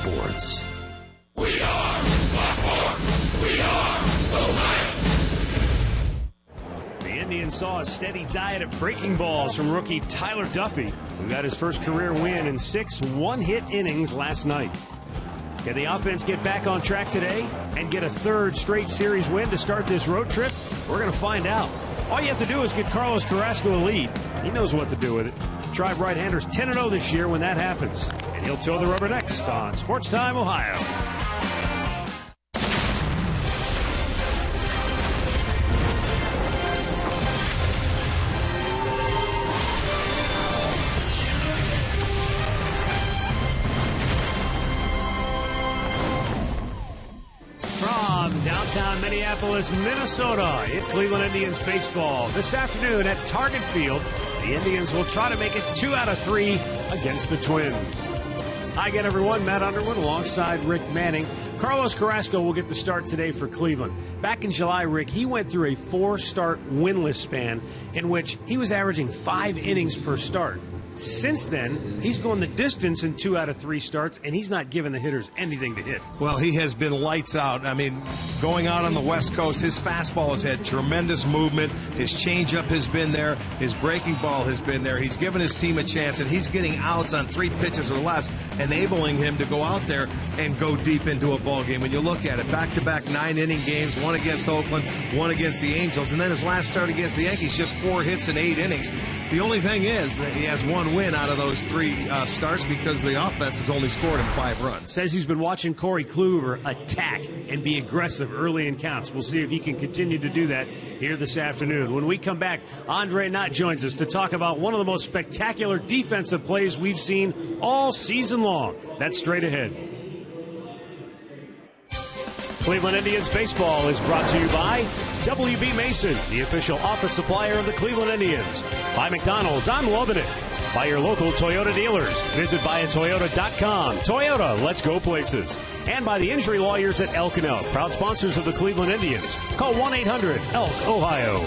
sports. We are the Fourth. We are Ohio. The Indians saw a steady diet of breaking balls from rookie Tyler Duffy, who got his first career win in 6 one-hit innings last night. Can the offense get back on track today and get a third straight series win to start this road trip? We're going to find out. All you have to do is get Carlos Carrasco a lead. He knows what to do with it. Tribe right-handers 10-0 this year when that happens. And he'll toe the rubber next on Sports Time Ohio. Downtown Minneapolis, Minnesota. It's Cleveland Indians baseball. This afternoon at Target Field, the Indians will try to make it 2 out of 3 against the Twins. Hi again, everyone. Matt Underwood alongside Rick Manning. Carlos Carrasco will get the start today for Cleveland. Back in July, Rick, he went through a 4-start winless span in which he was averaging 5 innings per start. Since then, he's going the distance in 2 out of 3 starts, and he's not giving the hitters anything to hit. Well, he has been lights out. I mean, going out on the West Coast, his fastball has had tremendous movement. His changeup has been there. His breaking ball has been there. He's given his team a chance, and he's getting outs on 3 pitches or less, enabling him to go out there and go deep into a ball game. When you look at it, back-to-back 9-inning games, 1 against Oakland, 1 against the Angels, and then his last start against the Yankees, just 4 hits in 8 innings. The only thing is that he has 1 win out of those 3 starts because the offense has only scored him 5 runs. Says he's been watching Corey Kluber attack and be aggressive early in counts. We'll see if he can continue to do that here this afternoon. When we come back, Andre Knott joins us to talk about one of the most spectacular defensive plays we've seen all season long. That's straight ahead. Cleveland Indians baseball is brought to you by W.B. Mason, the official office supplier of the Cleveland Indians. By McDonald's, I'm loving it. By your local Toyota dealers. Visit buyatoyota.com. Toyota, let's go places. And by the injury lawyers at Elk & Elk, proud sponsors of the Cleveland Indians. Call 1-800-ELK, Ohio.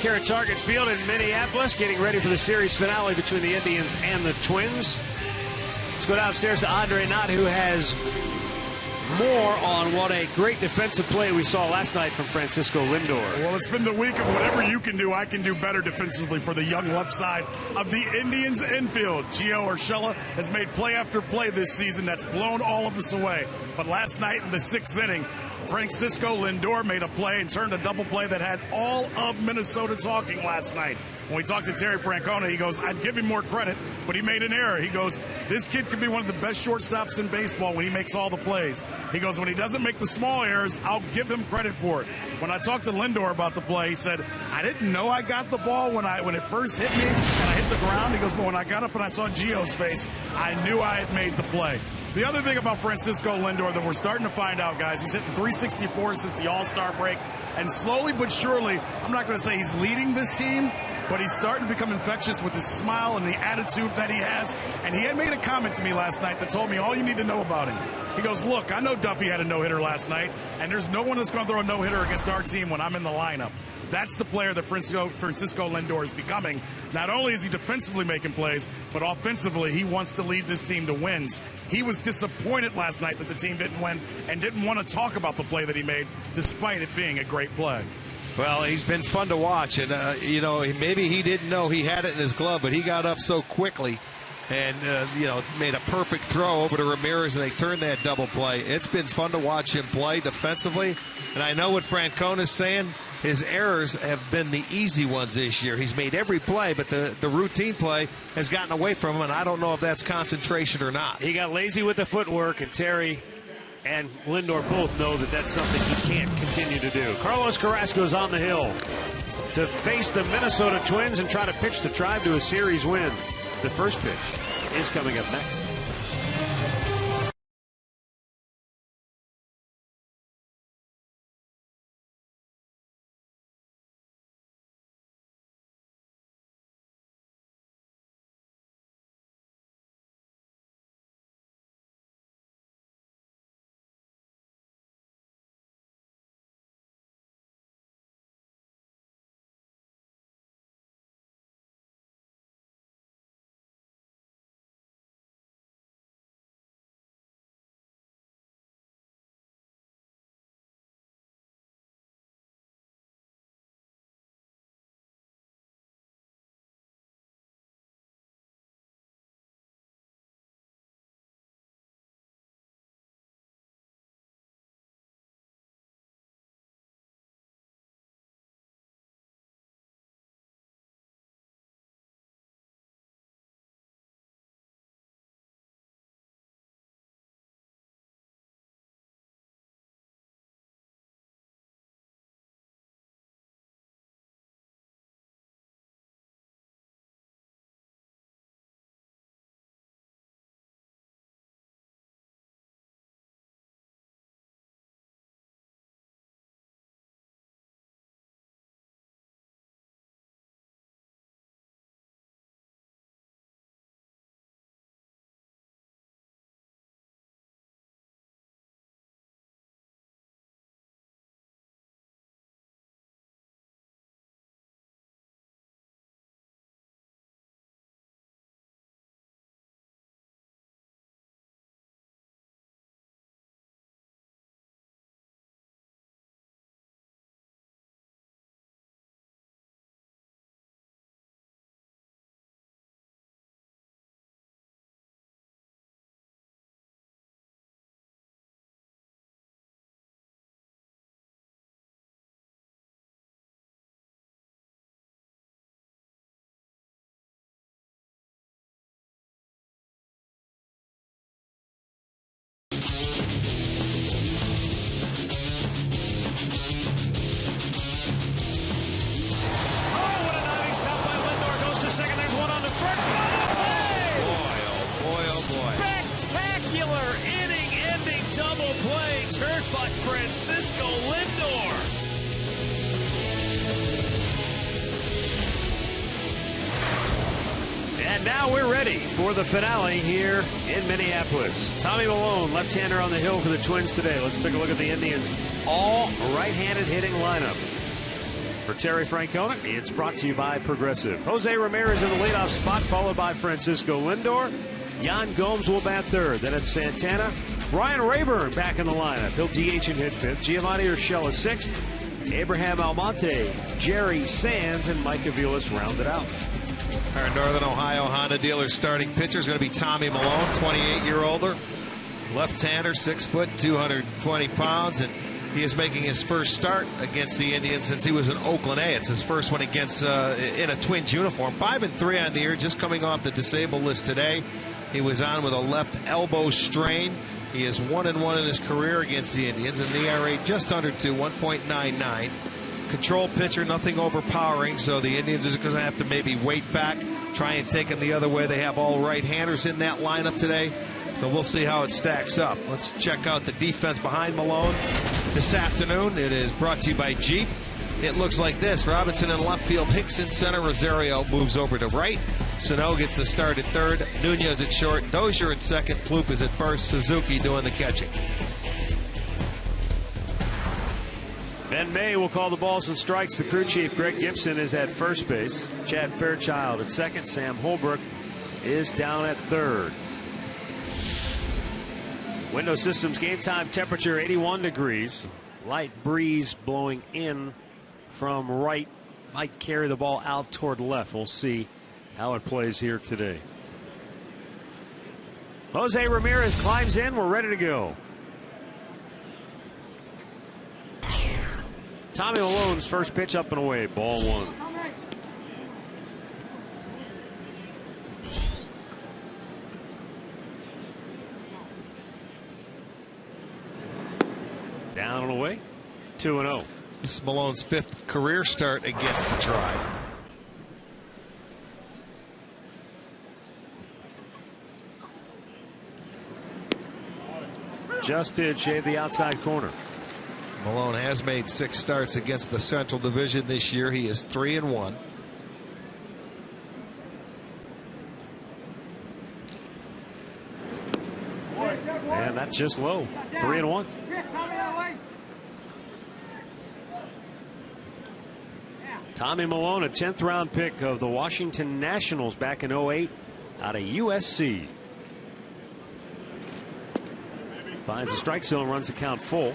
here at Target Field in Minneapolis, getting ready for the series finale between the Indians and the Twins. Let's go downstairs to Andre Knott, who has more on what a great defensive play we saw last night from Francisco Lindor. Well, it's been the week of whatever you can do, I can do better defensively for the young left side of the Indians infield. Gio Urshela has made play after play this season that's blown all of us away. But last night in the 6th inning, Francisco Lindor made a play and turned a double play that had all of Minnesota talking last night. When we talked to Terry Francona, he goes, I'd give him more credit, but he made an error. He goes, this kid could be one of the best shortstops in baseball when he makes all the plays. He goes, when he doesn't make the small errors, I'll give him credit for it. When I talked to Lindor about the play, he said, I didn't know I got the ball when it first hit me and I hit the ground. He goes, but when I got up and I saw Gio's face, I knew I had made the play. The other thing about Francisco Lindor that we're starting to find out, guys, he's hitting 364 since the All-Star break. And slowly but surely, I'm not going to say he's leading this team, but he's starting to become infectious with his smile and the attitude that he has. And he had made a comment to me last night that told me all you need to know about him. He goes, look, I know Duffy had a no-hitter last night, and there's no one that's going to throw a no-hitter against our team when I'm in the lineup. That's the player that Francisco Lindor is becoming. Not only is he defensively making plays, but offensively he wants to lead this team to wins. He was disappointed last night that the team didn't win and didn't want to talk about the play that he made, despite it being a great play. Well, he's been fun to watch, and, maybe he didn't know he had it in his glove, but he got up so quickly and, made a perfect throw over to Ramirez, and they turned that double play. It's been fun to watch him play defensively, and I know what Francona's saying. His errors have been the easy ones this year. He's made every play, but the routine play has gotten away from him, and I don't know if that's concentration or not. He got lazy with the footwork, and Terry and Lindor both know that that's something he can't continue to do. Carlos Carrasco's on the hill to face the Minnesota Twins and try to pitch the Tribe to a series win. The first pitch is coming up next. Francisco Lindor. And now we're ready for the finale here in Minneapolis. Tommy Malone, left-hander on the hill for the Twins today. Let's take a look at the Indians' all right-handed hitting lineup. For Terry Francona, it's brought to you by Progressive. Jose Ramirez in the leadoff spot, followed by Francisco Lindor. Yan Gomes will bat third. Then it's Santana. Ryan Rayburn back in the lineup. He'll DH and hit fifth. Giovanni Urshela sixth. Abraham Almonte, Jerry Sands, and Mike Aviles rounded out. Our Northern Ohio Honda dealer starting pitcher is going to be Tommy Malone, 28-year-older. Left-hander, 6 foot, 220 pounds, and he is making his first start against the Indians since he was in Oakland A. It's his first one against in a Twins uniform. 5-3 on the year, just coming off the disabled list today. He was on with a left elbow strain. He is 1-1 in his career against the Indians, and the ERA just under 2, 1.99. Control pitcher, nothing overpowering, so the Indians are going to have to maybe wait back, try and take him the other way. They have all right-handers in that lineup today, so we'll see how it stacks up. Let's check out the defense behind Malone this afternoon. It is brought to you by Jeep. It looks like this. Robinson in left field, Hicks in center, Rosario moves over to right. Sano gets the start at third, Nunez at short, Dozier at second, Plouffe is at first, Suzuki doing the catching. Ben May will call the balls and strikes. The crew chief, Greg Gibson, is at first base. Chad Fairchild at second. Sam Holbrook is down at third. Window Systems game time temperature 81 degrees. Light breeze blowing in from right. Might carry the ball out toward left. We'll see how it plays here today. Jose Ramirez climbs in. We're ready to go. Tommy Malone's first pitch up and away. Ball one. Down and away. 2-0. This is Malone's fifth career start against the Tribe. Just did shave the outside corner. Malone has made 6 starts against the Central Division this year. He is 3-1. And that's just low. 3-1. Tommy Malone, a 10th round pick of the Washington Nationals back in 08 out of USC. Finds the strike zone, runs the count full.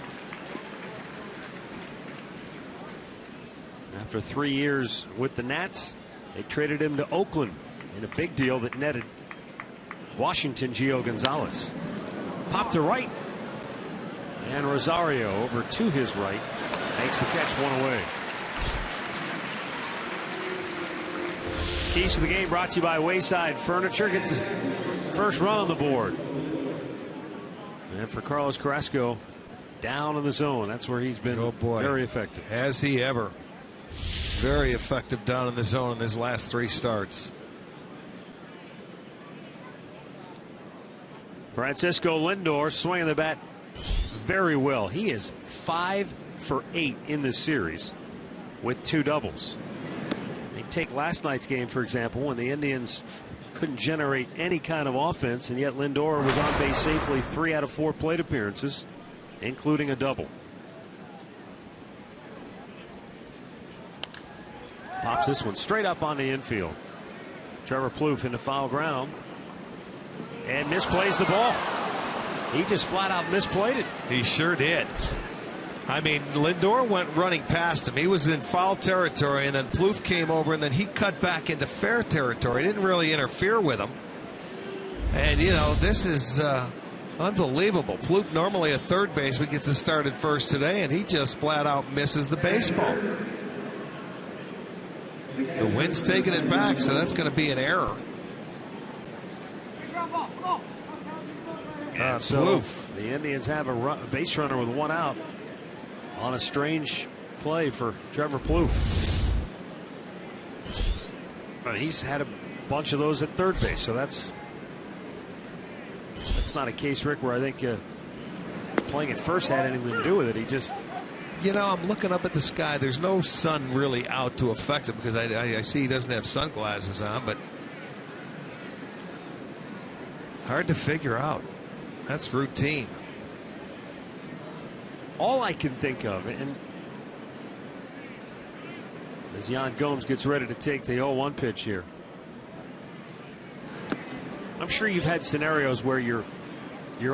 After 3 years with the Nats, they traded him to Oakland in a big deal that netted Washington Gio Gonzalez. Popped to right, and Rosario over to his right makes the catch, one away. Keys to the game brought to you by Wayside Furniture. Get the first run on the board. And for Carlos Carrasco, down in the zone. That's where he's been very effective. Has he ever? Very effective down in the zone in his last 3 starts. Francisco Lindor swinging the bat very well. He is 5 for 8 in this series with 2 doubles. They take last night's game, for example, when the Indians couldn't generate any kind of offense, and yet Lindor was on base safely 3 out of 4 plate appearances, including a double. Pops this one straight up on the infield. Trevor Plouffe into foul ground and misplays the ball. He just flat out misplayed it. He sure did. I mean, Lindor went running past him. He was in foul territory, and then Plouffe came over, and then he cut back into fair territory. He didn't really interfere with him. And, you know, this is unbelievable. Plouffe, normally a third baseman, gets a start at first today, and he just flat out misses the baseball. The wind's taking it back, so that's going to be an error. So the Indians have a base runner with 1 out on a strange play for Trevor Plouffe. He's had a bunch of those at third base, so that's not a case, Rick, where I think playing at first had anything to do with it. He just, you know, I'm looking up at the sky. There's no sun really out to affect him because I see he doesn't have sunglasses on, but hard to figure out. That's routine. All I can think of, and as Yan Gomes gets ready to take the 0-1 pitch here. I'm sure you've had scenarios where you're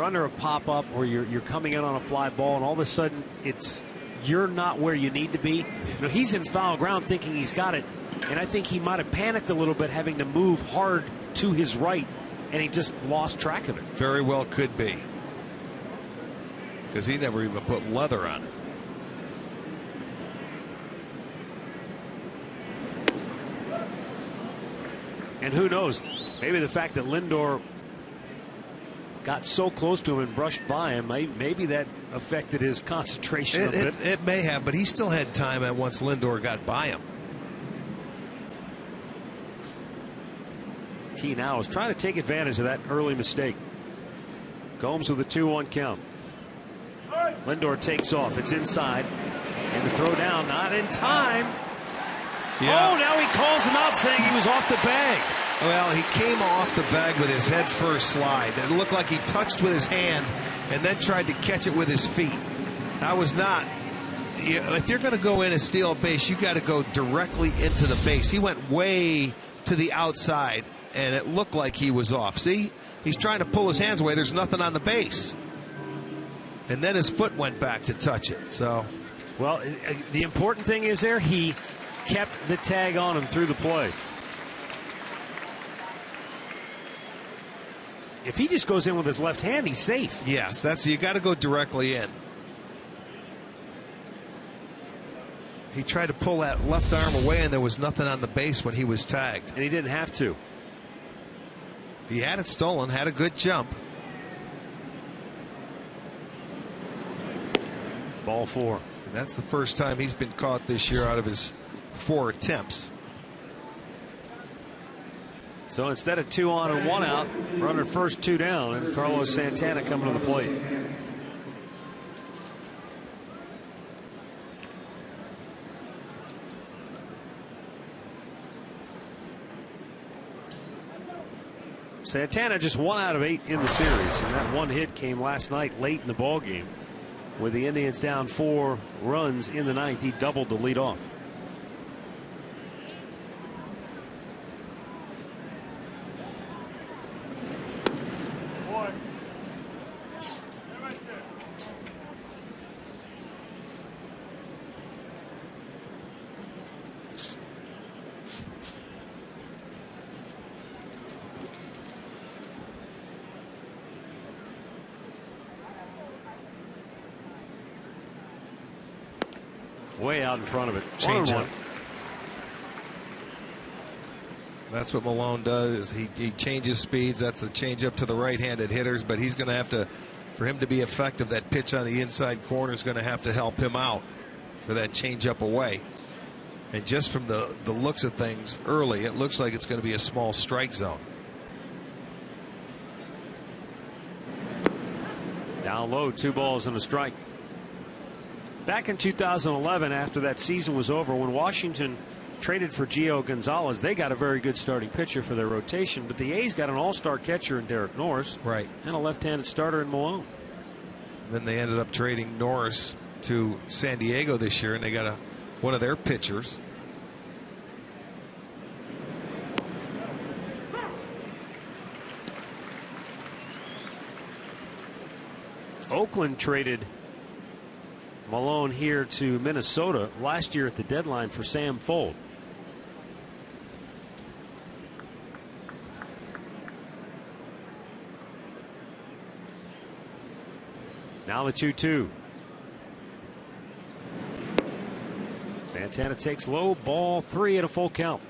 under a pop-up or you're coming in on a fly ball, and all of a sudden you're not where you need to be. He's in foul ground thinking he's got it, and I think he might have panicked a little bit having to move hard to his right, and he just lost track of it. Very well could be, because he never even put leather on it. And who knows, maybe the fact that Lindor got so close to him and brushed by him, maybe that affected his concentration a bit. It may have, but he still had time once Lindor got by him. Key now is trying to take advantage of that early mistake. Gomes with a 2-1 count. Lindor takes off. It's inside. And the throw down, not in time. Yeah. Oh, now he calls him out saying he was off the bag. Well, he came off the bag with his head first slide. It looked like he touched with his hand and then tried to catch it with his feet. That was not. If you're going to go in and steal a base, you got to go directly into the base. He went way to the outside, and it looked like he was off. See, he's trying to pull his hands away. There's nothing on the base. And then his foot went back to touch it. So, well, the important thing is there, he kept the tag on him through the play. If he just goes in with his left hand, he's safe. Yes, you got to go directly in. He tried to pull that left arm away, and there was nothing on the base when he was tagged. And he didn't have to. He had it stolen, had a good jump. Ball 4. And that's the first time he's been caught this year out of his 4 attempts. So instead of 2 on and 1 out, runner first 2 down, and Carlos Santana coming to the plate. Santana just 1 out of 8 in the series, and that 1 hit came last night late in the ball game. With the Indians down 4 runs in the 9th, he doubled the lead off. Way out in front of it. Change up. That's what Malone does. He changes speeds. That's the change up to the right-handed hitters. But he's going to have to, for him to be effective, that pitch on the inside corner is going to have to help him out for that change up away. And just from the looks of things early, it looks like it's going to be a small strike zone. Down low, 2 balls and a strike. Back in 2011, after that season was over, when Washington traded for Gio Gonzalez, they got a very good starting pitcher for their rotation, but the A's got an all-star catcher in Derek Norris, right, and a left-handed starter in Malone. Then they ended up trading Norris to San Diego this year, and they got one of their pitchers. Oakland traded Malone here to Minnesota last year at the deadline for Sam Fuld. Now the 2-2. Santana takes low, ball 3 at a full count.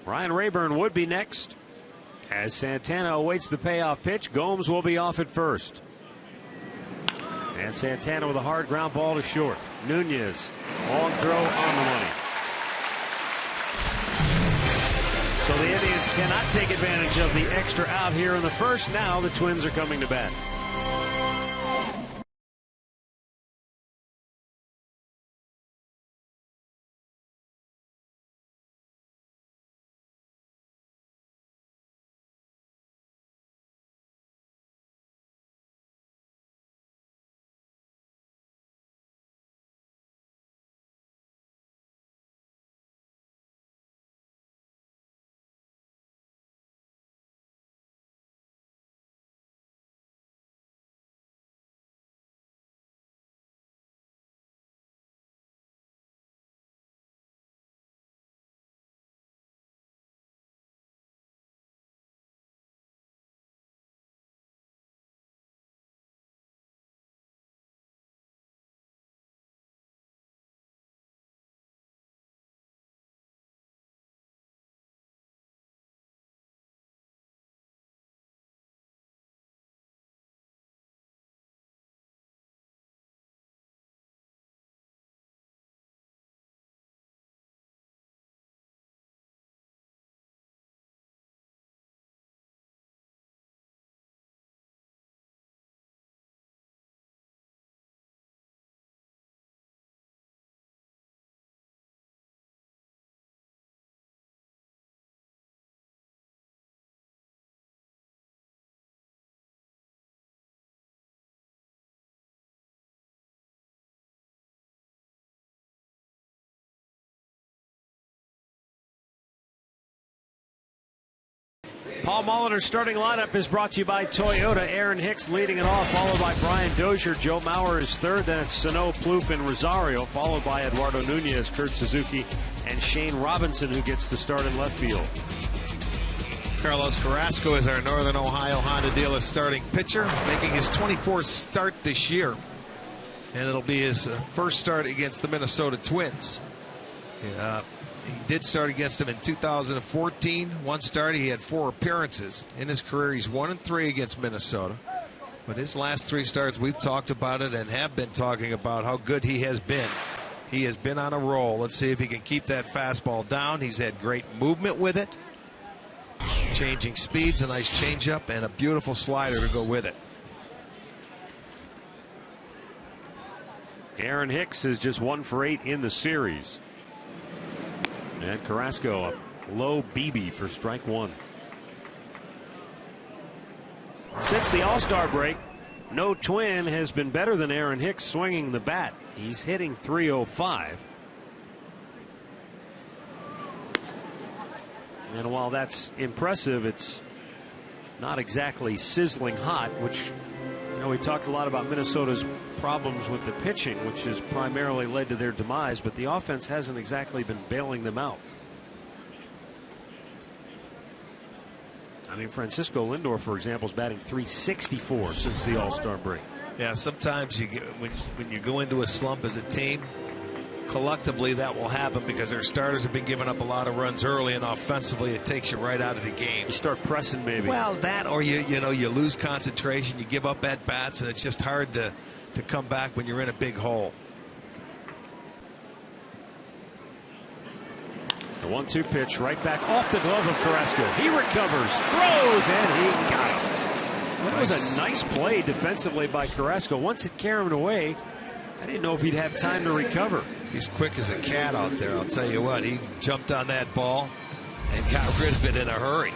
Ryan Rayburn would be next as Santana awaits the payoff pitch. Gomes will be off at first. And Santana with a hard ground ball to short. Nunez, long throw on the money. So the Indians cannot take advantage of the extra out here in the first. Now the Twins are coming to bat. Paul Molitor's starting lineup is brought to you by Toyota. Aaron Hicks leading it off, followed by Brian Dozier. Joe Mauer is third. Then it's Sano, Plouffe, and Rosario, followed by Eduardo Nunez, Kurt Suzuki, and Shane Robinson, who gets the start in left field. Carlos Carrasco is our Northern Ohio Honda dealer starting pitcher, making his 24th start this year. And it'll be his first start against the Minnesota Twins. He did start against them in 2014. One start, he had 4 appearances. In his career, he's 1-3 against Minnesota. But his last 3 starts, we've talked about it and have been talking about how good he has been. He has been on a roll. Let's see if he can keep that fastball down. He's had great movement with it. Changing speeds, a nice changeup, and a beautiful slider to go with it. Aaron Hicks is just 1 for 8 in the series. And Carrasco up low BB for strike 1. Since the All-Star break, no Twin has been better than Aaron Hicks swinging the bat. He's hitting .305. And while that's impressive, it's not exactly sizzling hot, which, we talked a lot about Minnesota's problems with the pitching, which has primarily led to their demise, but the offense hasn't exactly been bailing them out. I mean, Francisco Lindor, for example, is batting .364 since the All-Star break. Yeah, sometimes you get, when you go into a slump as a team, collectively that will happen because their starters have been giving up a lot of runs early, and offensively it takes you right out of the game. You start pressing, maybe. Well, that, or you lose concentration, you give up at bats, and it's just hard to come back when you're in a big hole. The 1-2 pitch right back off the glove of Carrasco. He recovers, throws, and he got him. That was a nice play defensively by Carrasco. Once it carried away, I didn't know if he'd have time to recover. He's quick as a cat out there. I'll tell you what, he jumped on that ball and got rid of it in a hurry.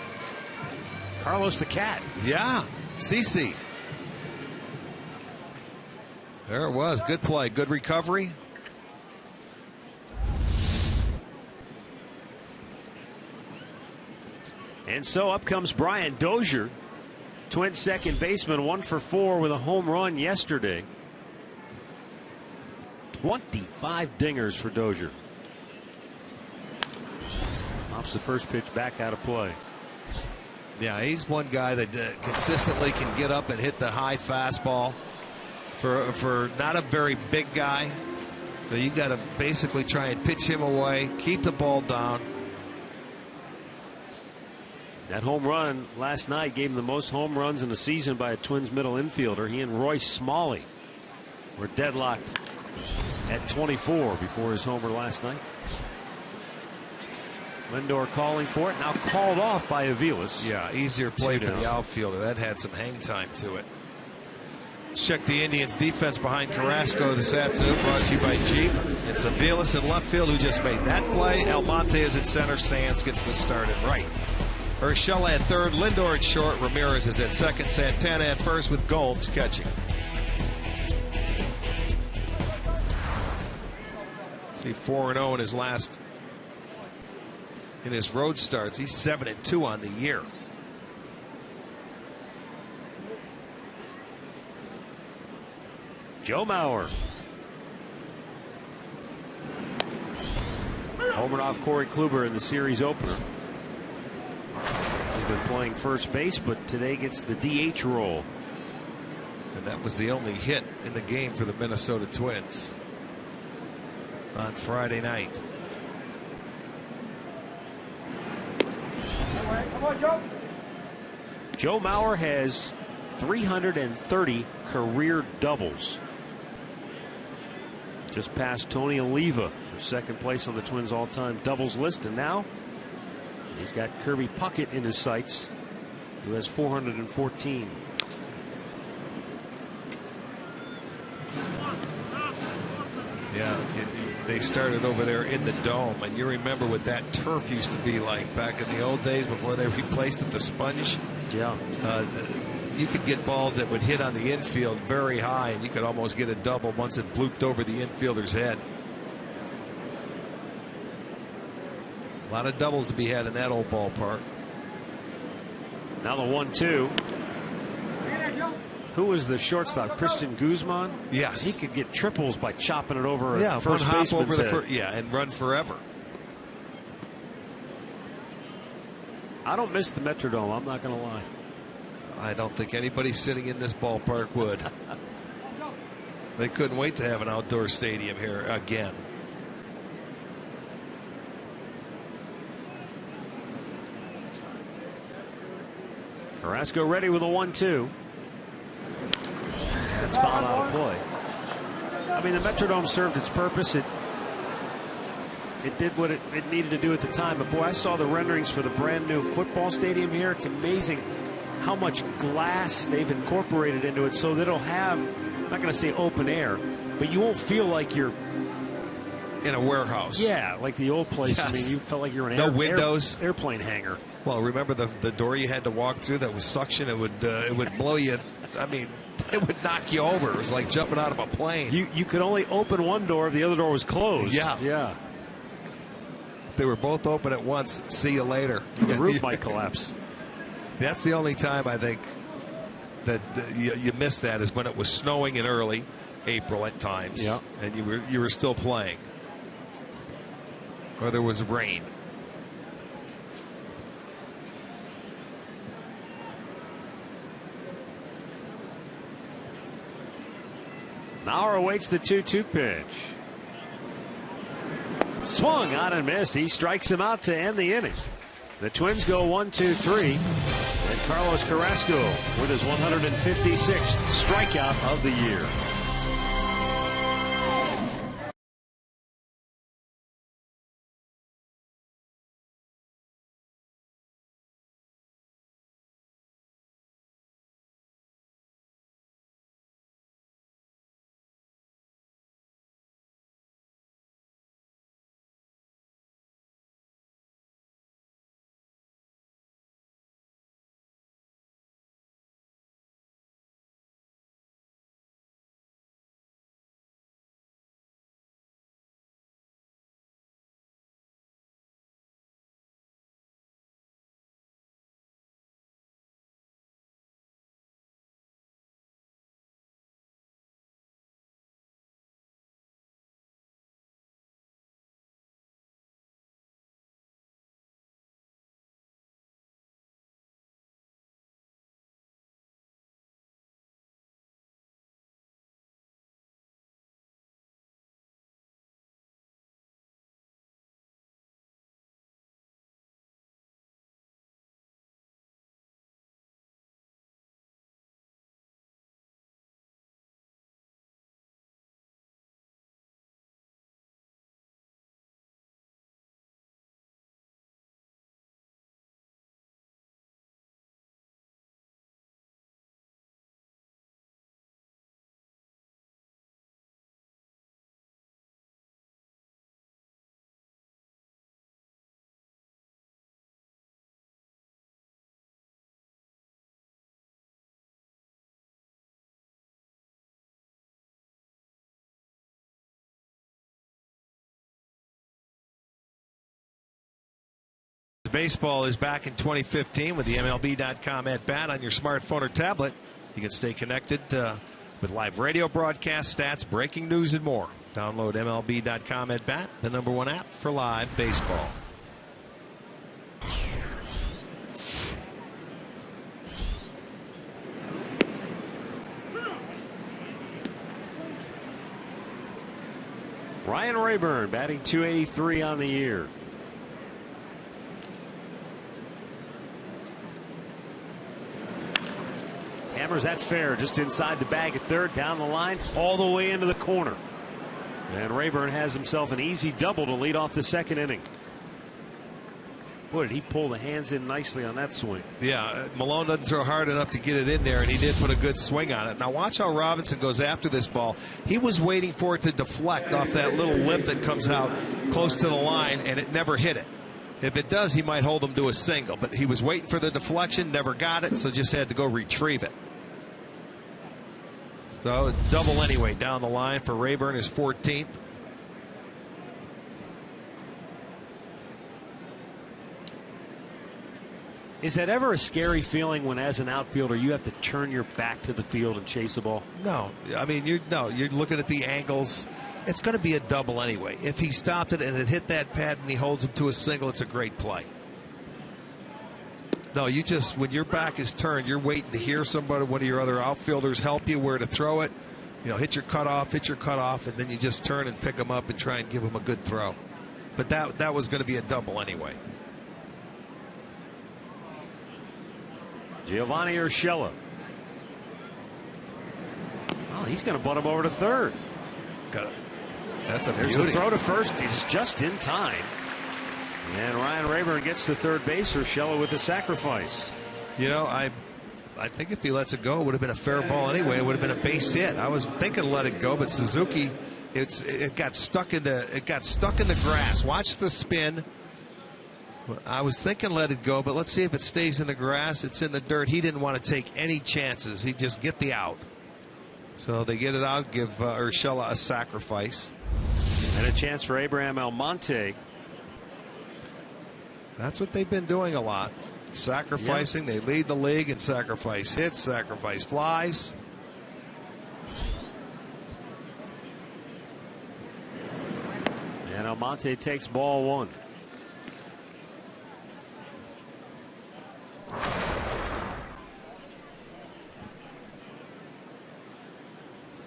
Carlos the Cat. Yeah, CC. There it was. Good play. Good recovery. And so up comes Brian Dozier, Twins second baseman, 1 for 4 with a home run yesterday. 25 dingers for Dozier. Pops the first pitch back out of play. Yeah, he's one guy that consistently can get up and hit the high fastball. For not a very big guy, so you got to basically try and pitch him away, keep the ball down. That home run last night gave him the most home runs in the season by a Twins middle infielder. He and Roy Smalley were deadlocked at 24 before his homer last night. Lindor calling for it, now called off by Aviles. Yeah, easier play for the outfielder. That had some hang time to it. Let's check the Indians defense behind Carrasco this afternoon, brought to you by Jeep. It's Aviles in left field who just made that play. Almonte is at center. Sands gets the start at right. Urshela at third, Lindor at short, Ramirez is at second, Santana at first with Gomes catching. See, 4-0 in his road starts. He's 7-2 on the year. Joe Mauer. Homered off Corey Kluber in the series opener. He's been playing first base, but today gets the DH role. And that was the only hit in the game for the Minnesota Twins on Friday night. Come on, Joe. Joe Mauer has 330 career doubles. Just passed Tony Oliva for second place on the Twins all-time doubles list, and now he's got Kirby Puckett in his sights, who has 414. Yeah, they started over there in the dome, and you remember what that turf used to be like back in the old days before they replaced it, the sponge. Yeah. You could get balls that would hit on the infield very high, and you could almost get a double once it blooped over the infielder's head. A lot of doubles to be had in that old ballpark. Now the 1-2. Who was the shortstop? Christian Guzman? Yes. He could get triples by chopping it over yeah, first one hop baseman's over the head. and run forever. I don't miss the Metrodome, I'm not going to lie. I don't think anybody sitting in this ballpark would. They couldn't wait to have an outdoor stadium here again. Carrasco ready with a 1-2. That's fouled out of play. I mean, the Metrodome served its purpose. It did what it needed to do at the time. But boy, I saw the renderings for the brand new football stadium here. It's amazing how much glass they've incorporated into it, so that it'll have, I'm not going to say open air, but you won't feel like you're in a warehouse. Yeah, like the old place. Yes. I mean, you felt like you were in no windows, airplane hangar. Well, remember the door you had to walk through that was suction? It would blow you. I mean, it would knock you over. It was like jumping out of a plane. You could only open one door if the other door was closed. Yeah. If they were both open at once, see you later. The roof might collapse. That's the only time I think that you miss that, is when it was snowing in early April at times. Yeah. And you were still playing. Or there was rain. Mauer awaits the 2-2 pitch. Swung on and missed. He strikes him out to end the inning. The Twins go 1-2-3. And Carlos Carrasco with his 156th strikeout of the year. Baseball is back in 2015 with the MLB.com at bat on your smartphone or tablet. You can stay connected with live radio broadcast, stats, breaking news, and more. Download MLB.com at bat, the #1 app for live baseball. Ryan Rayburn batting .283 on the year. Hammers that fair just inside the bag at third, down the line, all the way into the corner. And Rayburn has himself an easy double to lead off the second inning. Boy, did he pull the hands in nicely on that swing. Yeah, Malone doesn't throw hard enough to get it in there, and he did put a good swing on it. Now watch how Robinson goes after this ball. He was waiting for it to deflect off that little lip that comes out close to the line, and it never hit it. If it does, he might hold him to a single, but he was waiting for the deflection, never got it, so just had to go retrieve it. So double anyway down the line for Rayburn, his 14th. Is that ever a scary feeling when, as an outfielder, you have to turn your back to the field and chase a ball? No. I mean, you're looking at the angles. It's going to be a double anyway. If he stopped it and it hit that pad and he holds him to a single, it's a great play. No, when your back is turned, you're waiting to hear somebody, one of your other outfielders, help you where to throw it. Hit your cutoff, and then you just turn and pick him up and try and give him a good throw. But that was going to be a double anyway. Giovanni Urshela. Oh, he's going to butt him over to third. That's a beauty. There's the throw to first. He's just in time. And Ryan Rayburn gets to third base. Urshela with the sacrifice. I think if he lets it go, it would have been a fair ball anyway. It would have been a base hit. I was thinking to let it go, but Suzuki, it got stuck in the grass. Watch the spin. I was thinking let it go, but let's see if it stays in the grass. It's in the dirt. He didn't want to take any chances. He'd just get the out. So they get it out, give Urshela a sacrifice. And a chance for Abraham Almonte. That's what they've been doing a lot. Sacrificing. Yep. They lead the league in sacrifice hits, sacrifice flies. And Almonte takes ball one.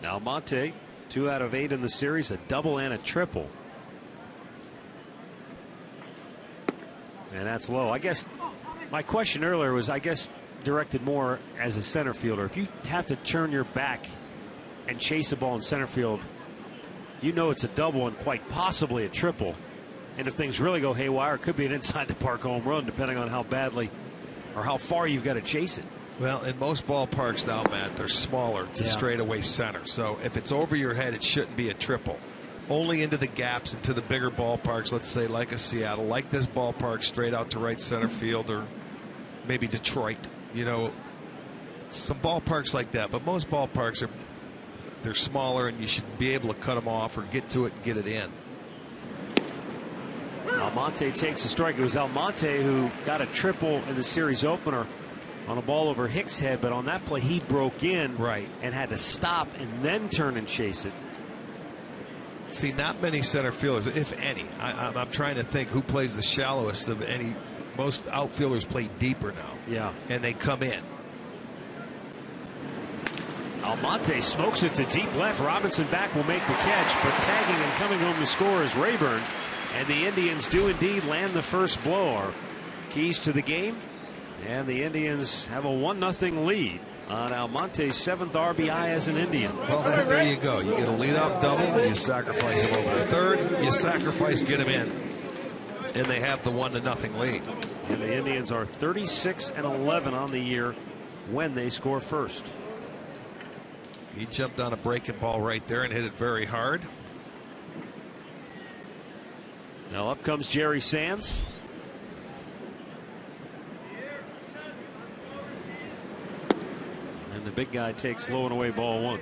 Almonte, 2 out of 8 in the series, a double and a triple. And that's low. I guess my question earlier was, directed more as a center fielder. If you have to turn your back and chase a ball in center field, it's a double and quite possibly a triple. And if things really go haywire, it could be an inside the park home run, depending on how badly or how far you've got to chase it. Well, in most ballparks now, Matt, they're smaller to straightaway center. So if it's over your head, it shouldn't be a triple. Only into the gaps, into the bigger ballparks, let's say like a Seattle, like this ballpark, straight out to right center field, or maybe Detroit. Some ballparks like that. But most ballparks they're smaller, and you should be able to cut them off or get to it and get it in. Almonte takes a strike. It was Almonte who got a triple in the series opener on a ball over Hicks' head, but on that play he broke in and had to stop and then turn and chase it. See, not many center fielders, if any. I'm trying to think who plays the shallowest of any. Most outfielders play deeper now. Yeah. And they come in. Almonte smokes it to deep left. Robinson back will make the catch, but tagging and coming home to score is Rayburn. And the Indians do indeed land the first blow. Our keys to the game. And the Indians have a 1-0 lead on Almonte's 7th RBI as an Indian. Well, there you go. You get a leadoff double, and you sacrifice him over to third. You sacrifice, get him in. And they have the 1-0 lead. And the Indians are 36-11 on the year when they score first. He jumped on a breaking ball right there and hit it very hard. Now up comes Jerry Sands. And the big guy takes low and away ball one.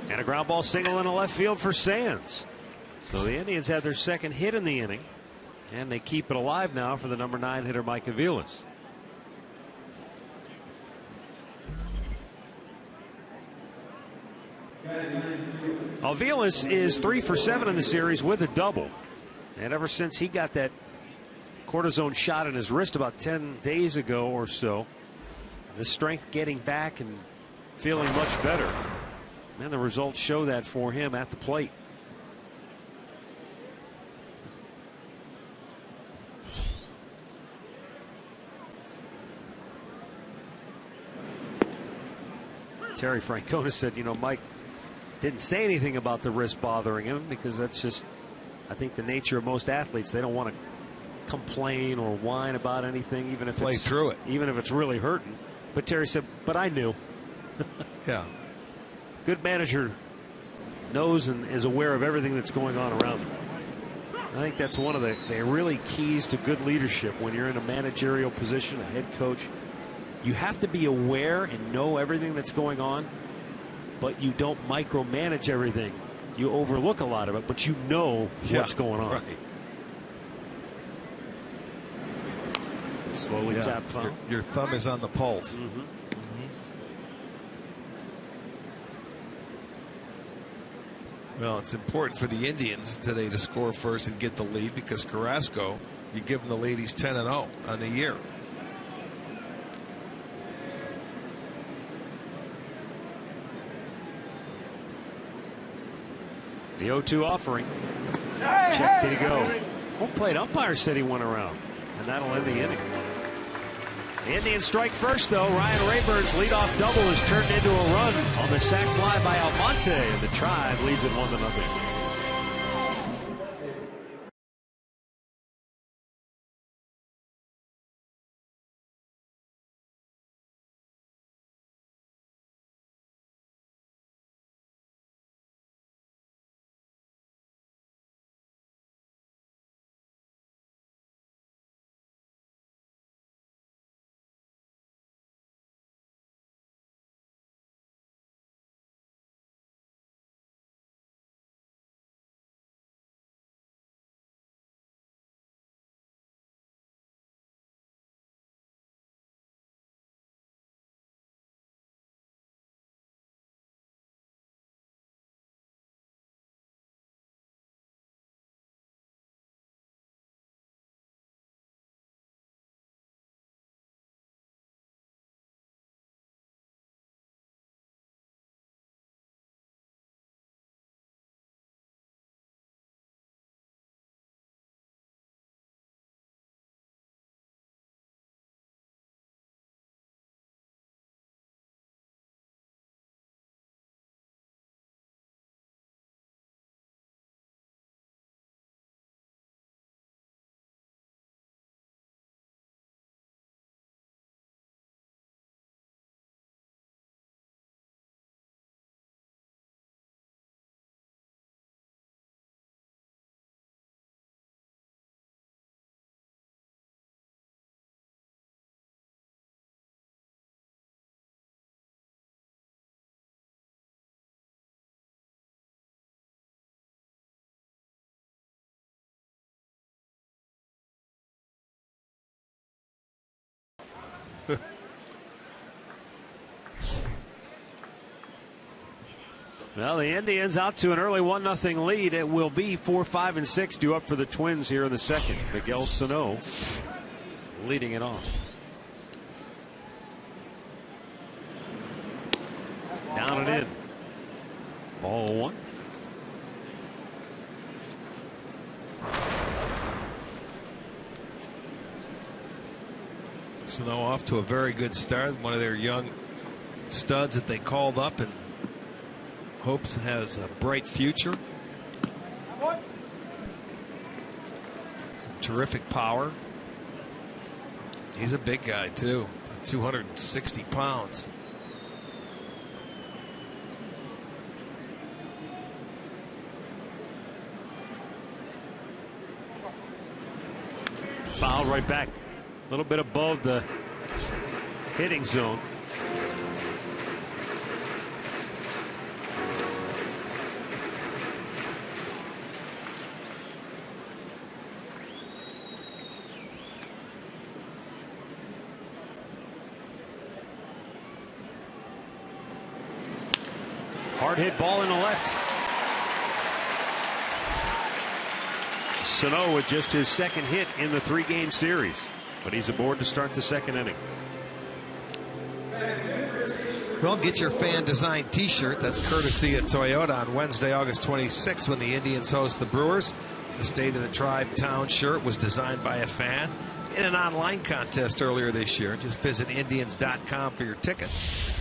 And a ground ball single in the left field for Sands. So the Indians have their second hit in the inning, and they keep it alive now for the number 9 hitter, Mike Aviles. Aviles is 3 for 7 in the series with a double. And ever since he got that cortisone shot in his wrist about 10 days ago or so, the strength getting back and feeling much better. And the results show that for him at the plate. Terry Francona said, Mike didn't say anything about the wrist bothering him because that's just, I think, the nature of most athletes. They don't want to complain or whine about anything, even if play it's through it, even if it's really hurting. But Terry said, but I knew. Yeah. Good manager knows and is aware of everything that's going on around him. I think that's one of the really keys to good leadership when you're in a managerial position, a head coach. You have to be aware and know everything that's going on, but you don't micromanage everything. You overlook a lot of it, but you know what's going on. Right. Slowly tap foul. Your thumb is on the pulse. Mm-hmm. Well, it's important for the Indians today to score first and get the lead, because Carrasco, you give him the lead, he's 10-0 on the year. The 0-2 offering. Check, did he go? Home plate umpire said he went around, and that'll end the inning. The Indians strike first, though. Ryan Rayburn's leadoff double is turned into a run on the sac fly by Almonte, and the Tribe leads it 1-0. Well, the Indians out to an early 1-0 lead. It will be 4, 5, and 6 due up for the Twins here in the second. Miguel Sano leading it off. Down and in. Ball 1. Sano off to a very good start. One of their young studs that they called up and hopes has a bright future. Some terrific power. He's a big guy too, 260 pounds. Foul right back. A little bit above the hitting zone. Hard hit ball in the left. Sano with just his second hit in the 3-game series, but he's aboard to start the second inning. Well, get your fan designed t-shirt. That's courtesy of Toyota on Wednesday, August 26th, when the Indians host the Brewers. The State of the Tribe Town shirt was designed by a fan in an online contest earlier this year. Just visit Indians.com for your tickets.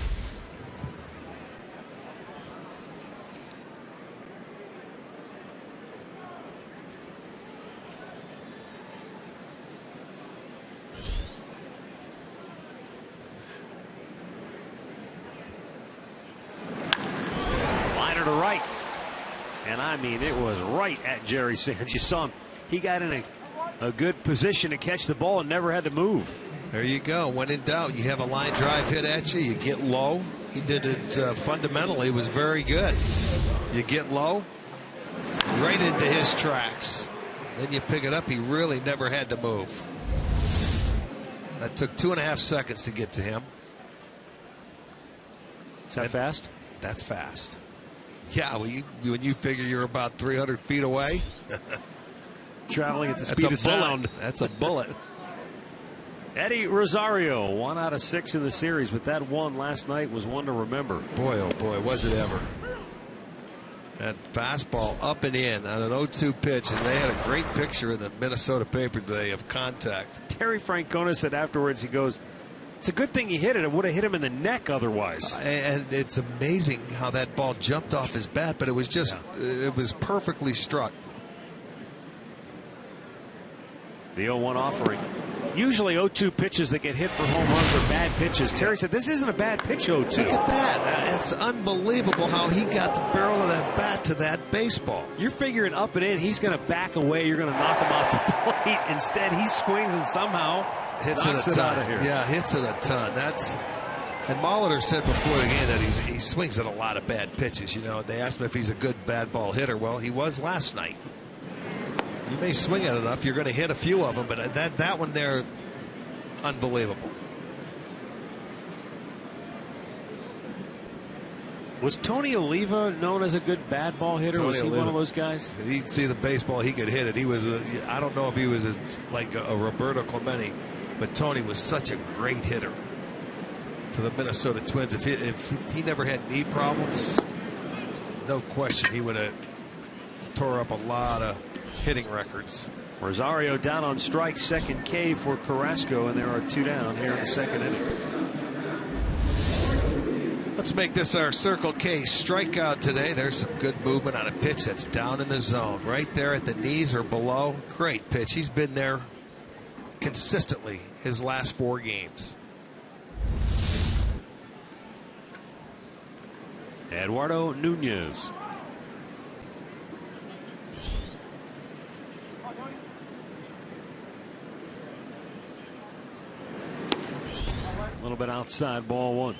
I mean, it was right at Jerry Sands. You saw him. He got in a good position to catch the ball and never had to move. There you go. When in doubt, you have a line drive hit at you. You get low, He did it fundamentally, was very good. You get low, right into his tracks. Then you pick it up. He really never had to move. That took 2.5 seconds to get to him. Is that fast? That's fast. Yeah, when you figure you're about 300 feet away. Traveling at the speed of sound. That's a bullet. Eddie Rosario, 1 out of 6 in the series, but that one last night was one to remember. Boy, oh boy, was it ever. That fastball up and in on an 0-2 pitch, and they had a great picture in the Minnesota paper today of contact. Terry Francona said afterwards, he goes, it's a good thing he hit it. It would have hit him in the neck otherwise. And it's amazing how that ball jumped off his bat, but it was just, it was perfectly struck. The 0-1 offering. Usually 0-2 pitches that get hit for home runs are bad pitches. Terry said this isn't a bad pitch, 0-2. Look at that. It's unbelievable how he got the barrel of that bat to that baseball. You're figuring up and in, he's going to back away. You're going to knock him off the plate. Instead, he swings and somehow hits it a ton. Out of here. Yeah, hits it a ton. And Molitor said before the game that he swings at a lot of bad pitches. You know, they asked him if he's a good bad ball hitter. Well, he was last night. You may swing it enough, you're going to hit a few of them, but that one there, unbelievable. Was Tony Oliva known as a good bad ball hitter? Was he one of those guys? He'd see the baseball, he could hit it. He was I don't know if he was like a Roberto Clemente, but Tony was such a great hitter for the Minnesota Twins. If he never had knee problems, no question he would have tore up a lot of hitting records. Rosario down on strike, second K for Carrasco, and there are 2 down here in the second inning. Let's make this our Circle K strikeout today. There's some good movement on a pitch that's down in the zone, right there at the knees or below. Great pitch. He's been there consistently his last 4 games. Eduardo Nunez. A little bit outside, ball 1.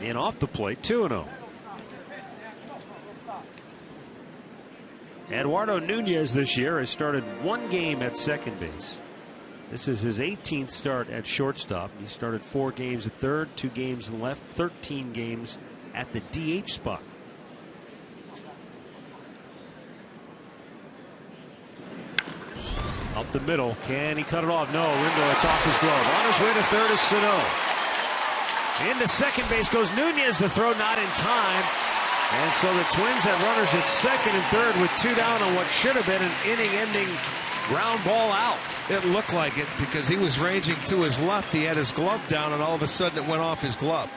And off the plate, 2-0. Eduardo Nunez this year has started 1 game at second base. This is his 18th start at shortstop. He started 4 games at third, 2 games in left, 13 games at the DH spot. Up the middle. Can he cut it off? No. Rendell, it's off his glove. On his way to third is Sano. Into second base goes Nunez. The throw not in time. And so the Twins have runners at second and third with 2 down on what should have been an inning-ending ground ball out. It looked like it because he was ranging to his left. He had his glove down, and all of a sudden it went off his glove.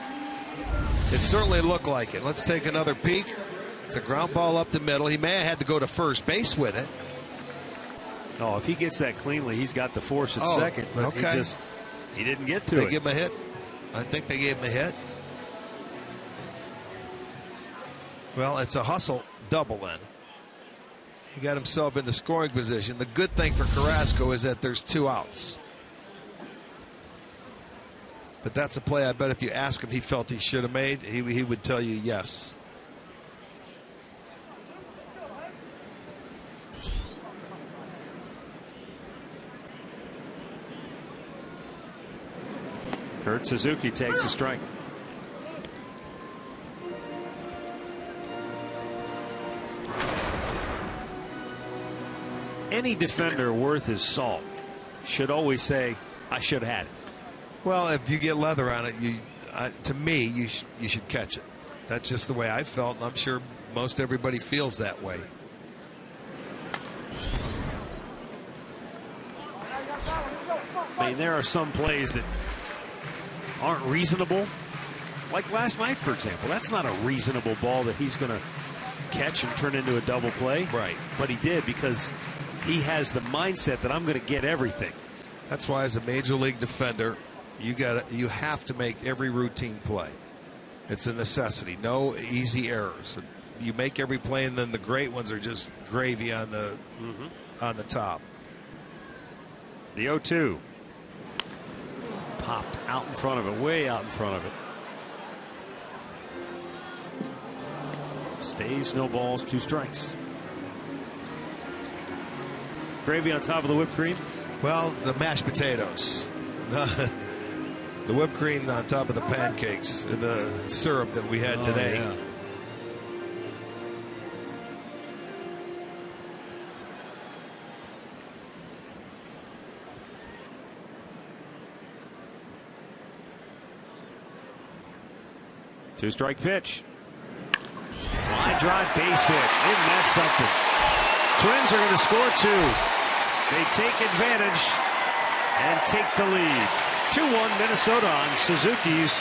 It certainly looked like it. Let's take another peek. It's a ground ball up the middle. He may have had to go to first base with it. Oh, if he gets that cleanly, he's got the force at second. But okay. He didn't get to it. They give him a hit? I think they gave him a hit. Well, it's a hustle double then. He got himself into scoring position. The good thing for Carrasco is that there's 2 outs. But that's a play I bet if you ask him he felt he should have made, he would tell you yes. Kurt Suzuki takes a strike. Any defender worth his salt should always say, I should have had it. Well, if you get leather on it, to me, you should catch it. That's just the way I felt, and I'm sure most everybody feels that way. I mean, there are some plays that aren't reasonable. Like last night, for example. That's not a reasonable ball that he's going to catch and turn into a double play. Right. But he did because he has the mindset that I'm going to get everything. That's why as a major league defender, you have to make every routine play. It's a necessity. No easy errors. You make every play, and then the great ones are just gravy on the top. The 0-2 popped out in front of it, way out in front of it. Stays, no balls, 2 strikes. Gravy on top of the whipped cream? Well, the mashed potatoes. The whipped cream on top of the pancakes and the syrup that we had today. Yeah. Two-strike pitch. Line drive, base hit. Isn't that something? Twins are going to score 2. They take advantage and take the lead. 2-1 Minnesota on Suzuki's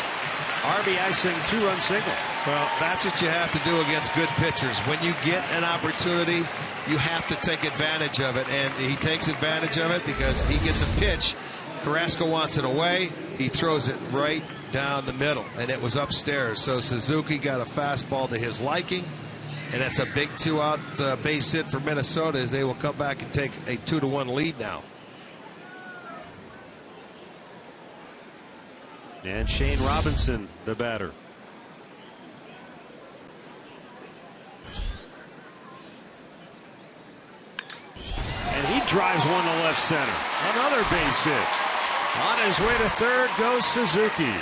RBI-ing 2-run single. Well, that's what you have to do against good pitchers. When you get an opportunity, you have to take advantage of it. And he takes advantage of it because he gets a pitch. Carrasco wants it away. He throws it right down the middle, and it was upstairs. So Suzuki got a fastball to his liking, and that's a big 2-out base hit for Minnesota as they will come back and take a 2-1 lead now. And Shane Robinson, the batter. And he drives one to left center. Another base hit. On his way to third goes Suzuki.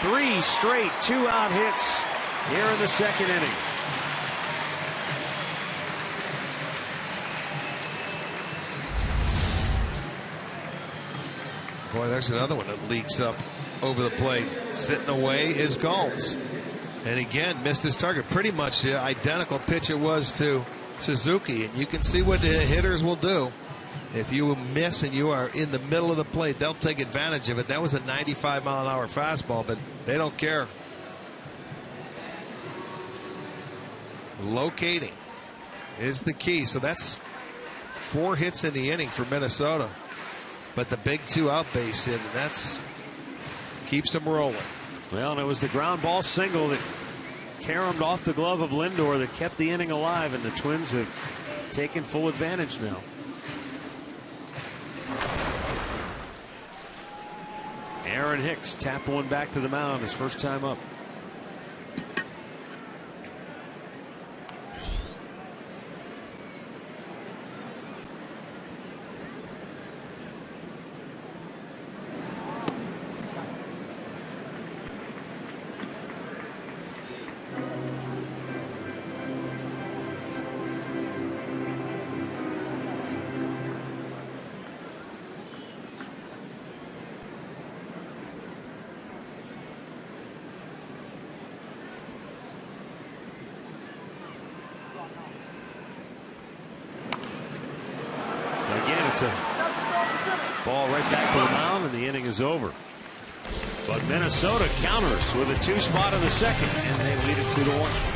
3 straight 2-out hits here in the second inning. Boy, there's another one that leaks up over the plate. Sitting away is Gomes. And again, missed his target. Pretty much the identical pitch it was to Suzuki. And you can see what the hitters will do. If you miss and you are in the middle of the plate, they'll take advantage of it. That was a 95-mile-an-hour fastball, but they don't care. Locating is the key. So that's 4 hits in the inning for Minnesota. But the big 2-out base hit, and that's keeps them rolling. Well, and it was the ground ball single that caromed off the glove of Lindor that kept the inning alive, and the Twins have taken full advantage now. Aaron Hicks tapped one back to the mound his first time up. It's a ball right back to the mound, and the inning is over. But Minnesota counters with a 2 spot in the second, and they lead it 2-1.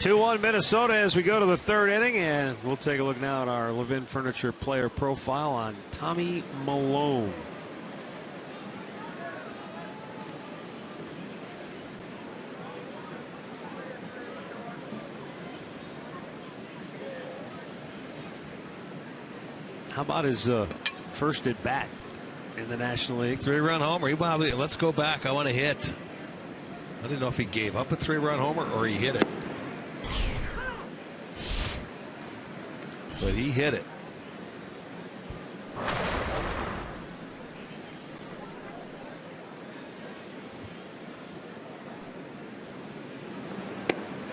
2-1 Minnesota as we go to the third inning, and we'll take a look now at our Levin Furniture player profile on Tommy Malone. How about his first at bat in the National League? 3-run homer. Let's go back. I want to hit. I didn't know if he gave up a 3-run homer or he hit it. But he hit it.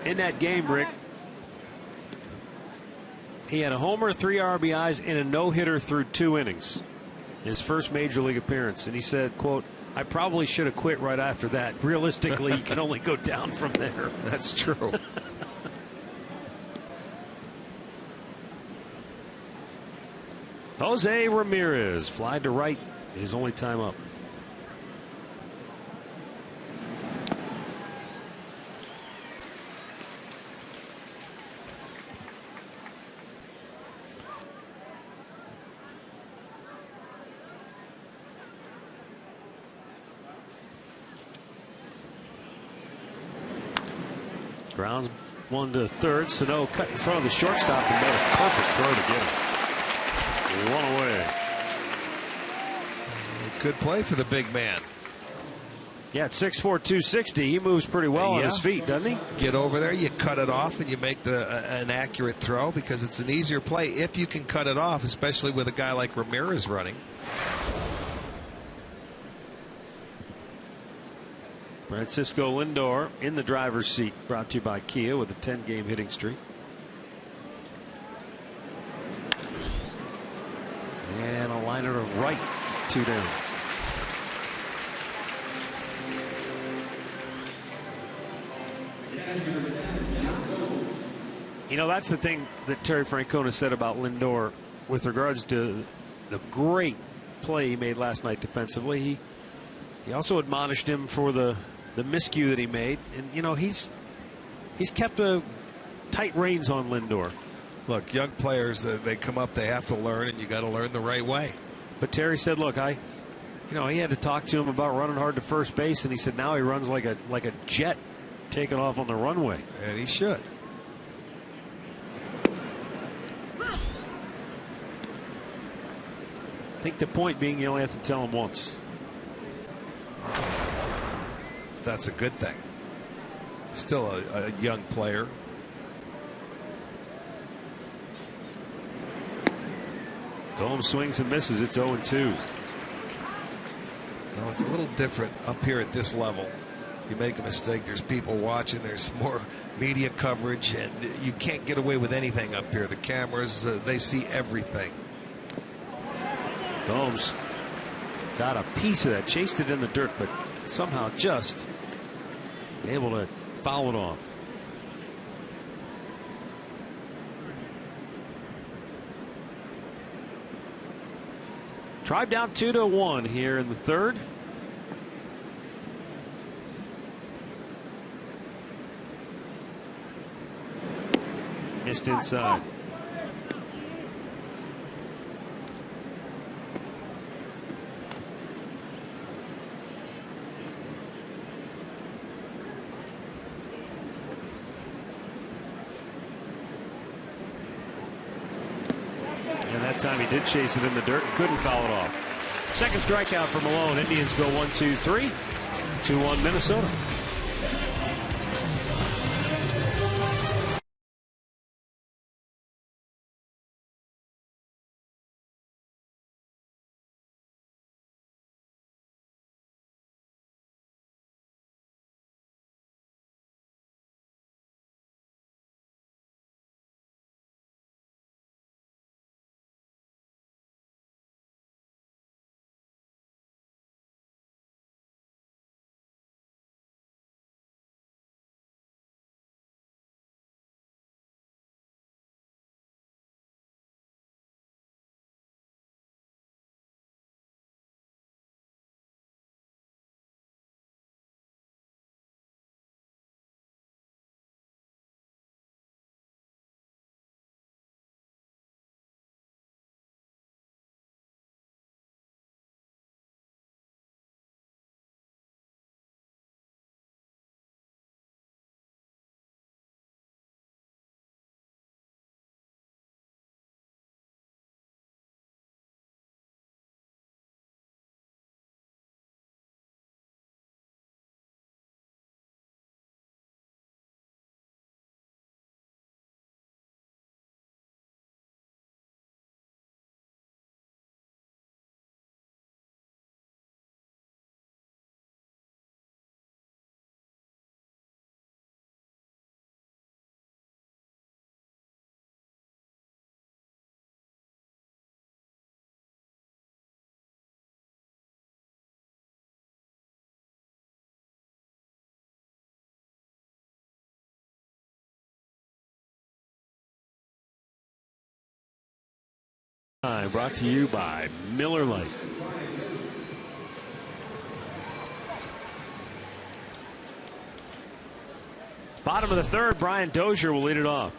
In that game, Rick, he had a homer, 3 RBIs, and a no-hitter through 2 innings. His first major league appearance. And he said, quote, "I probably should have quit right after that. Realistically, you can only go down from there." That's true. Jose Ramirez fly to right, his only time up. Grounds one to third. Sano cut in front of the shortstop and made a perfect throw to get him. One away. Good play for the big man. Yeah, at 6'4", 260, he moves pretty well on his feet, doesn't he? Get over there, you cut it off, and you make an accurate throw because it's an easier play if you can cut it off, especially with a guy like Ramirez running. Francisco Lindor in the driver's seat, brought to you by Kia with a 10-game hitting streak. And a liner to right, 2 down. You know, that's the thing that Terry Francona said about Lindor with regards to the great play he made last night defensively. He also admonished him for the miscue that he made. And, you know, he's kept a tight reins on Lindor. Look, young players, they come up, they have to learn, and you got to learn the right way. But Terry said, look, he had to talk to him about running hard to first base, and he said now he runs like a jet taking off on the runway. And he should. I think the point being you only have to tell him once. That's a good thing. Still a young player. Gomes swings and misses. It's 0-2. Well, it's a little different up here at this level. You make a mistake, there's people watching, there's more media coverage, and you can't get away with anything up here. The cameras, they see everything. Gomes got a piece of that, chased it in the dirt, but somehow just able to foul it off. Tribe down 2-1 here in the third. Missed inside. Time he did chase it in the dirt and couldn't foul it off. Second strikeout for Malone. Indians go 1-2-3. 2-1 Minnesota. Brought to you by Miller Lite. Bottom of the third, Brian Dozier will lead it off.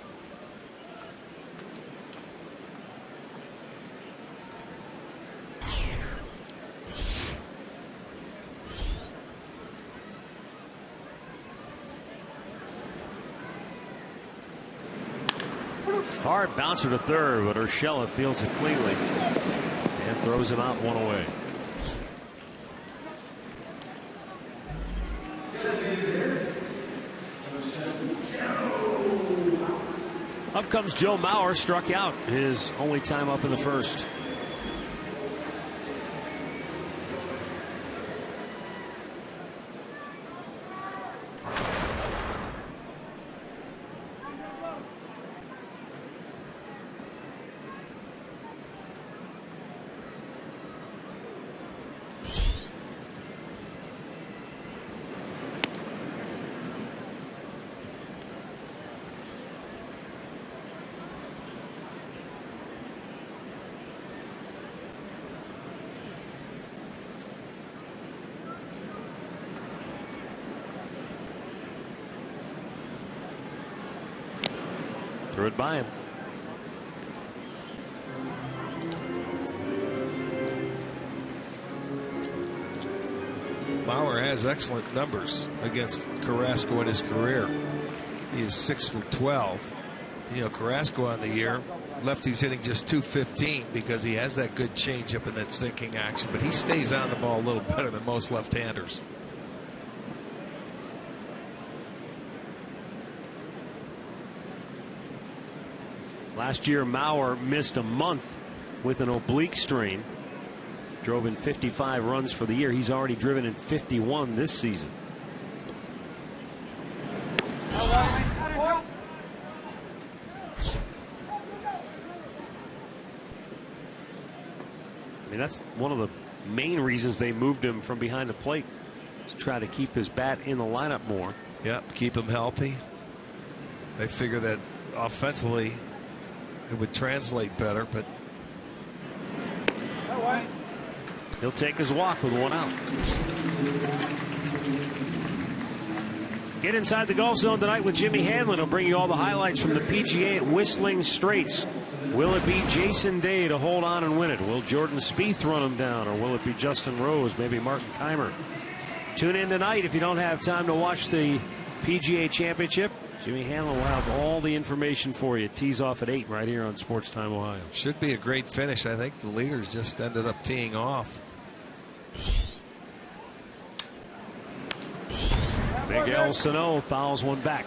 Hard bouncer to third, but Urshela fields it cleanly and throws him out, one away. Up comes Joe Mauer, struck out his only time up in the first. Threw it by him. Mauer has excellent numbers against Carrasco in his career. He is 6 for 12. You know, Carrasco on the year, lefties hitting just .215 because he has that good changeup and that sinking action, but he stays on the ball a little better than most left-handers. Last year, Mauer missed a month with an oblique strain. Drove in 55 runs for the year. He's already driven in 51 this season. I mean, that's one of the main reasons they moved him from behind the plate, to try to keep his bat in the lineup more. Yep, keep him healthy. They figure that offensively it would translate better, but he'll take his walk with one out. Get inside the golf zone tonight with Jimmy Hanlon. He'll bring you all the highlights from the PGA at Whistling Straits. Will it be Jason Day to hold on and win it? Will Jordan Spieth run him down, or will it be Justin Rose, maybe Martin Keimer? Tune in tonight if you don't have time to watch the PGA Championship. Jimmy Hanlon will have all the information for you. Tees off at 8 right here on Sports Time Ohio. Should be a great finish. I think the leaders just ended up teeing off. Miguel Sano fouls one back.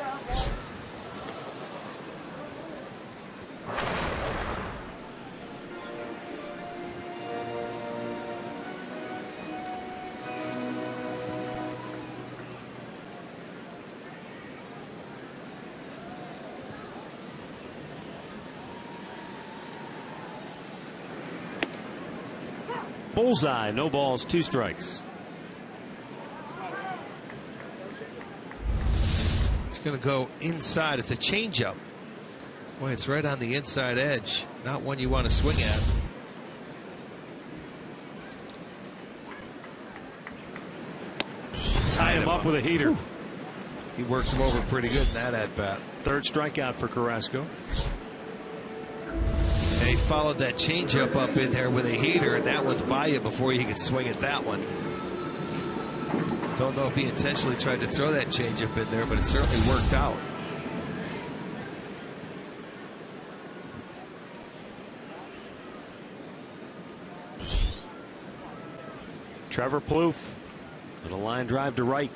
Bullseye, no balls, 2 strikes. It's going to go inside. It's a changeup. Boy, it's right on the inside edge. Not one you want to swing at. Tied him up with a heater. Whew. He worked him over pretty good in that at-bat. 3rd strikeout for Carrasco. He followed that changeup up in there with a heater, and that one's by you before you can swing at that one. Don't know if he intentionally tried to throw that changeup in there, but it certainly worked out. Trevor Plouffe with a line drive to right.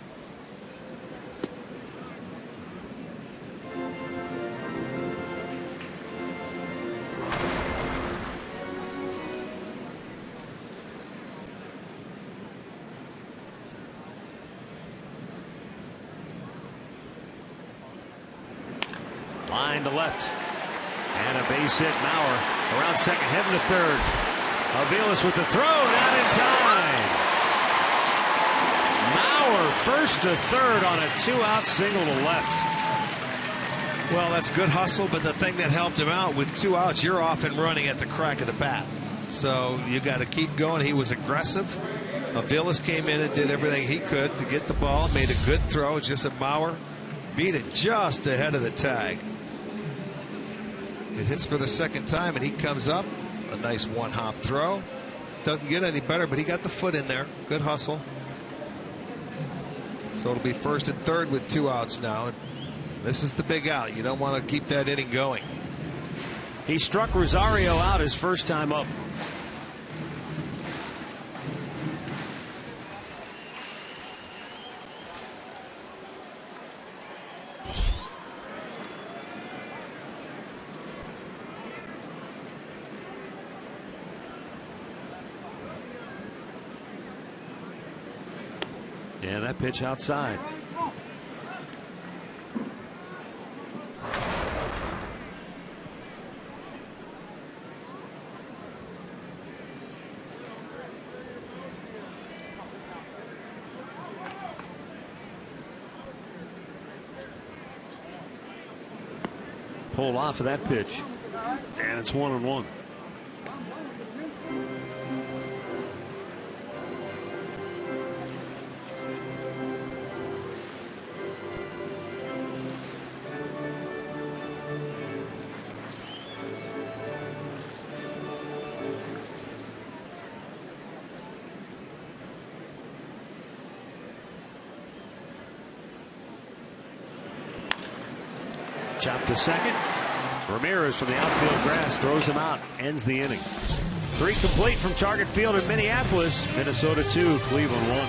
Line to left. And a base hit. Mauer around second, heading to third. Aviles with the throw, not in time. Mauer first to third on a 2-out single to left. Well, that's good hustle, but the thing that helped him out with 2 outs, you're off and running at the crack of the bat. So you got to keep going. He was aggressive. Aviles came in and did everything he could to get the ball, made a good throw. Just a Mauer beat it just ahead of the tag. It hits for the second time, and he comes up. A nice one-hop throw. Doesn't get any better, but he got the foot in there. Good hustle. So it'll be first and third with 2 outs now. And this is the big out. You don't want to keep that inning going. He struck Rosario out his first time up. Yeah, that pitch outside. Pulled off of that pitch, and it's 1-1. Chopped to second. Ramirez from the outfield grass throws him out, ends the inning. 3 complete from Target Field in Minneapolis. Minnesota 2, Cleveland 1.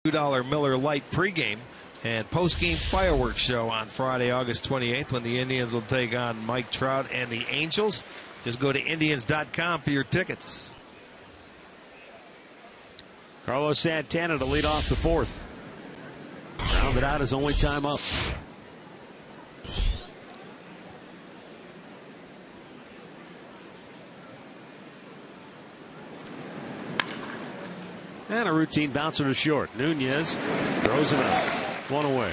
$2 Miller Lite pregame and postgame fireworks show on Friday, August 28th, when the Indians will take on Mike Trout and the Angels. Just go to Indians.com for your tickets. Carlos Santana to lead off the 4th. Rounded out his only time up. And a routine bouncer to short. Nunez throws him out. 1 away.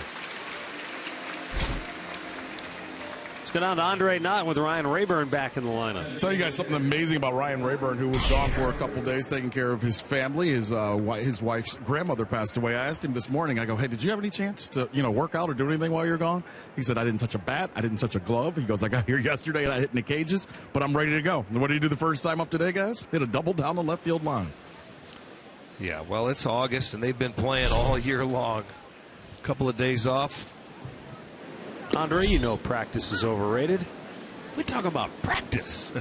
Let's go down to Andre Knott with Ryan Rayburn back in the lineup. I'll tell you guys something amazing about Ryan Rayburn, who was gone for a couple days taking care of his family. His wife's grandmother passed away. I asked him this morning, I go, hey, did you have any chance to work out or do anything while you're gone? He said, I didn't touch a bat. I didn't touch a glove. He goes, I got here yesterday and I hit in the cages, but I'm ready to go. And what did he do the first time up today, guys? Hit a double down the left field line. Yeah, well, it's August, and they've been playing all year long. A couple of days off. Andre, you know practice is overrated. We talk about practice.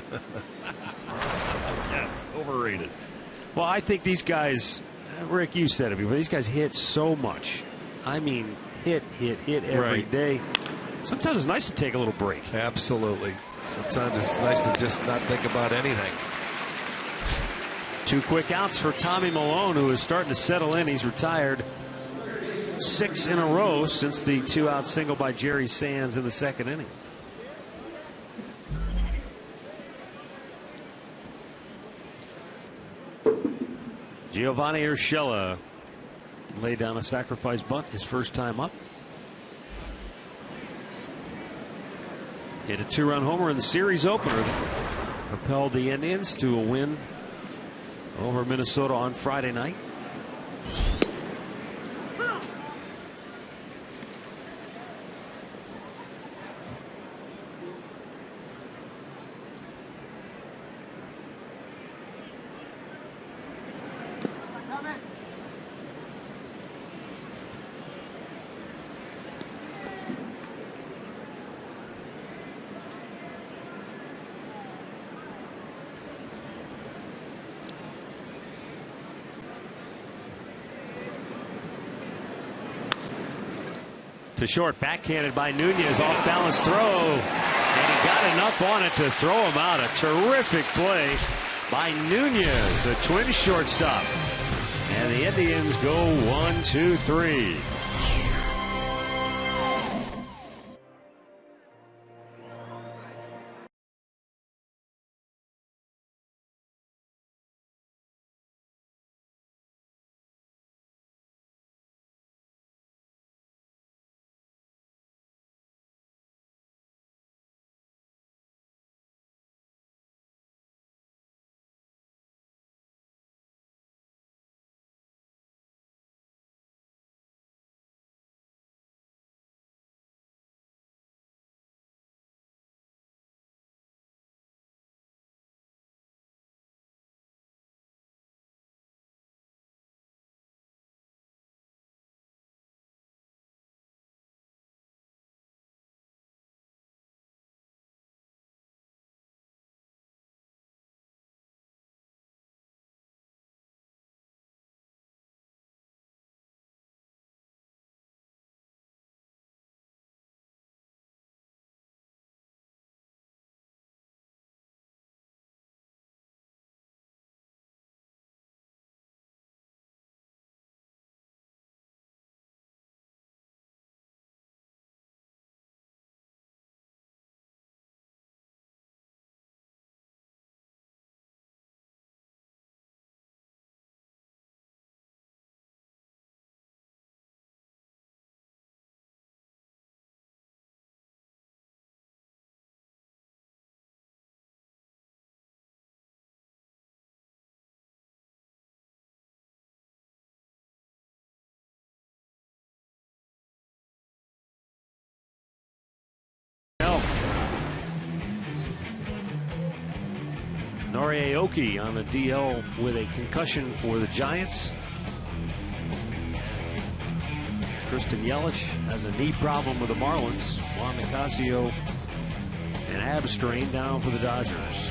Yes, overrated. Well, I think these guys, Rick, you said it before, these guys hit so much. I mean, hit every day. Sometimes it's nice to take a little break. Absolutely. Sometimes it's nice to just not think about anything. 2 quick outs for Tommy Malone, who is starting to settle in. He's retired 6 in a row since the 2-out single by Jerry Sands in the 2nd inning. Giovanni Urshela laid down a sacrifice bunt his first time up. Hit a 2-run homer in the series opener. Propelled the Indians to a win over Minnesota on Friday night. To short, backhanded by Nunez, off balance throw, and he got enough on it to throw him out. A terrific play by Nunez, the Twins shortstop, and the Indians go 1-2-3. Aoki on the DL with a concussion for the Giants. Kristen Yelich has a knee problem with the Marlins. Juan Nicasio, an ab strain down for the Dodgers.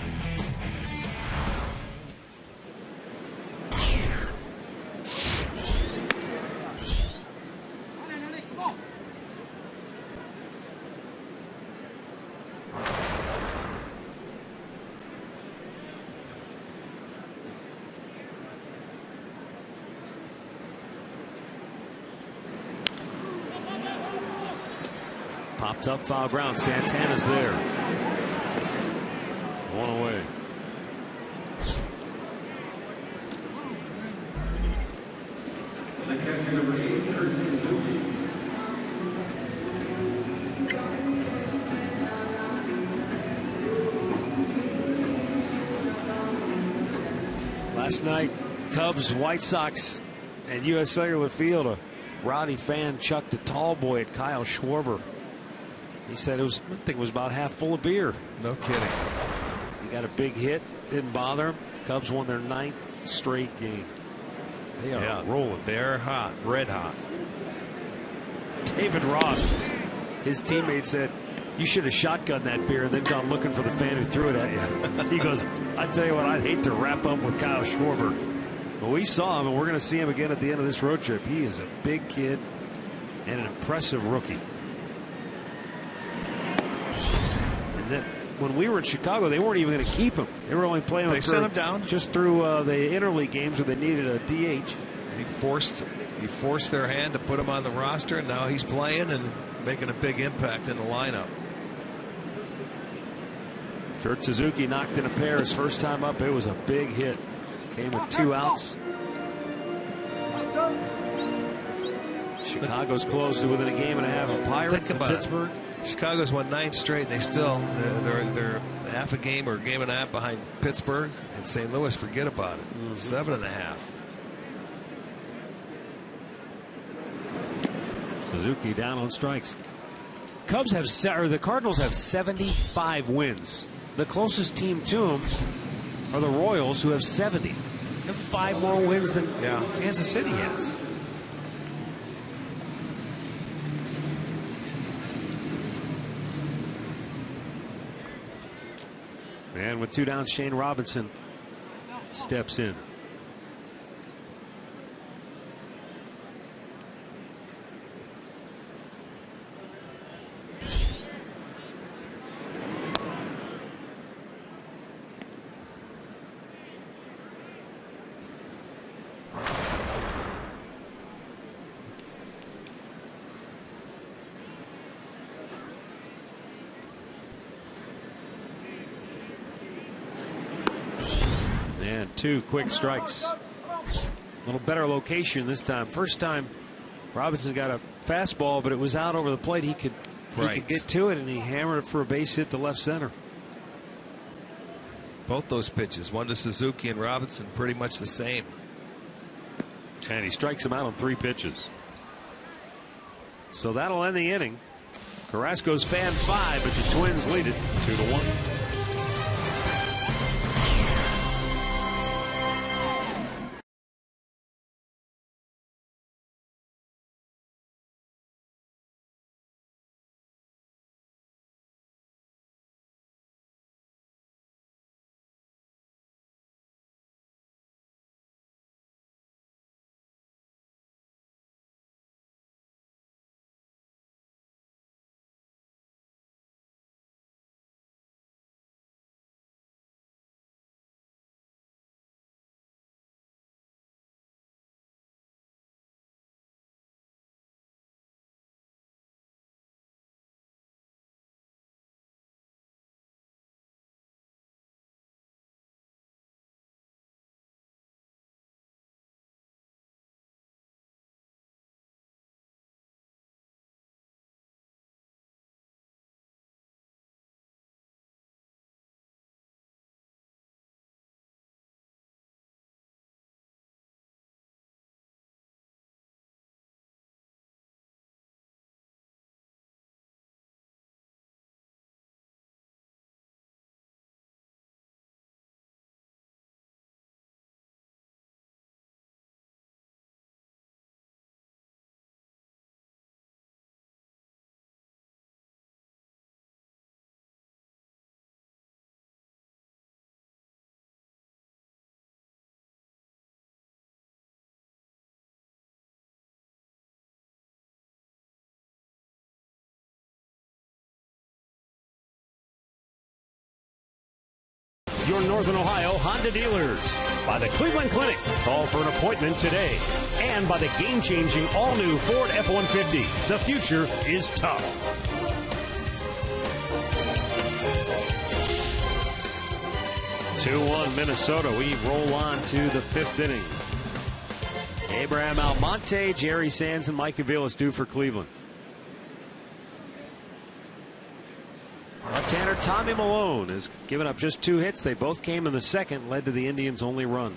Popped up, foul ground. Santana's there. 1 away. Last night, Cubs, White Sox, and U.S. Cellular Field, a rowdy fan chucked a tall boy at Kyle Schwarber. He said I think it was about half full of beer. No kidding. He got a big hit, didn't bother him. Cubs won their 9th straight game. They are rolling. They're hot, red hot. David Ross, his teammate said, You should have shotgunned that beer and then gone looking for the fan who threw it at you. He goes, I tell you what, I'd hate to wrap up with Kyle Schwarber. But we saw him, and we're going to see him again at the end of this road trip. He is a big kid and an impressive rookie. And then when we were in Chicago, they weren't even going to keep him. They were only playing him. They sent him down just through the interleague games where they needed a DH. And he forced their hand to put him on the roster, and now he's playing and making a big impact in the lineup. Kurt Suzuki knocked in a pair his first time up. It was a big hit. Came with 2 outs. Chicago's close to within a game and a half of Pirates in Pittsburgh. Chicago's won 9 straight, and they're half a game or a game and a half behind Pittsburgh and St. Louis. Forget about it. 7.5. Suzuki down on strikes. The Cardinals have 75 wins. The closest team to them are the Royals, who have 70. They have 5 more wins than Kansas City has. And with 2 down, Shane Robinson steps in. And 2 quick strikes. A little better location this time. First time Robinson got a fastball, but it was out over the plate. He could get to it, and he hammered it for a base hit to left center. Both those pitches, one to Suzuki and Robinson, pretty much the same. And he strikes him out on 3 pitches. So that'll end the inning. Carrasco's fan 5, but the Twins lead it 2-1. Your Northern Ohio Honda dealers. By the Cleveland Clinic. Call for an appointment today. And by the game-changing all-new Ford F-150. The future is tough. (2-1) Minnesota. We roll on to the 5th inning. Abraham Almonte, Jerry Sands, and Mike Aviles due for Cleveland. Left-hander Tommy Malone has given up just 2 hits. They both came in the second, led to the Indians' only run.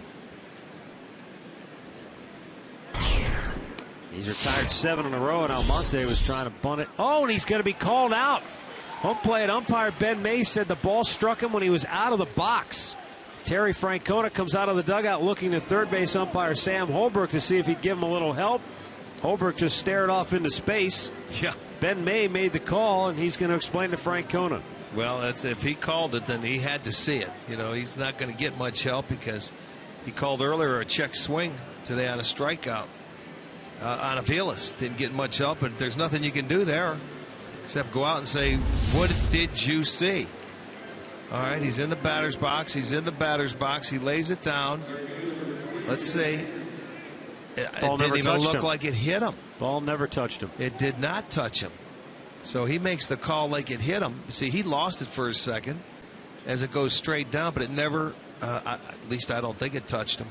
He's retired 7 in a row, and Almonte was trying to bunt it. Oh, and he's going to be called out. Home plate umpire Ben Mays said the ball struck him when he was out of the box. Terry Francona comes out of the dugout looking to third base umpire Sam Holbrook to see if he'd give him a little help. Holbrook just stared off into space. Yeah. Ben May made the call, and he's going to explain to Frank Kona. Well, that's if he called it, then he had to see it. You know, he's not going to get much help because he called earlier a check swing today on a strikeout on Aviles. Didn't get much help, but there's nothing you can do there except go out and say, what did you see? All right, he's in the batter's box. He's in the batter's box. He lays it down. Let's see. It didn't even look like it hit him. Ball never touched him. It did not touch him. So he makes the call like it hit him. See, he lost it for a second as it goes straight down, but it never, at least I don't think it touched him.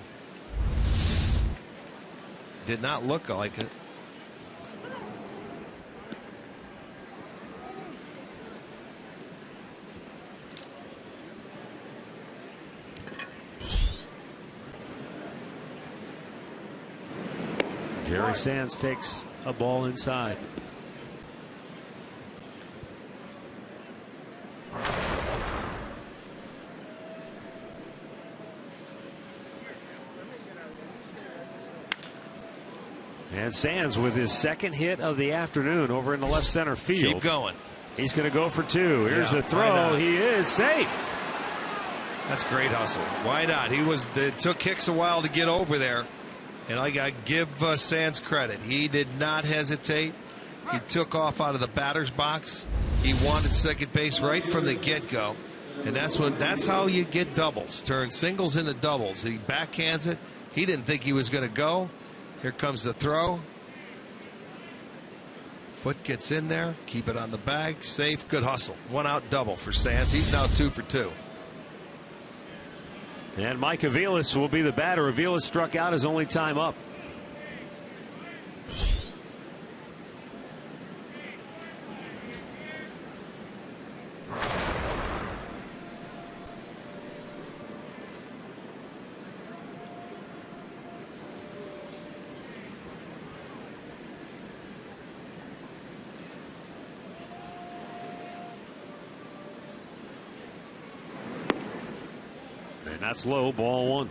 Did not look like it. Gary Sands takes a ball inside. And Sands with his second hit of the afternoon over in the left center field. Keep going. He's going to go for two. Here's a throw. He is safe. That's great hustle. Why not? It took Hicks a while to get over there. And I give Sands credit. He did not hesitate. He took off out of the batter's box. He wanted second base right from the get-go. And that's how you get doubles. Turn singles into doubles. He backhands it. He didn't think he was going to go. Here comes the throw. Foot gets in there. Keep it on the bag. Safe. Good hustle. One out double for Sands. He's now 2 for 2. And Mike Aviles will be the batter. Aviles struck out his only time up. And that's low, ball one.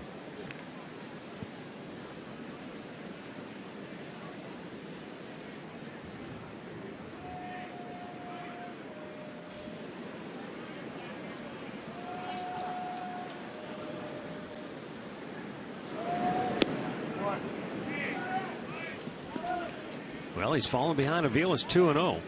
Well, he's fallen behind Aviles 2-0.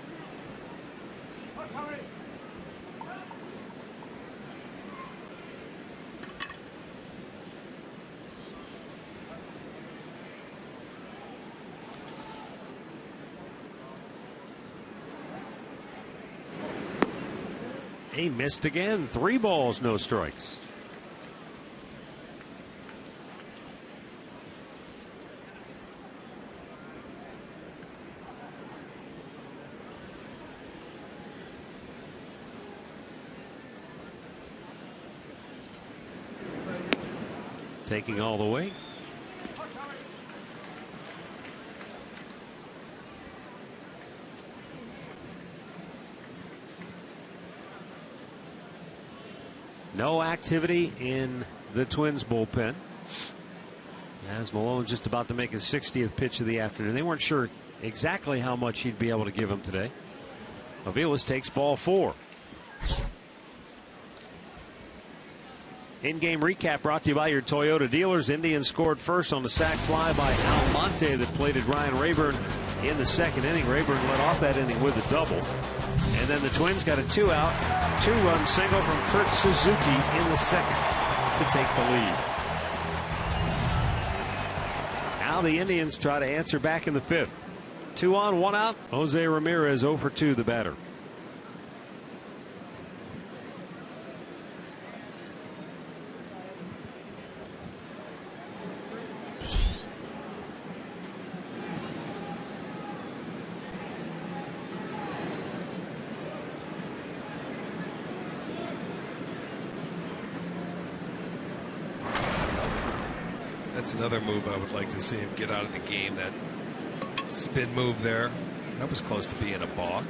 He missed again. 3 balls, no strikes. Taking all the way. No activity in the Twins bullpen. As Malone's just about to make his 60th pitch of the afternoon. They weren't sure exactly how much he'd be able to give him today. Aviles takes ball 4. In-game recap brought to you by your Toyota dealers. Indians scored first on the sac fly by Almonte that plated Ryan Rayburn in the second inning. Rayburn led off that inning with a double. And then the Twins got a 2-out, 2-run single from Kurt Suzuki in the second to take the lead. Now the Indians try to answer back in the 5th. 2 on, 1 out. Jose Ramirez 0 for 2, the batter. That's another move I would like to see him get out of the game. That spin move there. That was close to being a balk.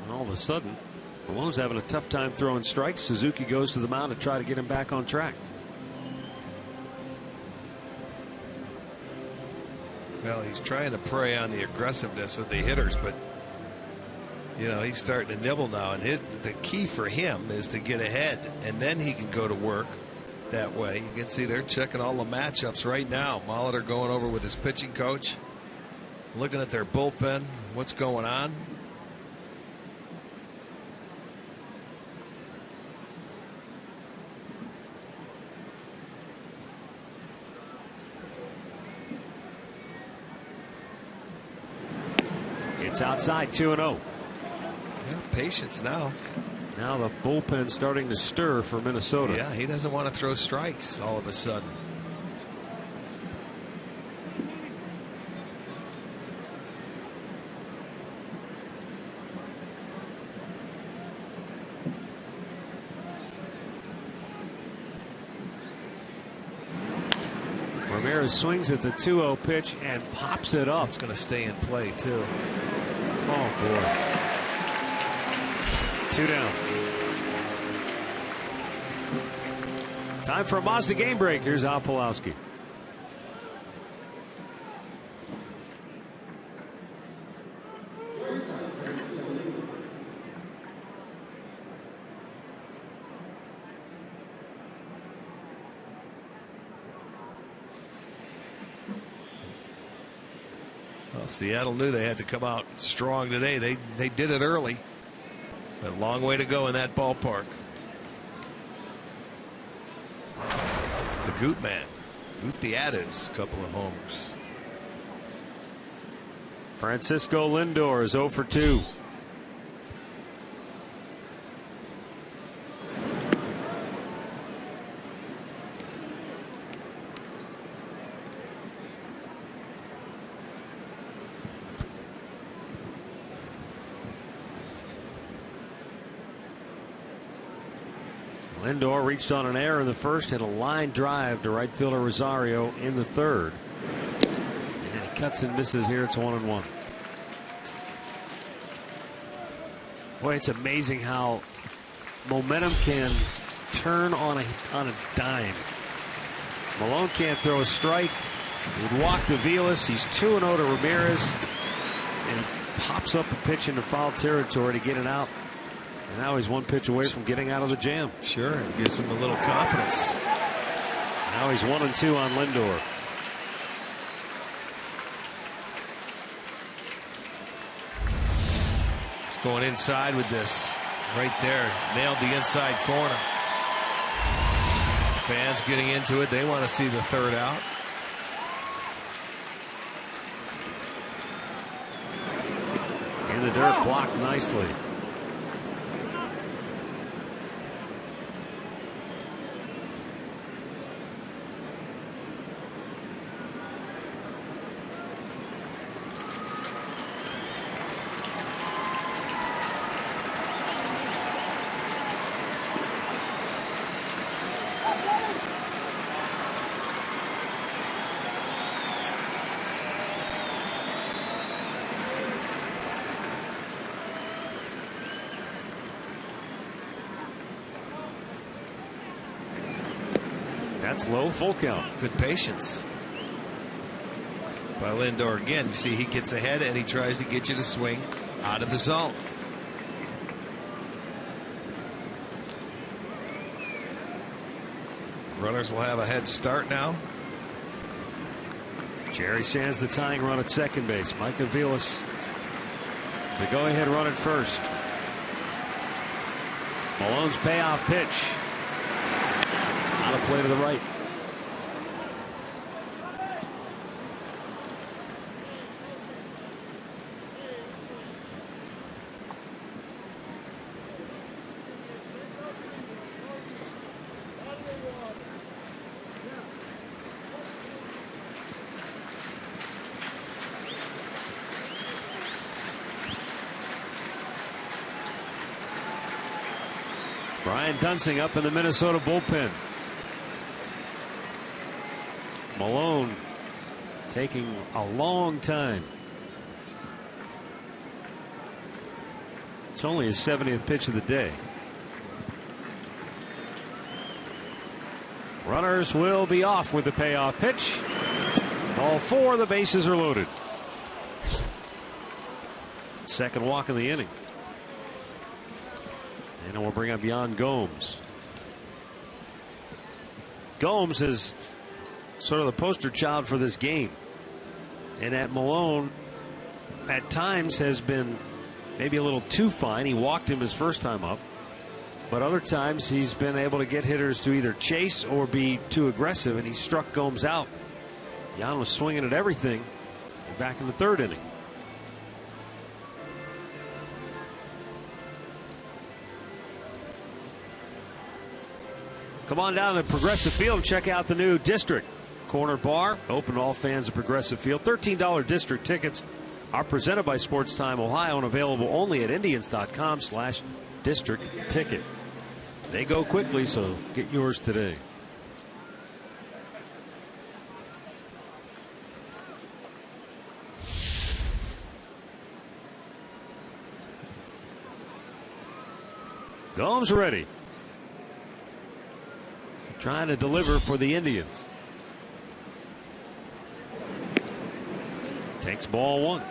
And all of a sudden, Malone's having a tough time throwing strikes. Suzuki goes to the mound to try to get him back on track. Well, he's trying to prey on the aggressiveness of the hitters, but you know, he's starting to nibble now, and the key for him is to get ahead, and then he can go to work that way. You can see they're checking all the matchups right now. Molitor going over with his pitching coach, looking at their bullpen, what's going on. It's outside, 2-0. Yeah, patience now. Now the bullpen starting to stir for Minnesota. Yeah, he doesn't want to throw strikes all of a sudden. Ramirez swings at the 2-0 pitch and pops it up. It's going to stay in play too. Oh boy. 2 down. Time for a Mazda game break. Here's Al Pulowski. Well, Seattle knew they had to come out strong today. They did it early. A long way to go in that ballpark. The Goot Man, Gutierrez, a couple of homers. Francisco Lindor is 0 for 2. Lindor reached on an error in the first, hit a line drive to right fielder Rosario in the third. And he cuts and misses here. It's 1-1. Boy, it's amazing how momentum can turn on a dime. Malone can't throw a strike. He would walk to Vilas. He's 2-0 to Ramirez, and pops up a pitch into foul territory to get it out. And now he's one pitch away from getting out of the jam. Sure, it gives him a little confidence. Now he's 1-2 on Lindor. He's going inside with this. Right there. Nailed the inside corner. Fans getting into it. They want to see the third out. In the dirt, blocked nicely. That's low, full count. Good patience by Lindor again. You see, he gets ahead and he tries to get you to swing out of the zone. Runners will have a head start now. Jerry Sands the tying run at second base. Micah Vilas the go-ahead run at first. Malone's payoff pitch. Out of play to the right. Brian Dunsing up in the Minnesota bullpen. Malone taking a long time It's only his 70th pitch of the day. Runners will be off with the payoff pitch. Ball 4, the bases are loaded. Second walk of the inning. And we'll bring up Yan Gomes. Gomes is sort of the poster child for this game. And at Malone, at times, has been maybe a little too fine. He walked him his first time up. But other times, he's been able to get hitters to either chase or be too aggressive, and he struck Gomes out. Yan was swinging at everything back in the third inning. Come on down to Progressive Field and check out the new District Corner Bar. Open to all fans of Progressive Field. $13 District tickets are presented by Sports Time Ohio and available only at Indians.com/District Ticket. They go quickly, so get yours today. Gomes ready. Trying to deliver for the Indians. Takes ball 1.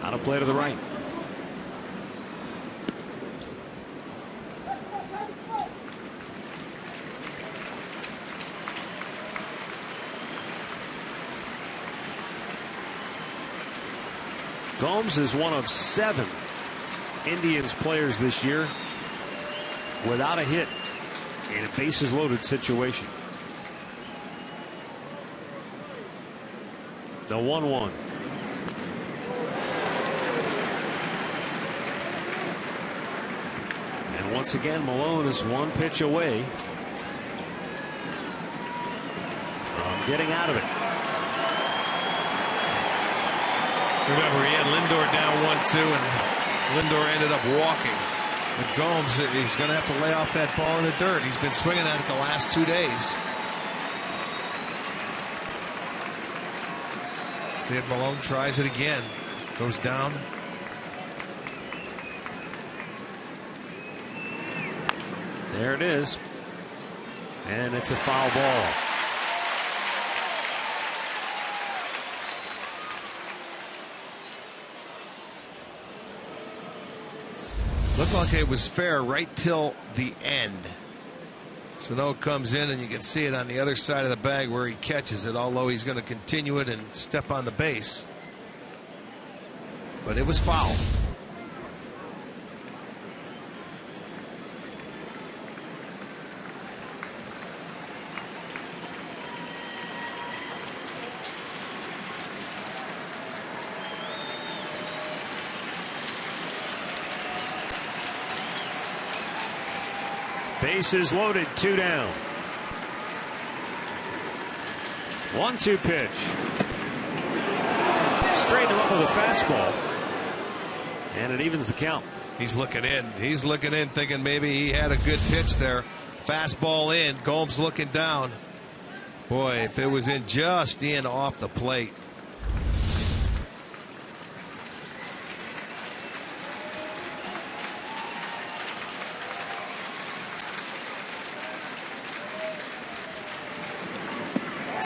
Out of play to the right. Gomes is one of 7 Indians players this year without a hit in a bases loaded situation. The 1-1. And once again, Malone is one pitch away from getting out of it. Remember, he had Lindor down 1-2, and Lindor ended up walking. But Gomes, he's going to have to lay off that ball in the dirt. He's been swinging at it the last 2 days. See if Malone tries it again. Goes down. There it is. And it's a foul ball. Looked like it was fair right till the end. Sano comes in, and you can see it on the other side of the bag where he catches it, although he's going to continue it and step on the base. But it was foul. Bases loaded, 2 down. 1-2 pitch. Straighten him up with a fastball. And it evens the count. He's looking in. He's looking in, thinking maybe he had a good pitch there. Fastball in. Gomes looking down. Boy, if it was in just in off the plate.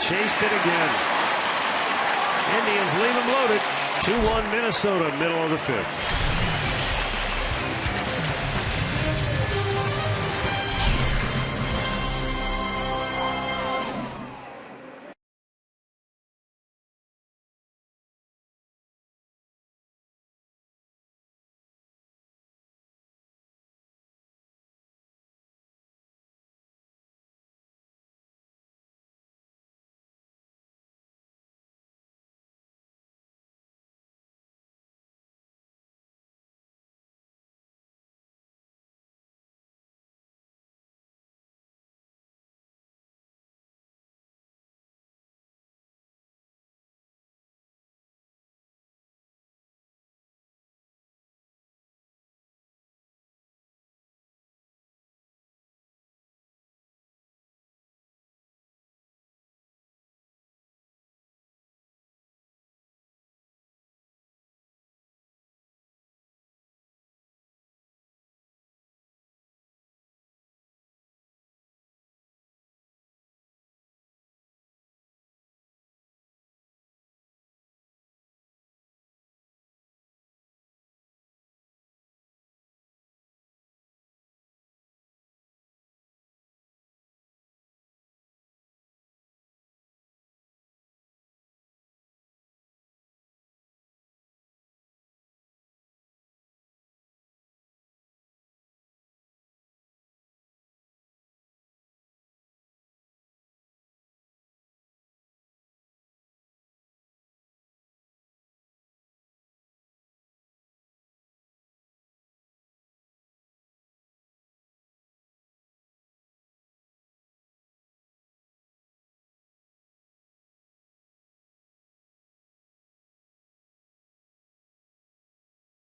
Chased it again. Indians leave him loaded. 2-1 Minnesota, middle of the 5th.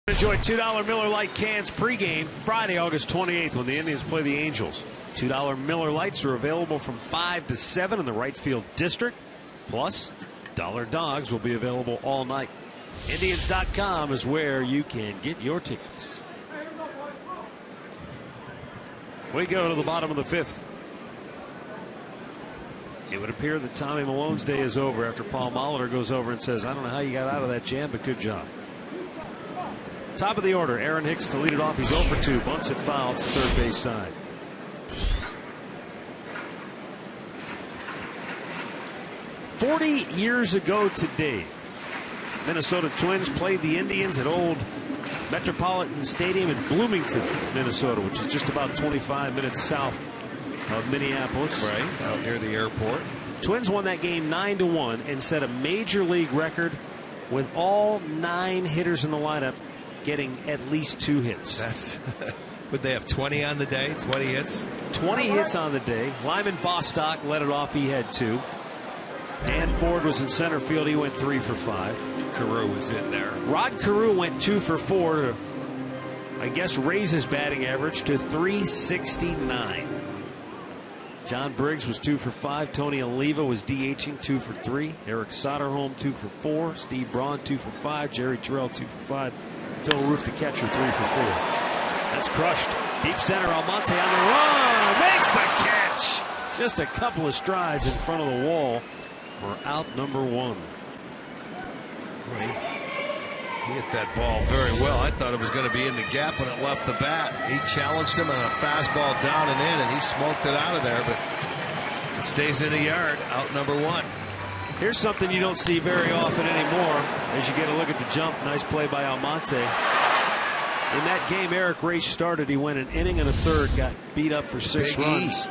Enjoy $2 Miller Lite cans pregame Friday, August 28th when the Indians play the Angels. $2 Miller Lites are available from 5 to 7 in the right field district. Plus, Dollar Dogs will be available all night. Indians.com is where you can get your tickets. We go to the bottom of the 5th. It would appear that Tommy Malone's day is over after Paul Molitor goes over and says, I don't know how you got out of that jam, but good job. Top of the order, Aaron Hicks to lead it off. He's 0 for 2. Bunts it foul to third base side. "40 years ago today, Minnesota Twins played the Indians at Old Metropolitan Stadium in Bloomington, Minnesota, which is just about 25 minutes south of Minneapolis. Right, out near the airport. Twins won that game 9-1 and set a major league record with all 9 hitters in the lineup getting at least 2 hits. That's would they have 20 on the day? 20 hits? 20 hits on the day. Lyman Bostock led it off. He had 2. Dan Ford was in center field. He went 3 for 5. Carew was in there. Rod Carew went 2 for 4 to, I guess, raise his batting average to .369. John Briggs was 2 for 5. Tony Oliva was DHing 2 for 3. Eric Soderholm 2 for 4. Steve Braun 2 for 5. Jerry Terrell 2 for 5. Phil Roof, the catcher, 3 for 4. That's crushed. Deep center, Almonte on the run. Makes the catch. Just a couple of strides in front of the wall for out number 1. He hit that ball very well. I thought it was going to be in the gap when it left the bat. He challenged him on a fastball down and in, and he smoked it out of there, but it stays in the yard. Out number 1. Here's something you don't see very often anymore as you get a look at the jump. Nice play by Almonte. In that game Eric Race started, he went an inning and a third, got beat up for 6 runs.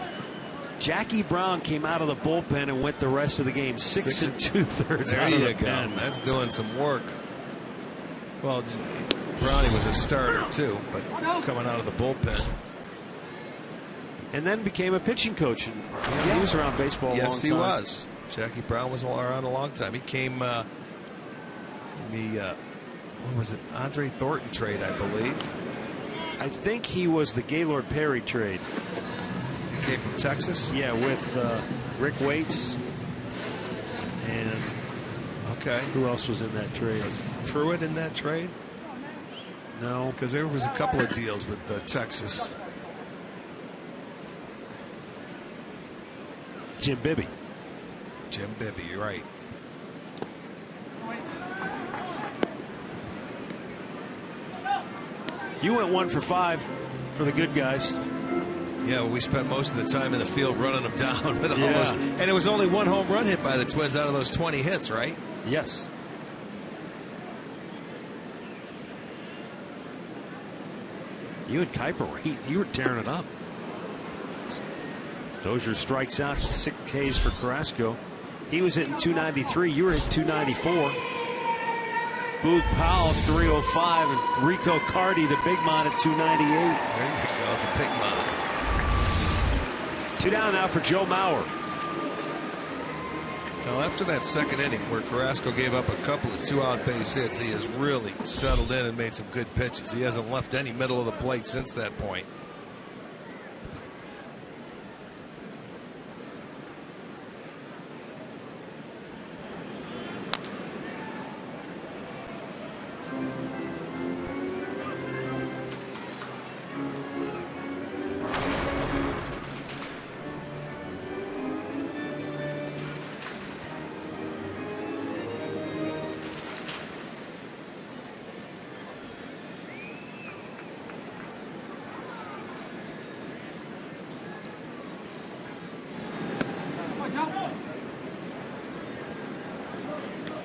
Jackie Brown came out of the bullpen and went the rest of the game 6 2/3 there out of you the go. pen. That's doing some work. Well, Brownie was a starter too, but coming out of the bullpen. And then became a pitching coach. And he was around baseball a long time. Yes, he was. Jackie Brown was around a long time. He came what was it, Andre Thornton trade, I believe. I think he was the Gaylord Perry trade. He came from Texas? Yeah, with Rick Waits. And who else was in that trade? Was Pruitt in that trade? No. Because there was a couple of deals with Texas. Jim Bibby. Jim Bibby, you're right. You went 1 for 5 for the good guys. Yeah, well, we spent most of the time in the field running them down with almost, and it was only 1 home run hit by the Twins out of those 20 hits, right? Yes. You and Kuiper you were tearing it up. Dozier strikes out, 6 Ks for Carrasco. He was hitting .293. You were hitting .294. Boog Powell 305 and Rico Cardi to Bigmont at .298. There you go, the Bigmont. 2 down now for Joe Mauer. Now, after that second inning where Carrasco gave up a couple of 2-out base hits, he has really settled in and made some good pitches. He hasn't left any middle of the plate since that point.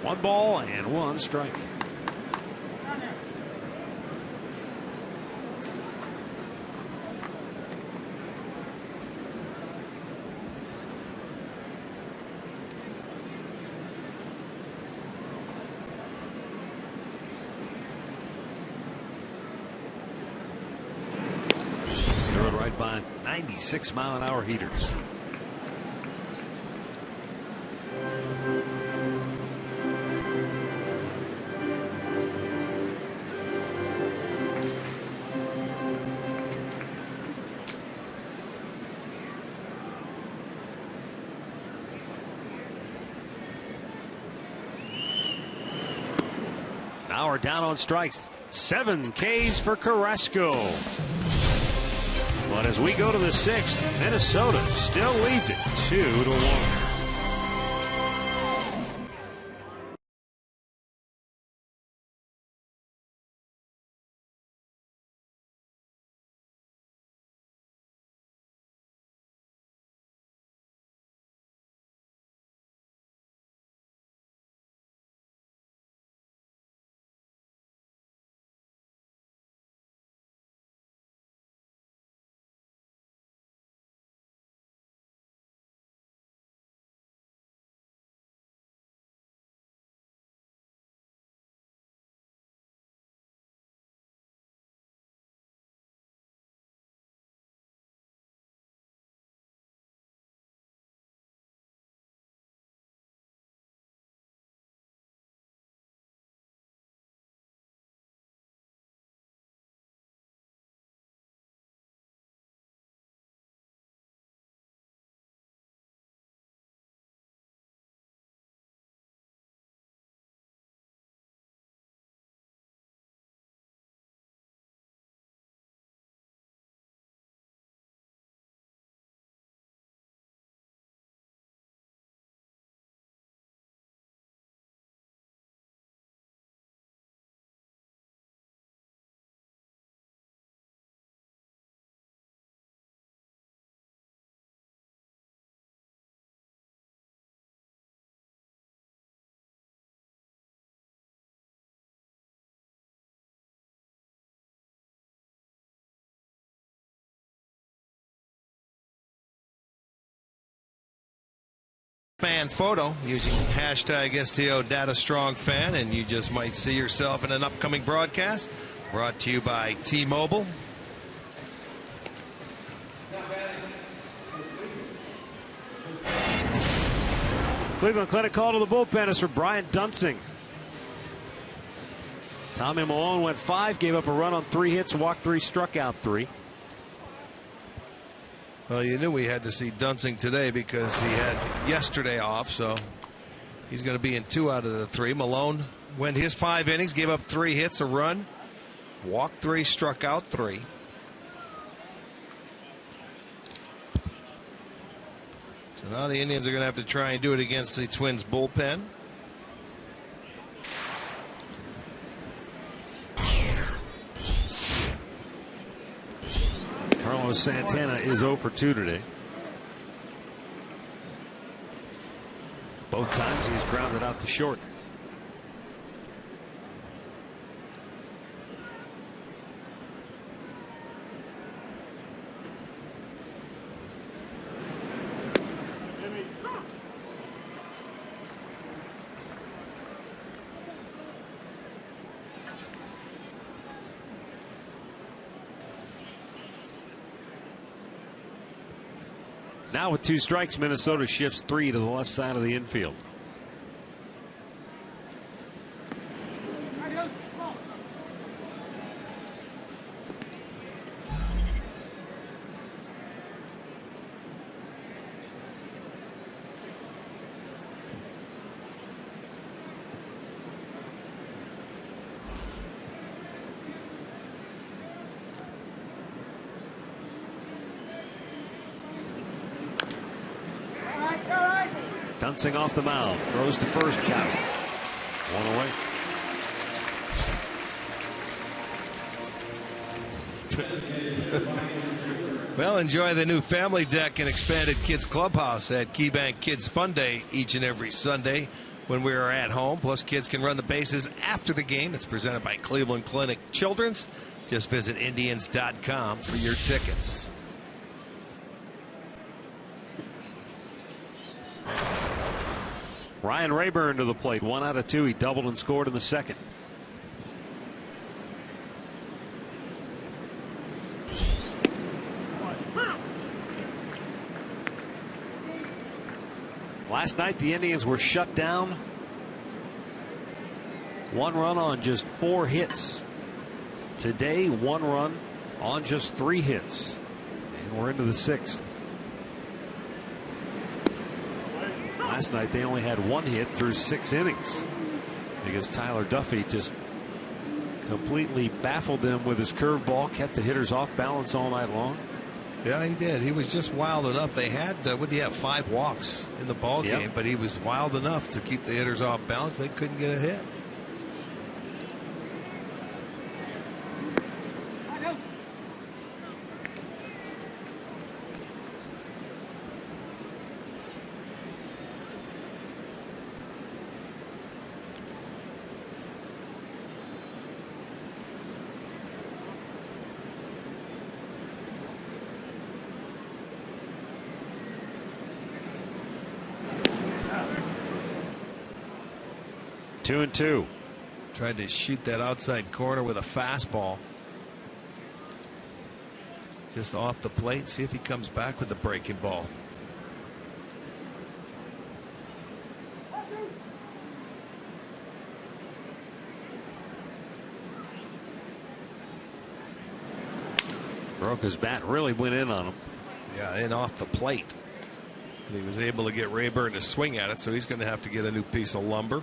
One ball and 1 strike. Throw it right by 96-mile-an-hour heaters. Bauer down on strikes. 7 Ks for Carrasco. But as we go to the 6th, Minnesota still leads it 2-1. Fan photo using hashtag STO Data Strong Fan, and you just might see yourself in an upcoming broadcast brought to you by T-Mobile. Cleveland Clinic call to the bullpen is for Brian Dunsing. Tommy Malone went 5, gave up a run on 3 hits, walked 3, struck out 3. Well, you knew we had to see Dunsing today because he had yesterday off, so he's going to be in 2 out of the 3. Malone went his 5 innings, gave up 3 hits, a run, walked 3, struck out 3. So now the Indians are going to have to try and do it against the Twins bullpen. Carlos Santana is 0 for 2 today. Both times he's grounded out to short. Now with 2 strikes, Minnesota shifts 3 to the left side of the infield. Dunsing off the mound, throws to first, got it. 1 away. Well, enjoy the new family deck and expanded kids clubhouse at KeyBank Kids Fun Day each and every Sunday when we are at home. Plus, kids can run the bases after the game. It's presented by Cleveland Clinic Children's. Just visit Indians.com for your tickets. Ryan Rayburn to the plate, 1 out of 2. He doubled and scored in the 2nd. Last night the Indians were shut down. 1 run on just 4 hits. Today 1 run on just 3 hits. And we're into the 6th. Last night they only had 1 hit through 6 innings because Tyler Duffy just completely baffled them with his curveball, kept the hitters off balance all night long. Yeah, he did. He was just wild enough. They had, what do you have, 5 walks in the ball game, but he was wild enough to keep the hitters off balance. They couldn't get a hit. Two and two. Tried to shoot that outside corner with a fastball. Just off the plate. See if he comes back with the breaking ball. Broke his bat, really went in on him. Yeah, in off the plate. And he was able to get Rayburn to swing at it, so he's going to have to get a new piece of lumber.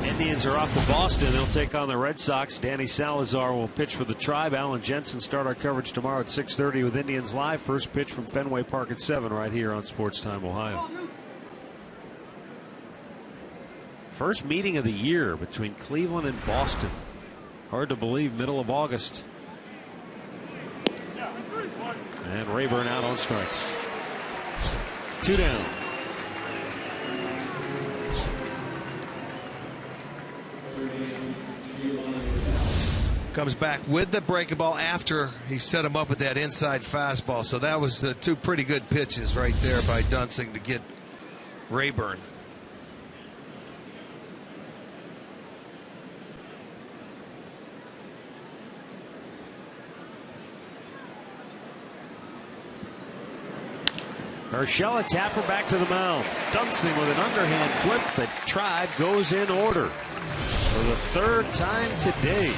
Indians are off to Boston. They'll take on the Red Sox. Danny Salazar will pitch for the Tribe. Alan Jensen start our coverage tomorrow at 6:30 with Indians Live. First pitch from Fenway Park at 7 right here on Sports Time Ohio. First meeting of the year between Cleveland and Boston. Hard to believe, middle of August. And Rayburn out on strikes. 2 down. Comes back with the breaking ball after he set him up with that inside fastball. So that was 2 pretty good pitches right there by Dunsing to get Rayburn. Urshela Tapper back to the mound. Dunsing with an underhand flip. The Tribe goes in order for the 3rd time today.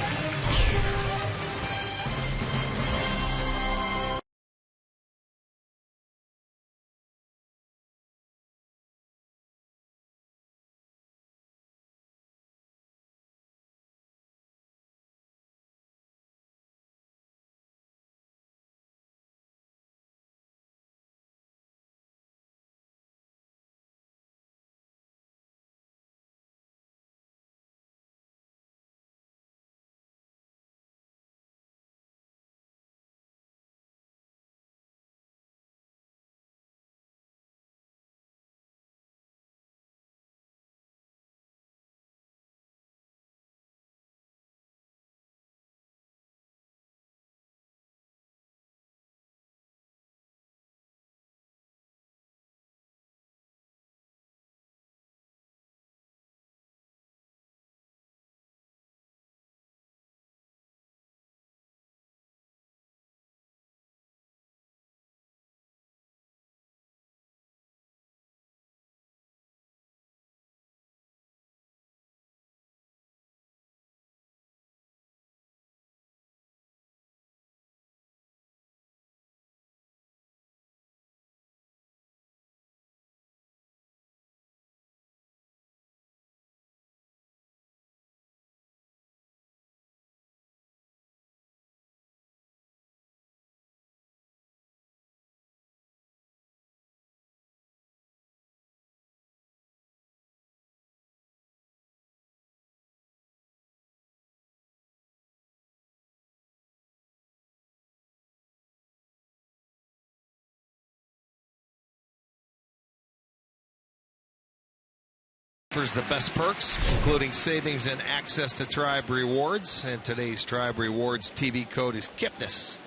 Offers the best perks, including savings and access to Tribe Rewards. And today's Tribe Rewards TV code is KIPNESS.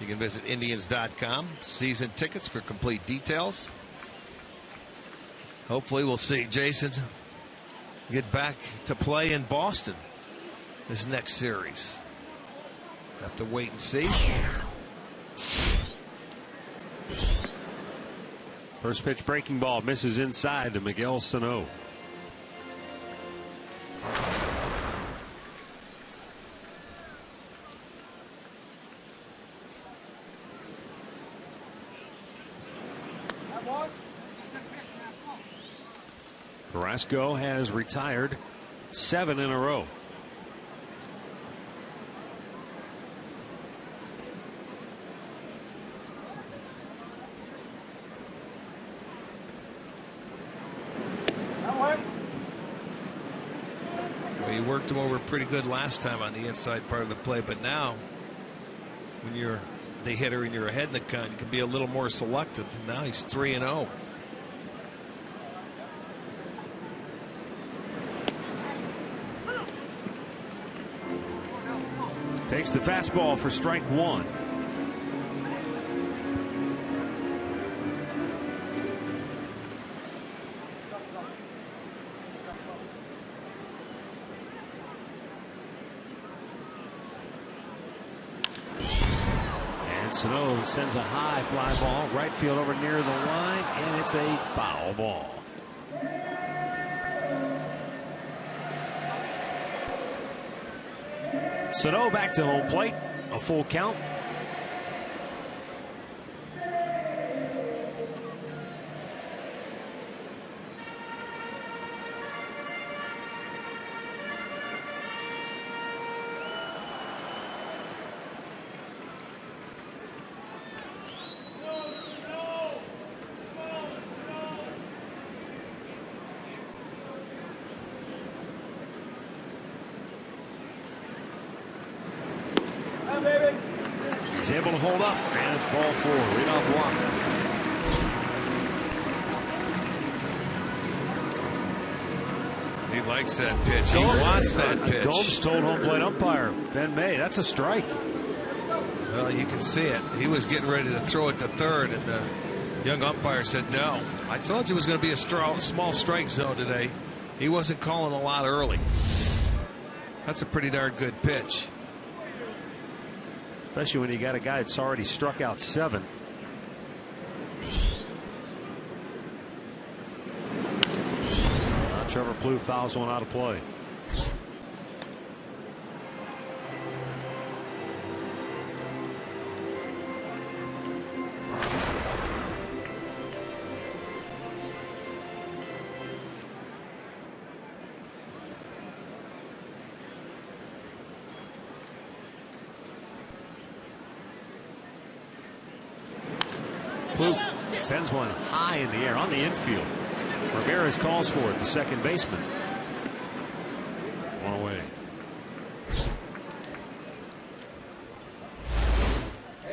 You can visit Indians.com. Season tickets for complete details. Hopefully we'll see Jason get back to play in Boston this next series. Have to wait and see. First pitch breaking ball misses inside to Miguel Sano. Carrasco has retired 7 in a row. Well, you worked him over pretty good last time on the inside part of the play, but now when you're the hitter and you're ahead in the count, you can be a little more selective. And now he's 3-0. Takes the fastball for strike 1. Sano sends a high fly ball right field over near the line, and it's a foul ball. Sano back to home plate, a full count. He's able to hold up, and it's ball 4. Leadoff walk. He likes that pitch. He wants that pitch. Gomes told home plate umpire Ben May that's a strike. Well, you can see it. He was getting ready to throw it to third, and the young umpire said no. I told you it was going to be a small strike zone today. He wasn't calling a lot early. That's a pretty darn good pitch. Especially when you got a guy that's already struck out 7. Trevor Plouffe fouls one out of play. Plouffe sends one high in the air on the infield. Ramirez calls for it, the second baseman. One away.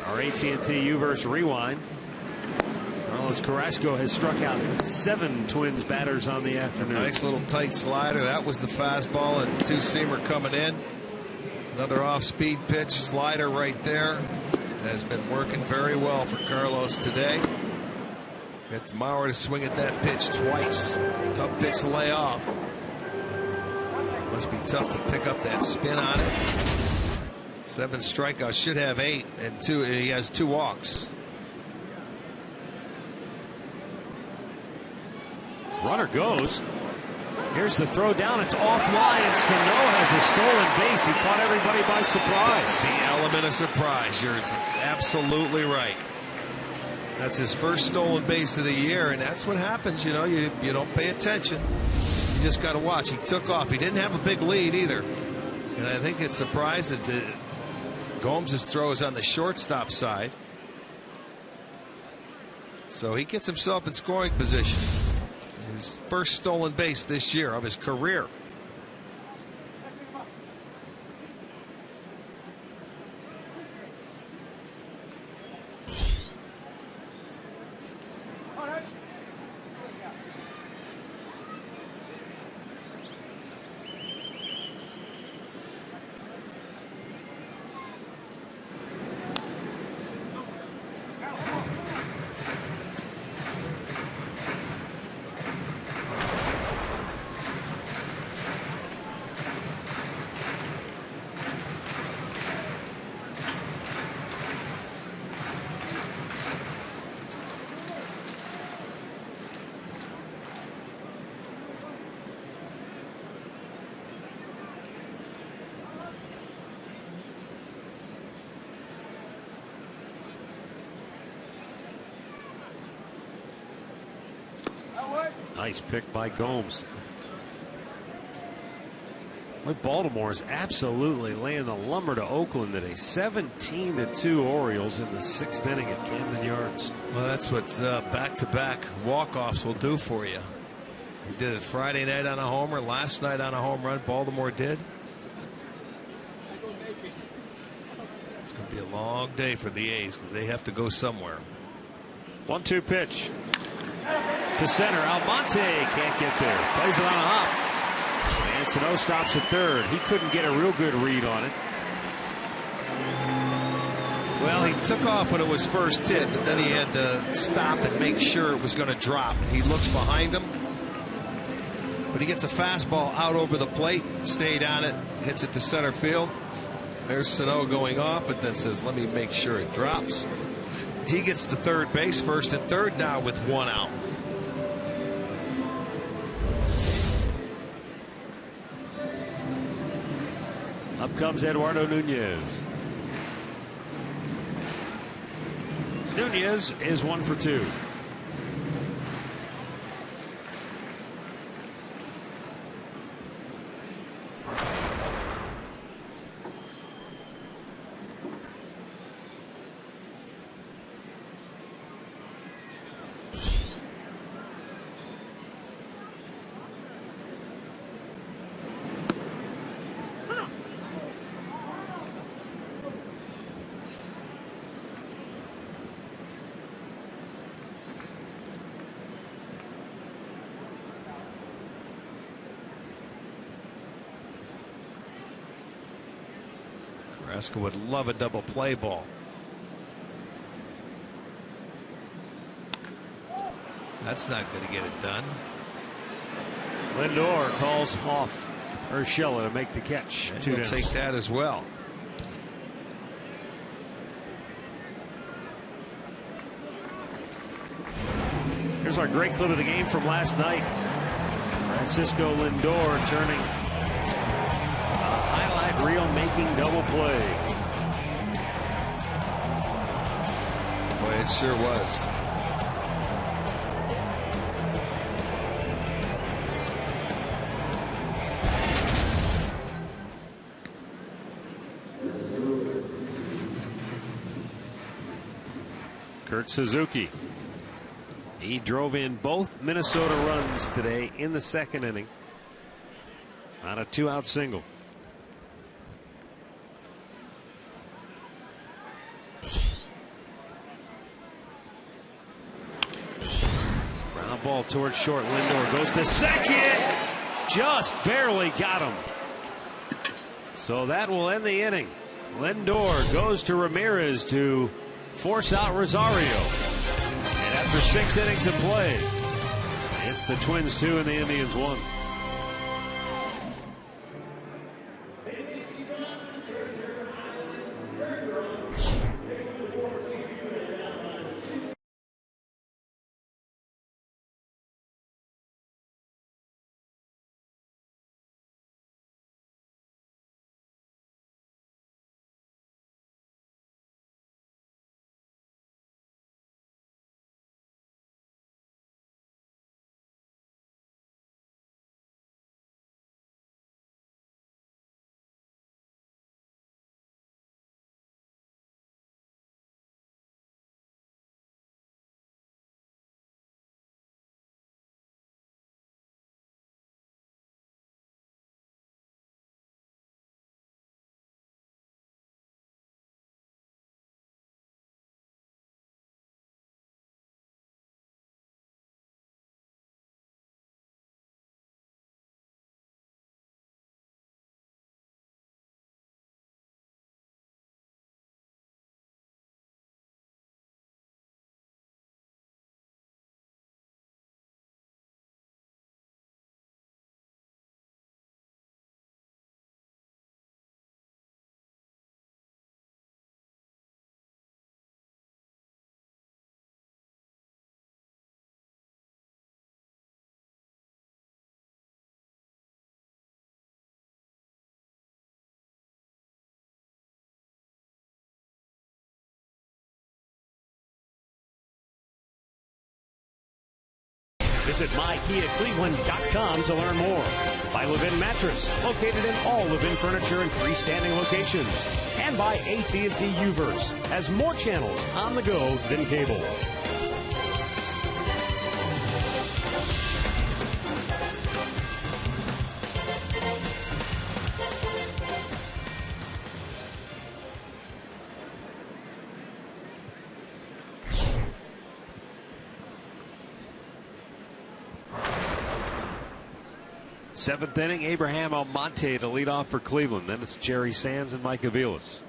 Our AT&T U-verse rewind. Carlos Carrasco has struck out 7 Twins batters on the afternoon. Nice little tight slider. That was the fastball, and 2-seamer coming in. Another off-speed pitch, slider right there. Has been working very well for Carlos today. Gets Mauer to swing at that pitch twice. Tough pitch to lay off. Must be tough to pick up that spin on it. 7 strikeouts, should have 8, and he has 2 walks. Runner goes. Here's the throw down. It's offline, and Sano has a stolen base. He caught everybody by surprise. The element of surprise. You're absolutely right. That's his first stolen base of the year, and that's what happens. You know, you don't pay attention. You just got to watch. He took off. He didn't have a big lead either, and I think it's surprised that Gomes' throw is on the shortstop side, so he gets himself in scoring position. His first stolen base this year of his career. Nice pick by Gomes. Boy, Baltimore is absolutely laying the lumber to Oakland today. 17-2 Orioles in the 6th inning at Camden Yards. Well, that's what back-to-back walk-offs will do for you. He did it Friday night on a homer, last night on a home run. Baltimore did. It's going to be a long day for the A's because they have to go somewhere. 1-2 pitch to center. Almonte can't get there. Plays it on a hop. And Sano stops at third. He couldn't get a real good read on it. Well, he took off when it was first hit, but then he had to stop and make sure it was going to drop. He looks behind him, but he gets a fastball out over the plate, stayed on it, hits it to center field. There's Sano going off, but then says, let me make sure it drops. He gets to third base, first and third now with 1 out. Up comes Eduardo Nunez. Nunez is 1 for 2. Carrasco would love a double play ball. That's not going to get it done. Lindor calls off Urshela to make the catch. And he'll take that as well. Here's our great clip of the game from last night. Francisco Lindor turning a highlight reel making double play. Boy, it sure was. Kurt Suzuki. He drove in both Minnesota runs today in the 2nd inning on a 2-out single. Ground ball towards short. Lindor goes to second. Just barely got him. So that will end the inning. Lindor goes to Ramirez to force out Rosario. After 6 innings of play, it's the Twins 2 and the Indians 1. Visit mykiacleveland.com to learn more. By Levin Mattress, located in all Levin furniture and freestanding locations. And by AT&T UVerse, has more channels on the go than cable. Seventh inning, Abraham Almonte to lead off for Cleveland. Then it's Jerry Sands and Mike Aviles.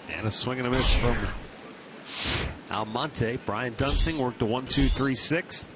And a swing and a miss from Almonte. Brian Dunsing worked a 1-2-3 sixth.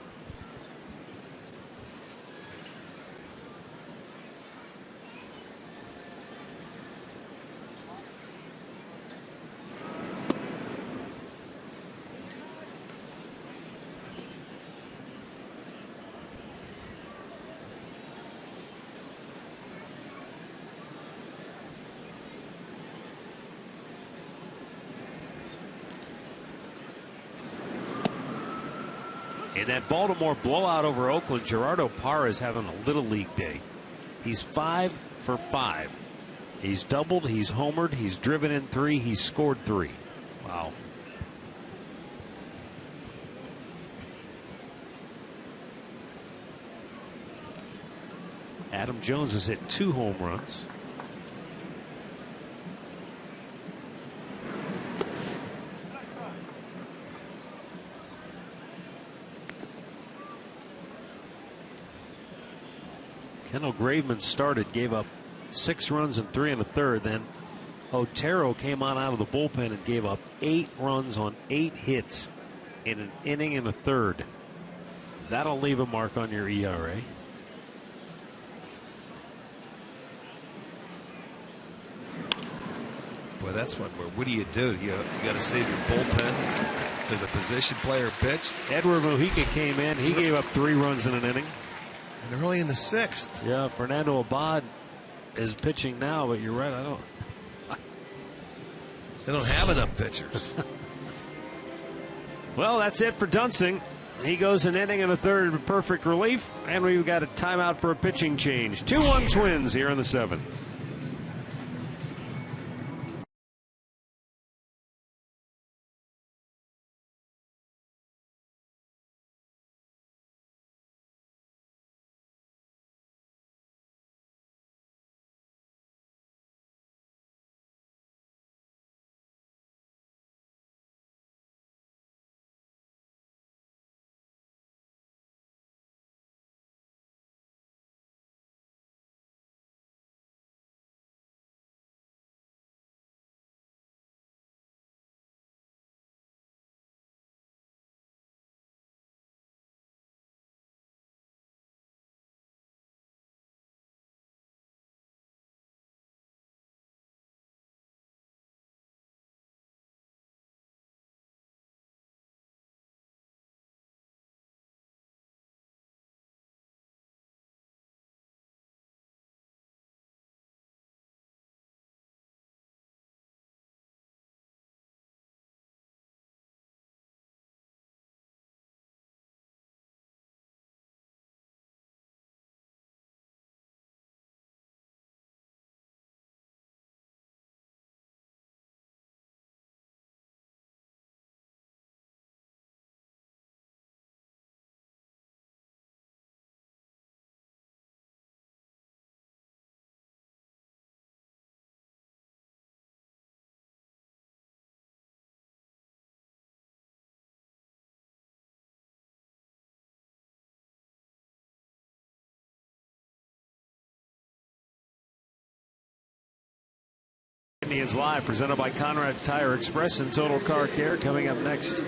In that Baltimore blowout over Oakland, Gerardo Parra is having a little league day. He's 5 for 5. He's doubled, he's homered, he's driven in 3, he's scored 3. Wow. Adam Jones has hit 2 home runs. Kendall Graveman started, gave up 6 runs and 3 in the third. Then Otero came on out of the bullpen and gave up 8 runs on 8 hits in an inning and a third. That'll leave a mark on your ERA. Boy, that's what do you do? You got to save your bullpen. Does a position player pitch? Edward Mujica came in. He gave up 3 runs in an inning. And early in the 6th. Yeah, Fernando Abad is pitching now, but you're right. They don't have enough pitchers. Well, that's it for Dunsing. He goes an inning and a third with perfect relief, and we've got a timeout for a pitching change. 2-1 Twins here in the 7th. Indians Live, presented by Conrad's Tire Express and Total Car Care, coming up next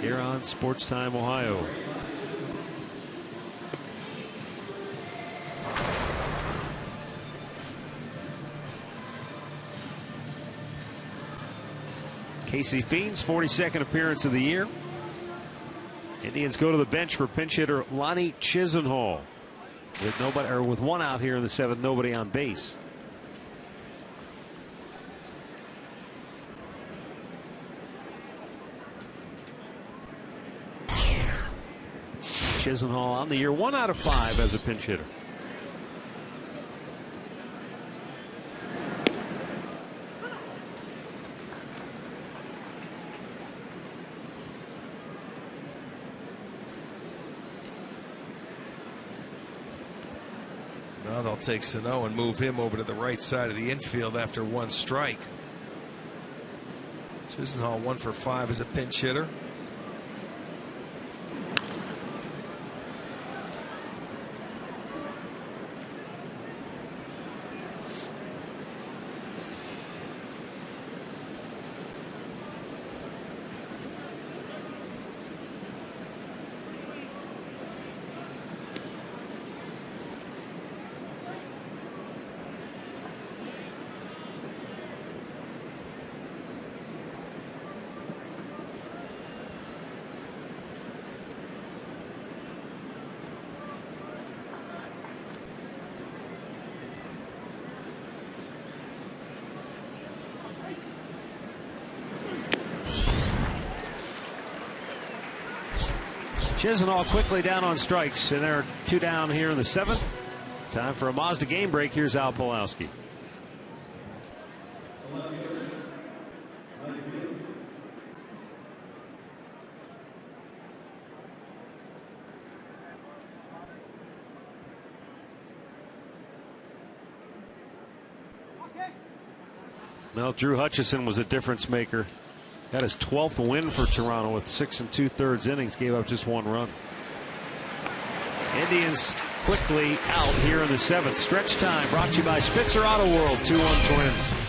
here on Sports Time Ohio. Casey Fiend's 42nd appearance of the year. Indians go to the bench for pinch hitter Lonnie Chisenhall with one out here in the 7th, nobody on base. Chisenhall on the year 1 out of 5 as a pinch hitter. Now they'll take Sano and move him over to the right side of the infield after 1 strike. Chisenhall 1 for 5 as a pinch hitter. Chisenhall quickly down on strikes, and there are 2 down here in the 7th. Time for a Mazda game break. Here's Al Pawlowski. Well, Drew Hutchison was a difference maker. Got his 12th win for Toronto with 6 2/3 innings. Gave up just 1 run. Indians quickly out here in the 7th. Stretch time brought to you by Spitzer Auto World. 2-1 Twins.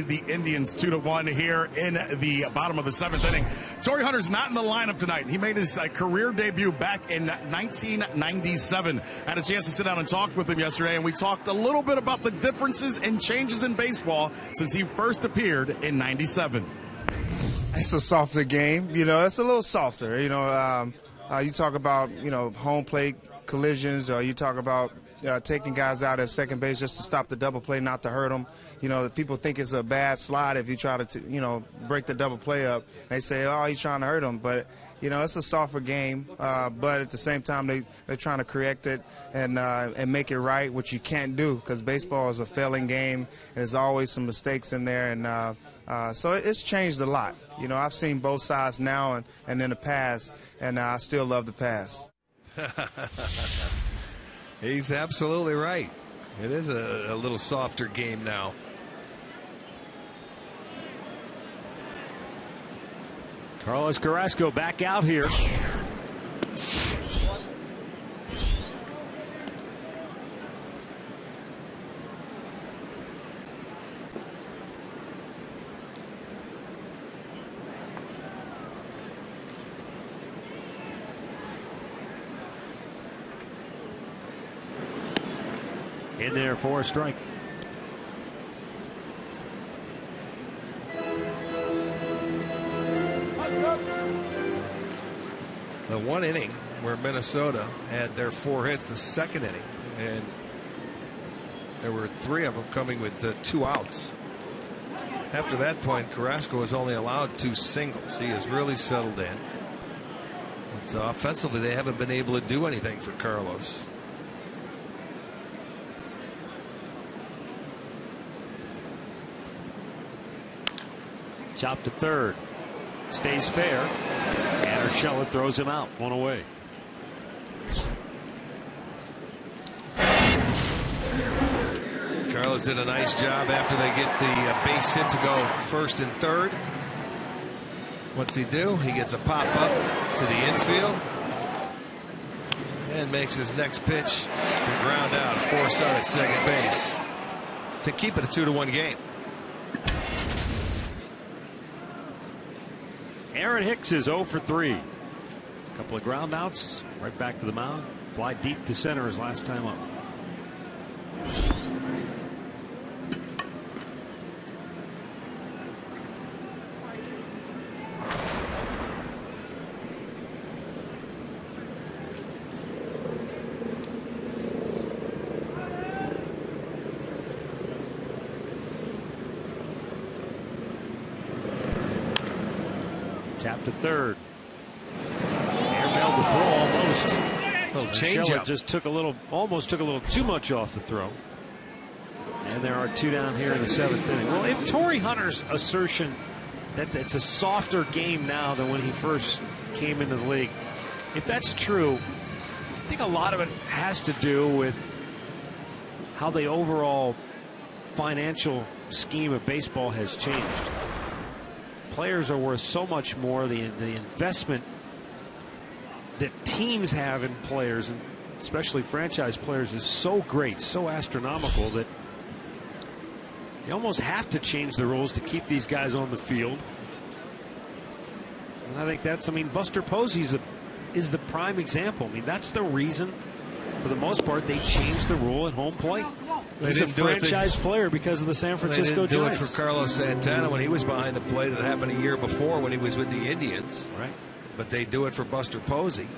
The Indians 2-1 here in the bottom of the 7th inning. Torrey Hunter's not in the lineup tonight. He made his career debut back in 1997. I had a chance to sit down and talk with him yesterday, and we talked a little bit about the differences and changes in baseball since he first appeared in 97. It's a softer game. You know, it's a little softer. You know, you talk about, home plate collisions, or you talk about taking guys out at second base just to stop the double play, not to hurt them. You know, people think it's a bad slide if you try to, break the double play up. They say, oh, he's trying to hurt them. But, it's a softer game. But at the same time, they're trying to correct it and make it right, which you can't do because baseball is a failing game. And there's always some mistakes in there. And so it's changed a lot. I've seen both sides now and in the past, and I still love the past. He's absolutely right. It is a little softer game now. Carlos Carrasco back out here. In there for a strike. The one inning where Minnesota had their 4 hits, the second inning, and there were 3 of them coming with 2 outs. After that point, Carrasco was only allowed 2 singles. He has really settled in. But offensively, they haven't been able to do anything for Carlos. Chop to third. Stays fair. And Urshela throws him out. 1 away. Carlos did a nice job after they get the base hit to go first and third. What's he do? He gets a pop up to the infield and makes his next pitch to ground out, force out at second base to keep it a 2-1 game. Aaron Hicks is 0 for 3. A couple of ground outs, right back to the mound. Fly deep to center his last time up. Tap to third. Airmailed the throw almost. Little change up. Just almost took a little too much off the throw. And there are 2 down here in the 7th inning. Well, if Torrey Hunter's assertion that it's a softer game now than when he first came into the league, if that's true, I think a lot of it has to do with how the overall financial scheme of baseball has changed. Players are worth so much more. The investment that teams have in players, and especially franchise players, is so great, so astronomical that you almost have to change the rules to keep these guys on the field. And I think that's, Buster Posey is the prime example. That's the reason, for the most part, they changed the rule at home plate. He's a franchise player because of the San Francisco Giants. They didn't do it for Carlos Santana when he was behind the plate. That happened a year before when he was with the Indians. Right. But they do it for Buster Posey.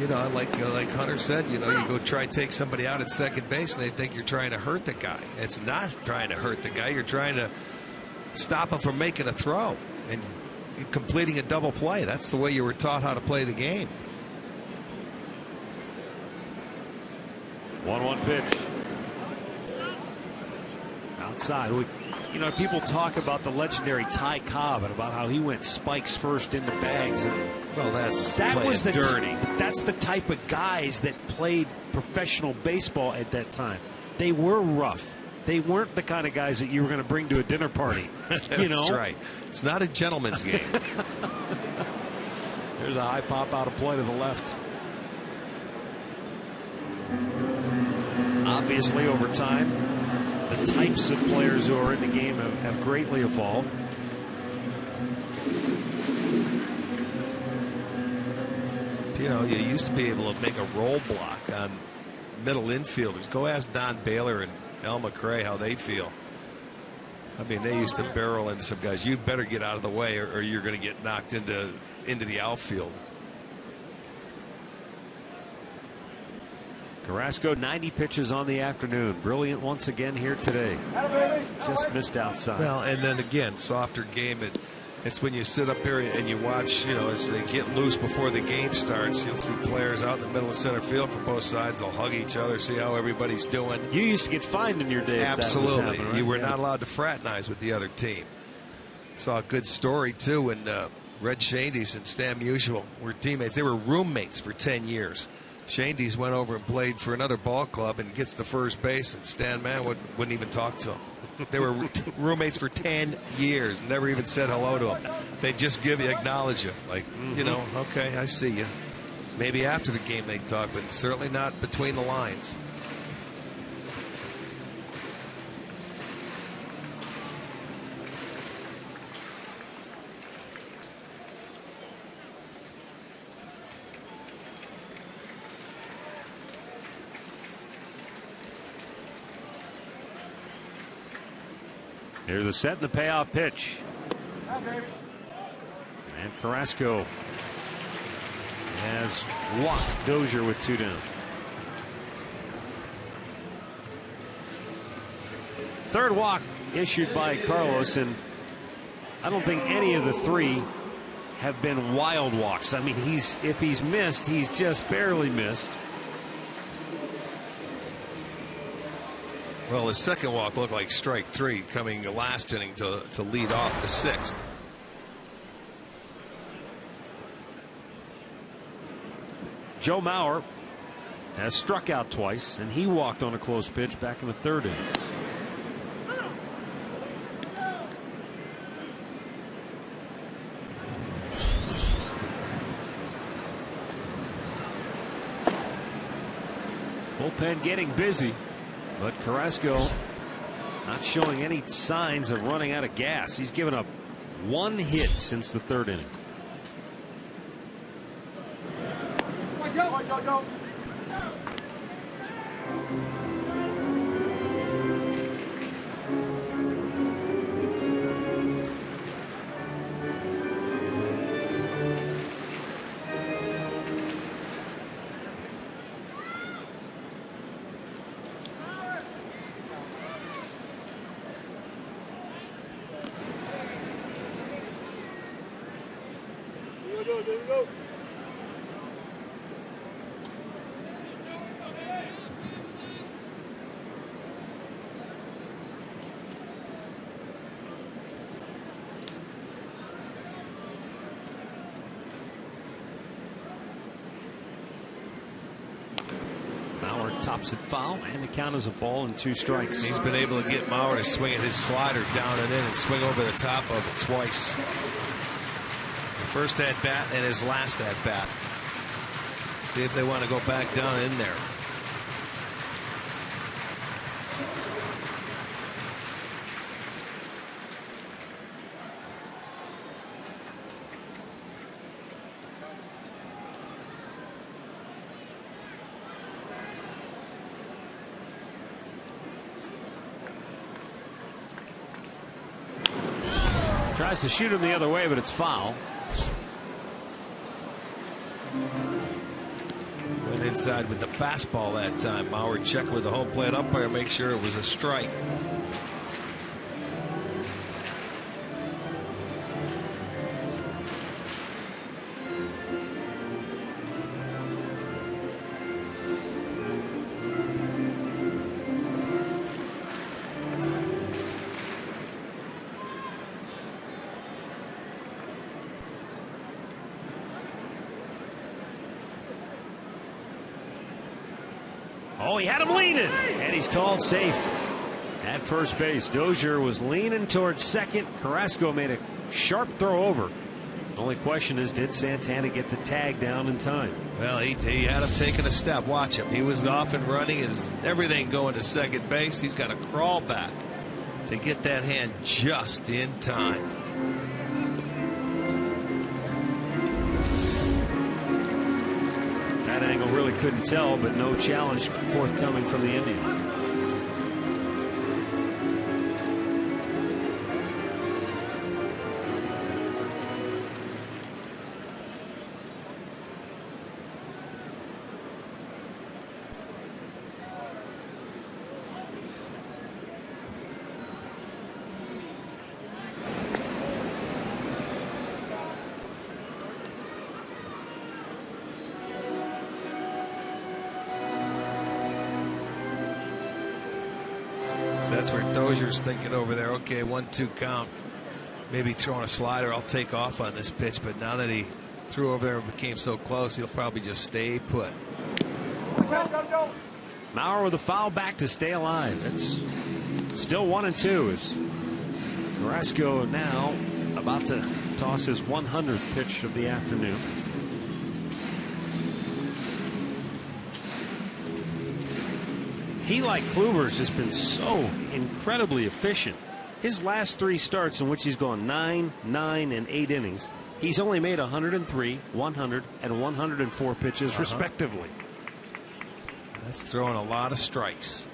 Like Hunter said, you go try to take somebody out at second base and they think you're trying to hurt the guy. It's not trying to hurt the guy. You're trying to stop him from making a throw and completing a double play. That's the way you were taught how to play the game. 1-1 pitch. Outside. People talk about the legendary Ty Cobb and about how he went spikes first into bags. Well, that was dirty. That's the type of guys that played professional baseball at that time. They were rough. They weren't the kind of guys that you were going to bring to a dinner party. That's right. It's not a gentleman's game. There's a high pop out of play to the left. Obviously, over time, the types of players who are in the game have greatly evolved. You used to be able to make a roll block on middle infielders. Go ask Don Baylor and El McRae how they feel. They used to barrel into some guys. You'd better get out of the way or you're going to get knocked into the outfield. Carrasco, 90 pitches on the afternoon. Brilliant once again here today. Just missed outside. Well, and then again, softer game. It's when you sit up here and you watch, as they get loose before the game starts, you'll see players out in the middle of center field from both sides. They'll hug each other, see how everybody's doing. You used to get fined in your day. Absolutely. If that was happening, right? You were not allowed to fraternize with the other team. Saw a good story, too, when Red Shandy's and Stan Musial were teammates. They were roommates for 10 years. Shandy's went over and played for another ball club and gets to first base, and Stan Mann wouldn't even talk to him. They were roommates for 10 years, never even said hello to him. They'd just acknowledge you, like, okay, I see you. Maybe after the game they'd talk, but certainly not between the lines. Here's the set and the payoff pitch. And Carrasco has walked Dozier with 2 down. Third walk issued by Carlos, and I don't think any of the 3 have been wild walks. I mean, if he's missed, he's just barely missed. Well, his second walk looked like strike 3 coming the last inning to lead off the 6th. Joe Mauer has struck out twice, and he walked on a close pitch back in the 3rd inning. Bullpen getting busy. But Carrasco not showing any signs of running out of gas. He's given up 1 hit since the 3rd inning. Tops it foul, and the count is a ball and 2 strikes. He's been able to get Mauer to swing at his slider down and in and swing over the top of it twice. The first at bat and his last at bat. See if they want to go back down in there. Tries to shoot him the other way, but it's foul. Went inside with the fastball that time. Mauer checked with the home plate umpire, make sure it was a strike. Oh, he had him leaning, and he's called safe at first base. Dozier was leaning towards second. Carrasco made a sharp throw over. The only question is, did Santana get the tag down in time? Well, he had him taking a step. Watch him. He was off and running. His everything going to second base. He's got to crawl back to get that hand just in time. That angle really couldn't tell, but no challenge forthcoming from the Indians. That's where Dozier's thinking over there. Okay, 1-2 count. Maybe throwing a slider. I'll take off on this pitch. But now that he threw over there and became so close, he'll probably just stay put. Maurer with a foul back to stay alive. It's still 1-2 as Carrasco now about to toss his 100th pitch of the afternoon. He, like Kluber's, has been so incredibly efficient. His last 3 starts in which he's gone 9, 9, and 8 innings, he's only made 103, 100, and 104 pitches respectively. That's throwing a lot of strikes.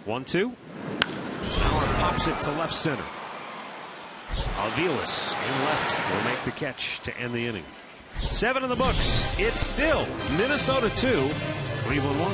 1-2. Maurer pops it to left center. Aviles in left will make the catch to end the inning. 7 in the books. It's still Minnesota 2, Cleveland 1.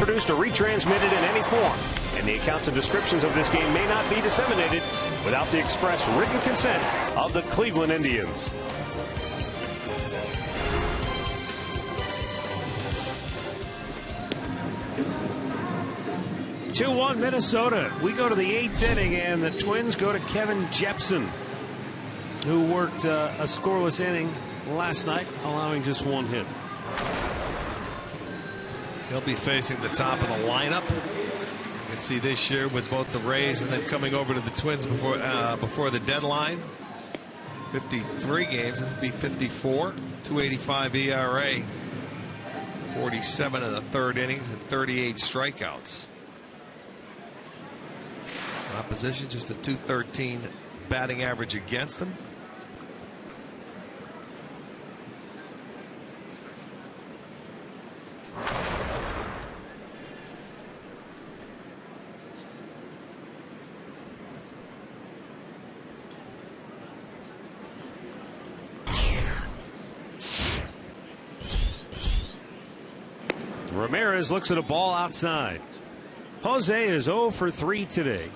Produced or retransmitted in any form, and the accounts and descriptions of this game may not be disseminated without the express written consent of the Cleveland Indians. (2-1) Minnesota. We go to the 8th inning, and the Twins go to Kevin Jepsen, who worked a scoreless inning last night, allowing just 1 hit. He'll be facing the top of the lineup. You can see this year with both the Rays and then coming over to the Twins before the deadline. 53 games. This would be 54. 2.85 ERA. 47 in the 3rd innings and 38 strikeouts. Opposition just a .213 batting average against him. Ramirez looks at a ball outside. Jose is 0 for 3 today.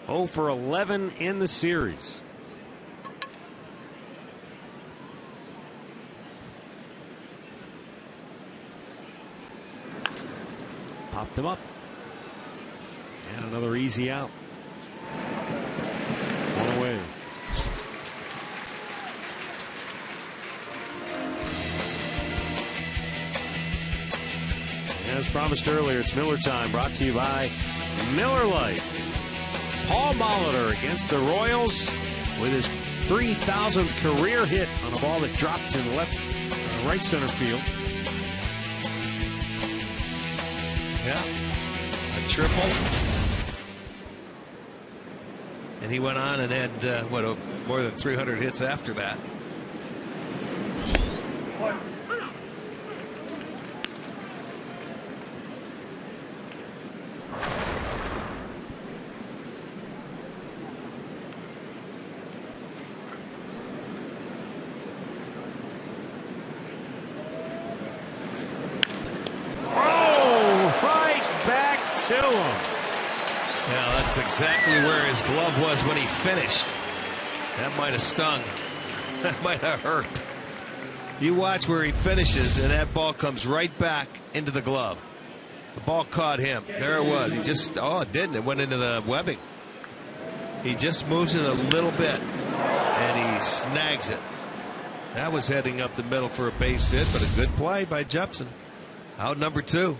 0 for 11 in the series. Popped him up. And another easy out. 1 away. As promised earlier, it's Miller time, brought to you by Miller Lite. Paul Molitor against the Royals with his 3,000th career hit on a ball that dropped in right center field. Yeah, a triple. And he went on and had more than 300 hits after that. Yeah, that's exactly where his glove was when he finished. That might have stung. That might have hurt. You watch where he finishes, and that ball comes right back into the glove. The ball caught him. There it was. He just, oh, it didn't. It went into the webbing. He just moves it a little bit, and he snags it. That was heading up the middle for a base hit, but a good play by Jepson. Out number 2.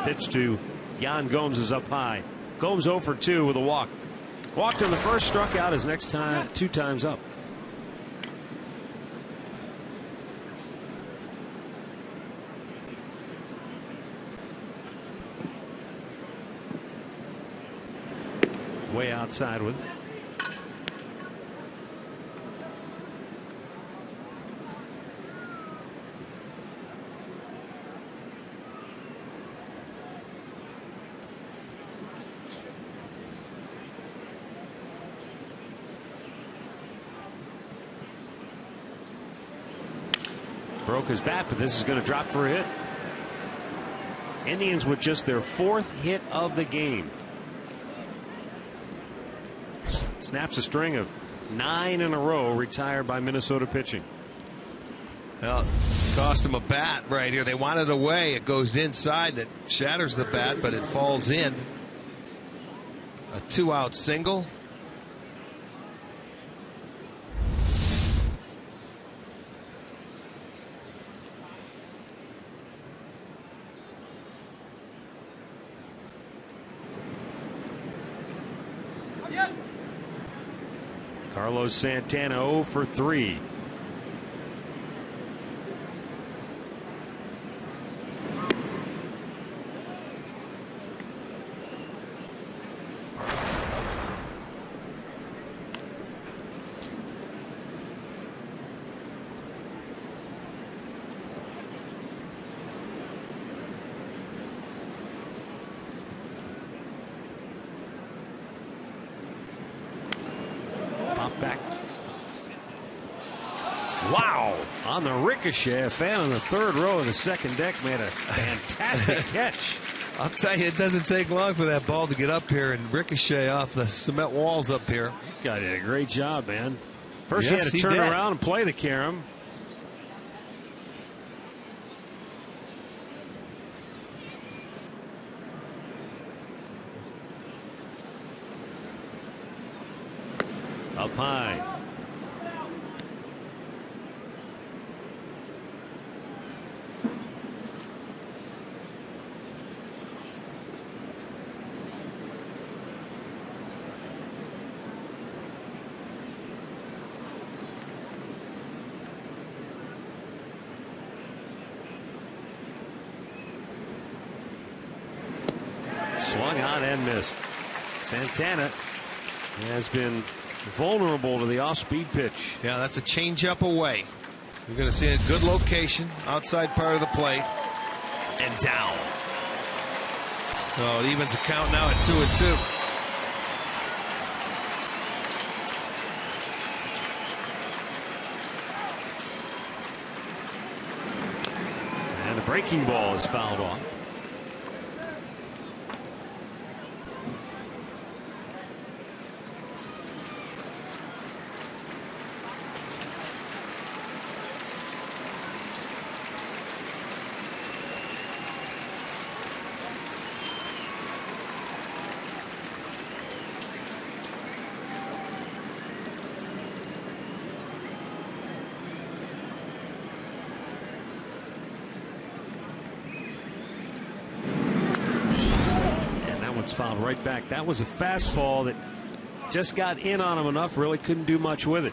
Pitch to Yan Gomes is up high. Gomes 0 for 2 with a walk. Walked in the first, struck out his next time, 2 times up. Way outside with it. Broke his bat, but this is going to drop for a hit. Indians with just their 4th hit of the game. Snaps a string of 9 in a row retired by Minnesota pitching. Well, cost him a bat right here. They want it away. It goes inside and it shatters the bat, but it falls in. A 2-out single. Carlos Santana 0 for 3. Back. Wow. On the ricochet, a fan on the 3rd row of the second deck made a fantastic catch. I'll tell you, it doesn't take long for that ball to get up here and ricochet off the cement walls up here. That guy did a great job, man. First Yes, he had to turn did. around and play the carom. Up high. Swung on and missed. Santana has been vulnerable to the off-speed pitch. Yeah, that's a changeup away. You're going to see a good location, outside part of the plate, and down. Oh, it evens the count now at 2-2. And the breaking ball is fouled off. Fouled right back. That was a fastball that just got in on him enough, really couldn't do much with it.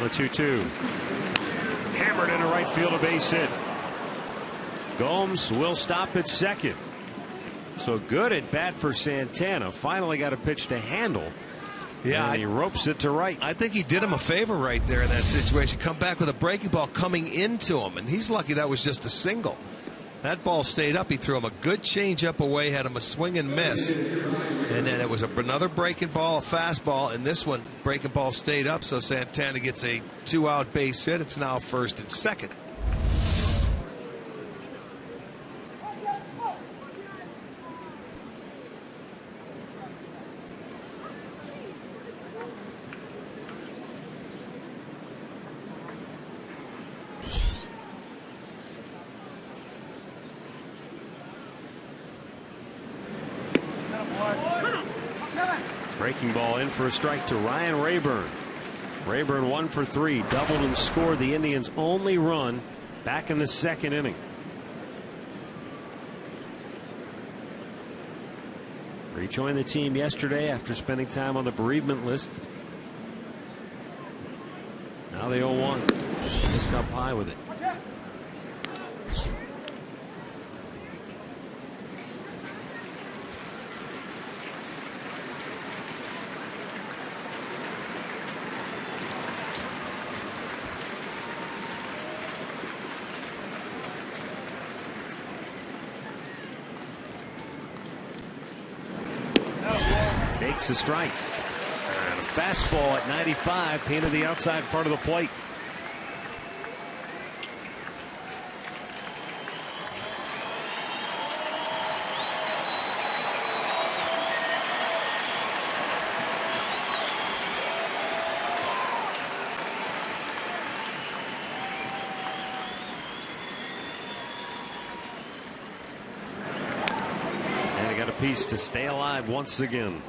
the 2-2. Hammered into right field, a base hit. Gomes will stop at second. So good at bat for Santana. Finally got a pitch to handle. Yeah, and he ropes it to right. I think he did him a favor right there in that situation. Come back with a breaking ball coming into him, and he's lucky that was just a single. That ball stayed up. He threw him a good changeup away, had him a swing and miss, and then it was another breaking ball, a fastball, and this one breaking ball stayed up. So Santana gets a 2-out base hit. It's now first and second. Breaking ball in for a strike to Ryan Rayburn. Rayburn 1 for 3, doubled and scored the Indians' only run back in the second inning. Rejoined the team yesterday after spending time on the bereavement list. Now they 0-1. Just up high with it. Takes a strike. And a fastball at 95 painted the outside part of the plate. And he got a piece to stay alive once again.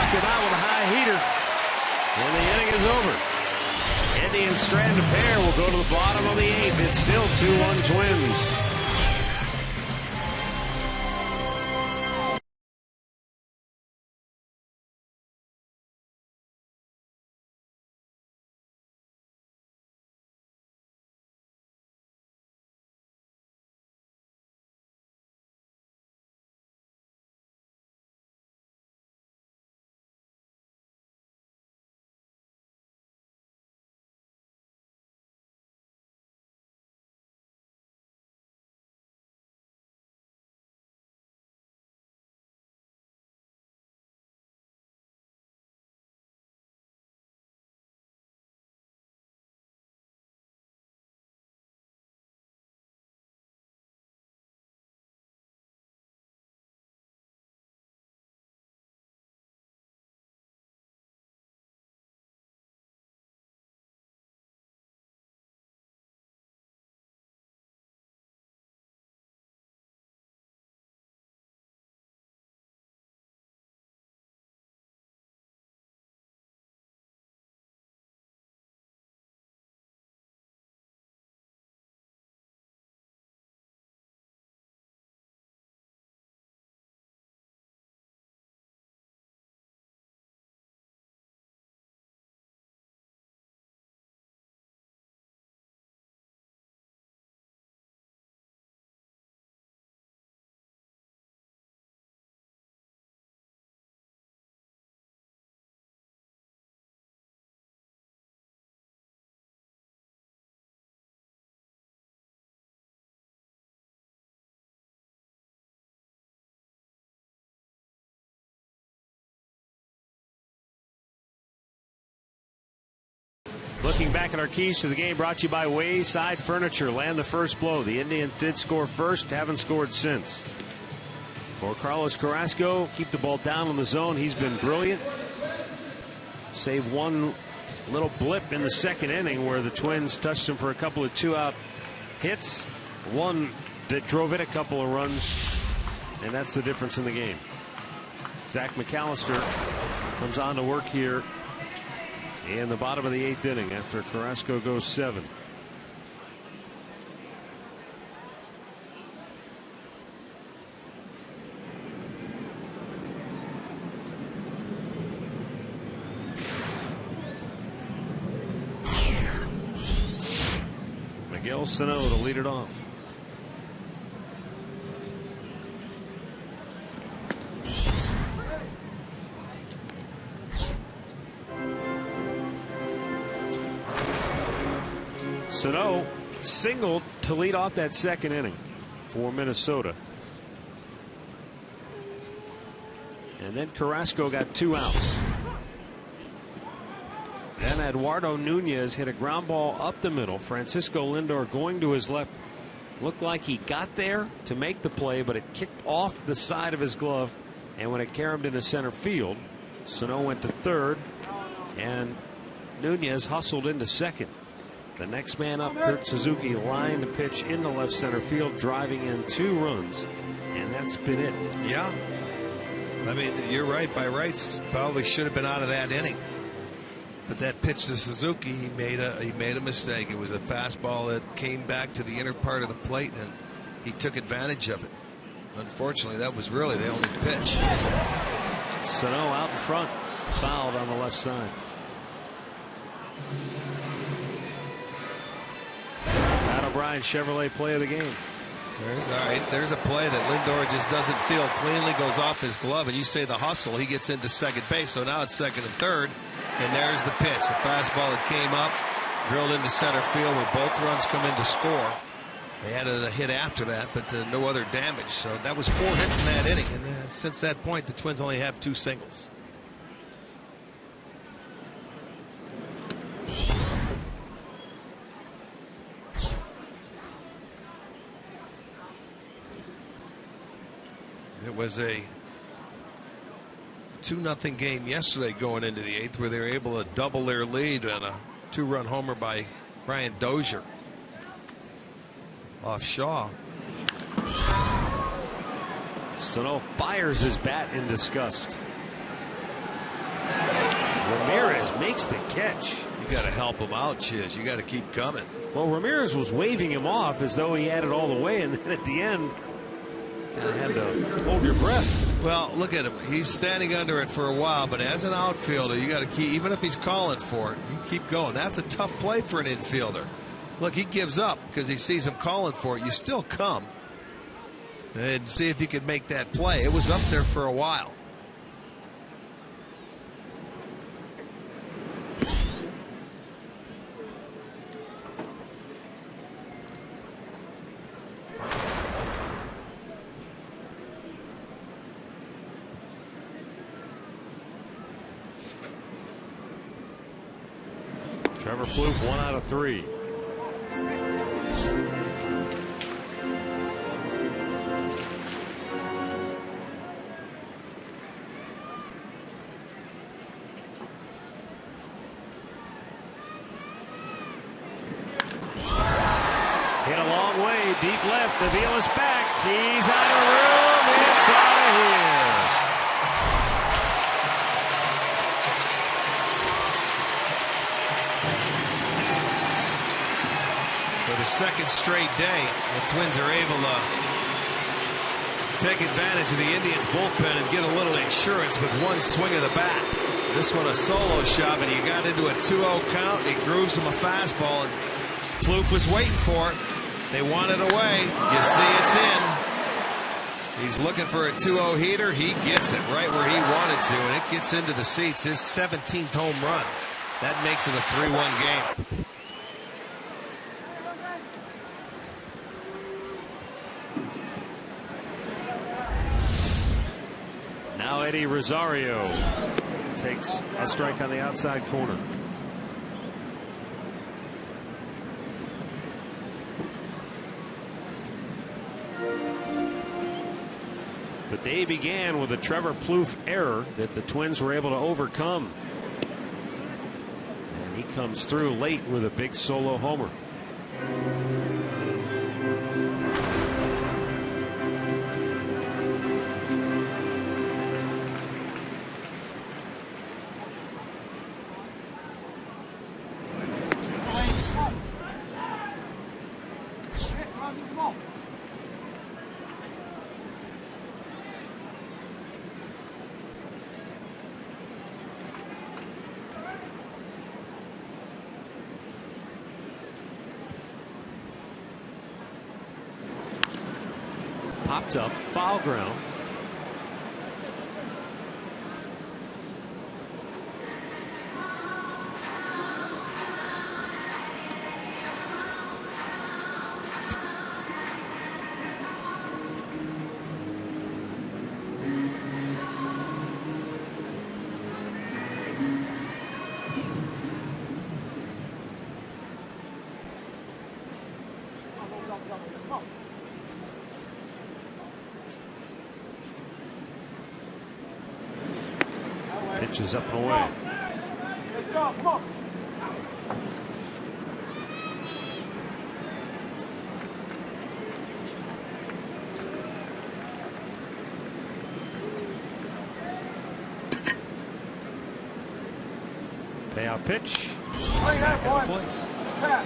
Him out with a high heater, and the inning is over. Indians strand a pair, will go to the bottom of the 8th. It's still 2-1 Twins. Looking back at our keys to the game, brought to you by Wayside Furniture. Land the first blow. The Indians did score first, haven't scored since. For Carlos Carrasco, keep the ball down in the zone. He's been brilliant. Save one little blip in the second inning where the Twins touched him for a couple of 2-out hits. One that drove in a couple of runs, and that's the difference in the game. Zach McAllister comes on to work here in the bottom of the 8th inning after Carrasco goes 7. Miguel Sano to lead it off. Sano singled to lead off that second inning for Minnesota. And then Carrasco got 2 outs. Then Eduardo Nunez hit a ground ball up the middle. Francisco Lindor going to his left. Looked like he got there to make the play, but it kicked off the side of his glove. And when it carried into center field, Sano went to third, and Nunez hustled into second. The next man up, Kurt Suzuki, lined the pitch into left center field, driving in 2 runs, and that's been it. Yeah. I mean, you're right. By rights, probably should have been out of that inning. But that pitch to Suzuki, he made a mistake. It was a fastball that came back to the inner part of the plate, and he took advantage of it. Unfortunately, that was really the only pitch. Sano out in front, fouled on the left side. Matt O'Brien, Chevrolet play of the game. There's a play that Lindor just doesn't feel cleanly, goes off his glove, and you say the hustle, he gets into second base. So now it's second and third, and there's the pitch. The fastball that came up, drilled into center field where both runs come in to score. They had a hit after that, but no other damage. So that was 4 hits in that inning, and since that point, the Twins only have 2 singles. It was a 2-0 game yesterday going into the 8th, where they were able to double their lead on a 2-run homer by Brian Dozier off Shaw. Sano fires his bat in disgust. Ramirez makes the catch. You got to help him out, Chiz. You got to keep coming. Well, Ramirez was waving him off as though he had it all the way, and then at the end, kind of had to hold your breath. Well, look at him. He's standing under it for a while, but as an outfielder, you got to keep, even if he's calling for it, you keep going. That's a tough play for an infielder. Look, he gives up because he sees him calling for it. You still come and see if you can make that play. It was up there for a while. Trevor Plouffe, 1 out of 3. Hit a long way, deep left. Avila's back. He's out of room. It's out of here. For the second straight day, the Twins are able to take advantage of the Indians' bullpen and get a little insurance with one swing of the bat. This one a solo shot, and he got into a 2-0 count. He grooves him a fastball, and Plouffe was waiting for it. They want it away. You see it's in. He's looking for a 2-0 heater. He gets it right where he wanted to, and it gets into the seats. His 17th home run. That makes it a 3-1 game. Now Eddie Rosario takes a strike on the outside corner. The day began with a Trevor Plouffe error that the Twins were able to overcome. comes through late with a big solo homer. Popped up, foul ground. Pitches up and away. Let's go, come on. Payoff pitch. Play that boy. Pat.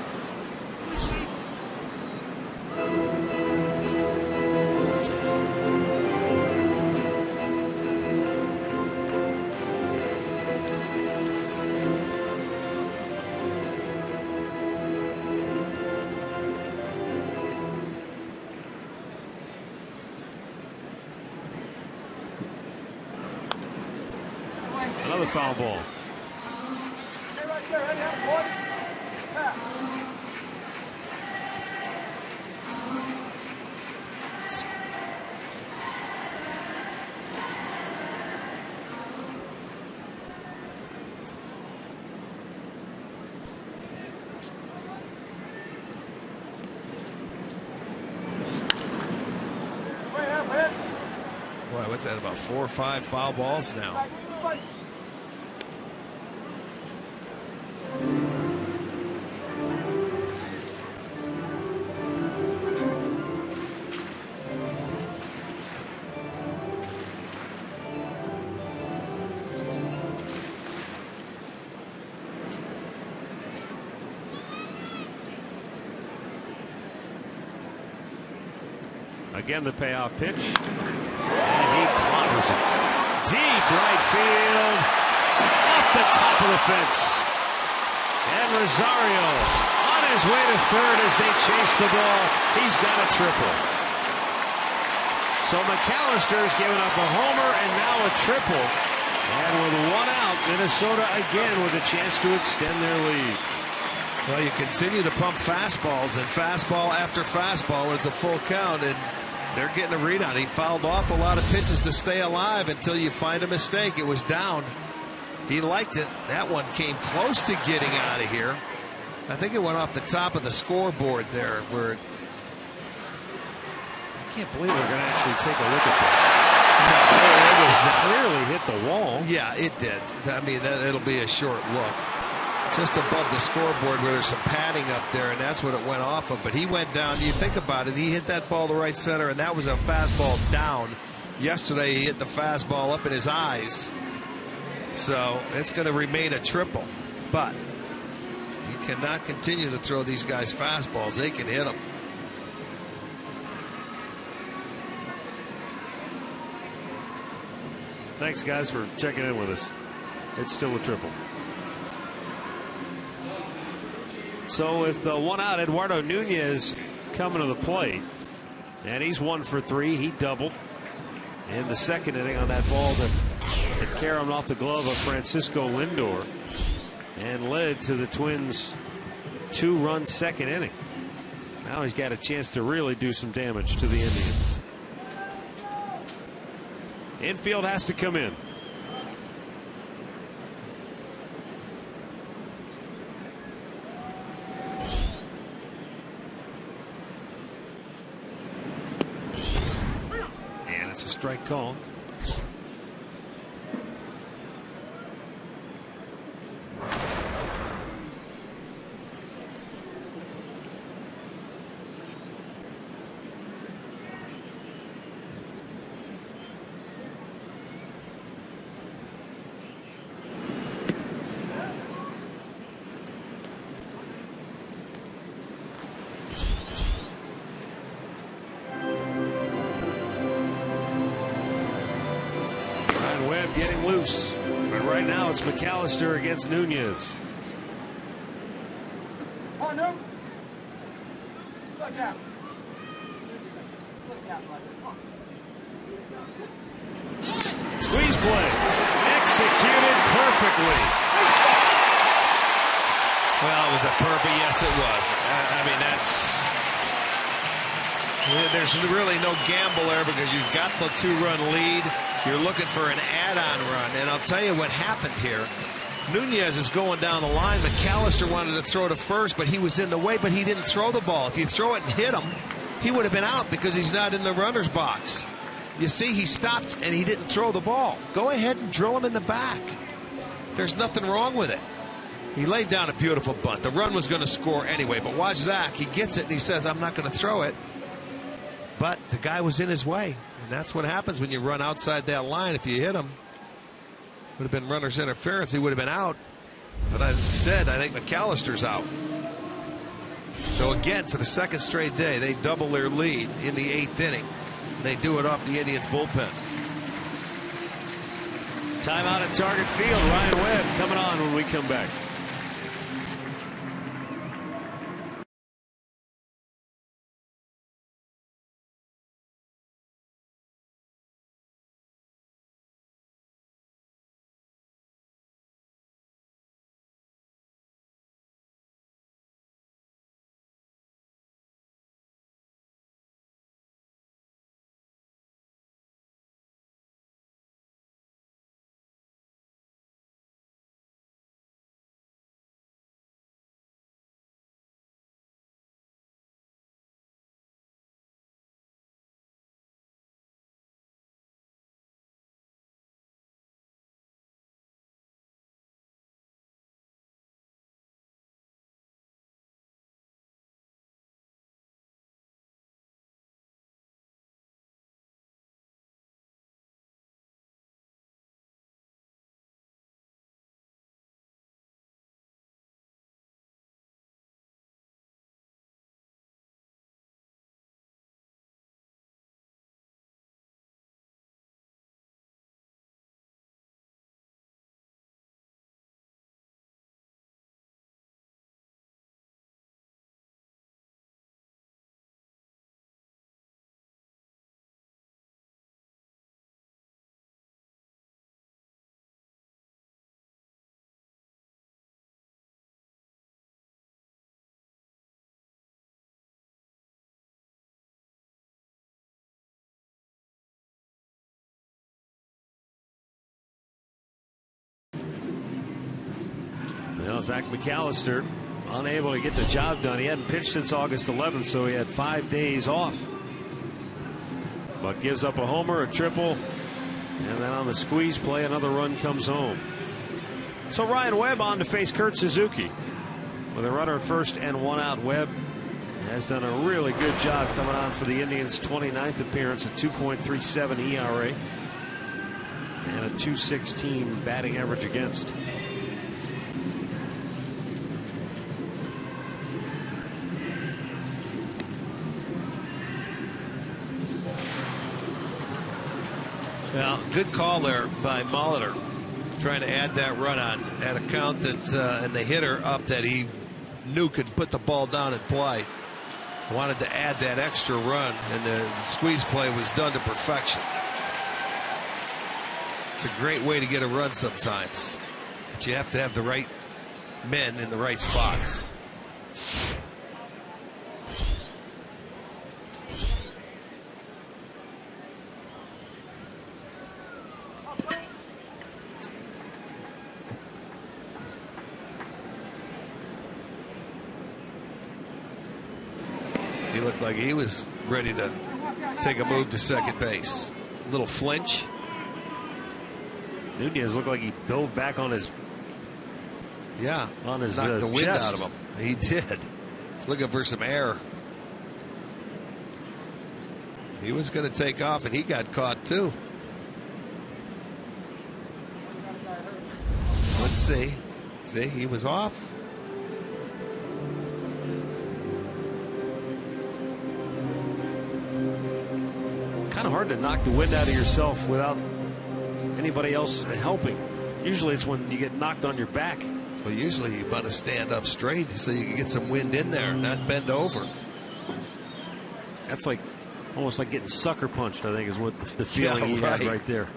Another foul ball. Stay right there, head down, boy. Pat. Boy, what's that, about 4 or 5 foul balls now? Again, the payoff pitch. And he clobbers it. Deep right field. Off the top of the fence. And Rosario on his way to third as they chase the ball. He's got a triple. So McAllister's given up a homer and now a triple. And with one out, Minnesota again with a chance to extend their lead. Well, you continue to pump fastballs, and fastball after fastball, it's a full count, and they're getting a read on it. He fouled off a lot of pitches to stay alive until you find a mistake. It was down. He liked it. That one came close to getting out of here. I think it went off the top of the scoreboard there. Where I can't believe we're going to actually take a look at this. No, it was clearly hit the wall. Yeah, it did. I mean, it'll be a short look. Just above the scoreboard where there's some padding up there, and that's what it went off of. But he went down. You think about it, he hit that ball to right center, and that was a fastball down. Yesterday, he hit the fastball up in his eyes. So it's going to remain a triple. But you cannot continue to throw these guys fastballs. They can hit them. Thanks, guys, for checking in with us. It's still a triple. So with one out, Eduardo Nunez coming to the plate. And he's 1 for 3. He doubled in the second inning on that ball that caromed off the glove of Francisco Lindor and led to the Twins' 2-run second inning. Now he's got a chance to really do some damage to the Indians. Infield has to come in. And it's a strike call. loose. But right now it's McAllister against Nunez. On, no. Look out. Look out, brother. Squeeze play. Executed perfectly. Well, it was a perfect, yes, it was. I mean, there's really no gamble there because you've got the 2-run lead. You're looking for an add-on run. And I'll tell you what happened here. Nunez is going down the line. McAllister wanted to throw to first, but he was in the way, but he didn't throw the ball. If you throw it and hit him, he would have been out because he's not in the runner's box. You see, he stopped and he didn't throw the ball. Go ahead and drill him in the back. There's nothing wrong with it. He laid down a beautiful bunt. The run was going to score anyway, but watch Zach. He gets it and he says, I'm not going to throw it. But the guy was in his way. And that's what happens when you run outside that line. If you hit him, would have been runner's interference. He would have been out. But instead, I think McAllister's out. So again, for the second straight day, they double their lead in the 8th inning. They do it off the Indians bullpen. Timeout at Target Field. Ryan Webb coming on when we come back. Well, Zach McAllister unable to get the job done. He hadn't pitched since August 11th, so he had 5 days off. But gives up a homer, a triple, and then on the squeeze play, another run comes home. So Ryan Webb on to face Kurt Suzuki. With a runner at first and 1 out, Webb has done a really good job coming on for the Indians' 29th appearance, a 2.37 ERA and a 2.16 batting average against. Well, good call there by Molitor, trying to add that run on at a count that and the hitter up that he knew could put the ball down and play. Wanted to add that extra run, and the squeeze play was done to perfection. It's a great way to get a run sometimes, but you have to have the right men in the right spots. He looked like he was ready to take a move to second base. A little flinch. Nunez looked like he dove back on his knocked the wind chest out of him. He did. He's looking for some air. He was going to take off, and he got caught too. Let's see. See, he was off. Kind of hard to knock the wind out of yourself without anybody else helping. Usually it's when you get knocked on your back. Well, usually you want to stand up straight so you can get some wind in there, not bend over. That's like almost like getting sucker punched, I think, is what the feeling he had right there.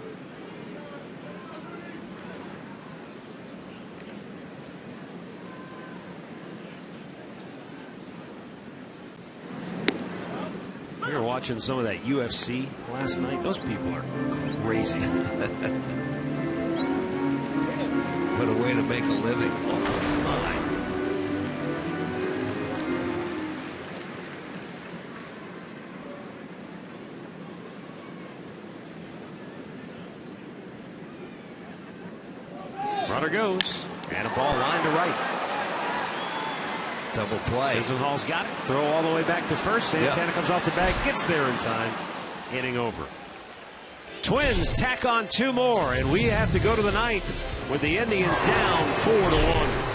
We were watching some of that UFC last night. Those people are crazy. What a way to make a living. Oh, my. Runner goes, and a ball line to right. Double play. Chisenhall's got it. Throw all the way back to first. Santana comes off the bag, gets there in time. Inning over. Twins tack on 2 more, and we have to go to the 9th with the Indians down 4-1.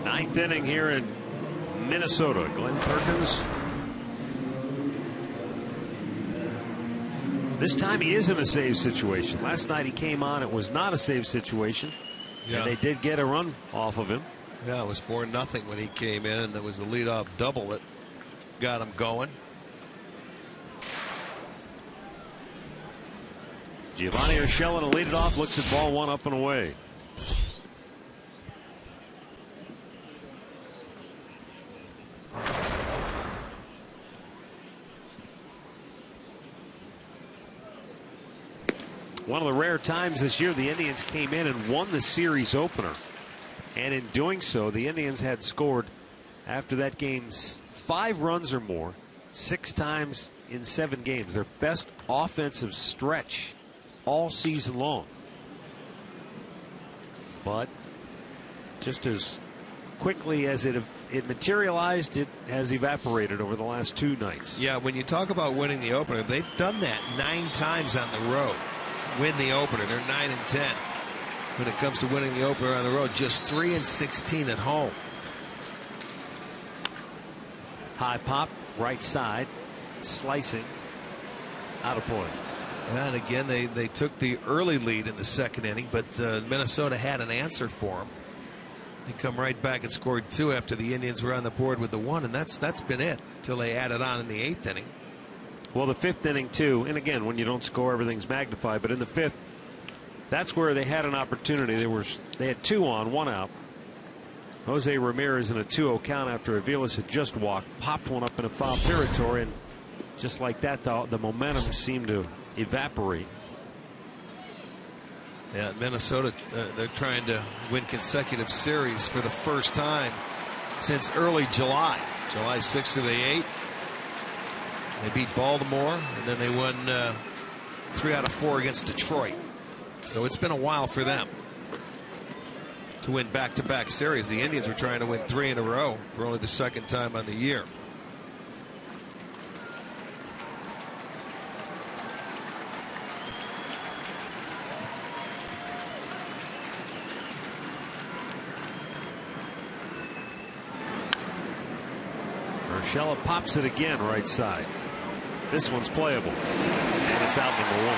Ninth inning here in Minnesota. Glenn Perkins. This time he is in a save situation. Last night he came on. It was not a save situation. And they did get a run off of him. Yeah, it was 4-0 when he came in, and there was the leadoff double that got him going. Giovanni Urshela to lead it off. Looks at ball 1 up and away. One of the rare times this year the Indians came in and won the series opener. And in doing so, the Indians had scored after that game 5 runs or more 6 times in 7 games. Their best offensive stretch all season long. But just as quickly as it materialized, it has evaporated over the last 2 nights. Yeah, when you talk about winning the opener, they've done that 9 times on the road. Win the opener. They're 9-10 when it comes to winning the opener on the road. Just 3-16 at home. High pop, right side, slicing, out of play. And again, they took the early lead in the 2nd inning, but Minnesota had an answer for them. They come right back and scored 2 after the Indians were on the board with the 1, and that's been it until they added on in the 8th inning. Well, the 5th inning too, and again, when you don't score, everything's magnified. But in the 5th, That's where they had an opportunity. They had 2 on, 1 out. Jose Ramirez in a 2-0 count after Aviles had just walked, popped one up in a foul territory, and just like that, the momentum seemed to evaporate. Yeah, Minnesota, they're trying to win consecutive series for the first time since early July. July 6th through the 8th. They beat Baltimore, and then they won 3 out of 4 against Detroit. So it's been a while for them to win back-to-back series. The Indians were trying to win 3 in a row for only the 2nd time on the year. Urshela pops it again right side. This one's playable, and it's out number 1.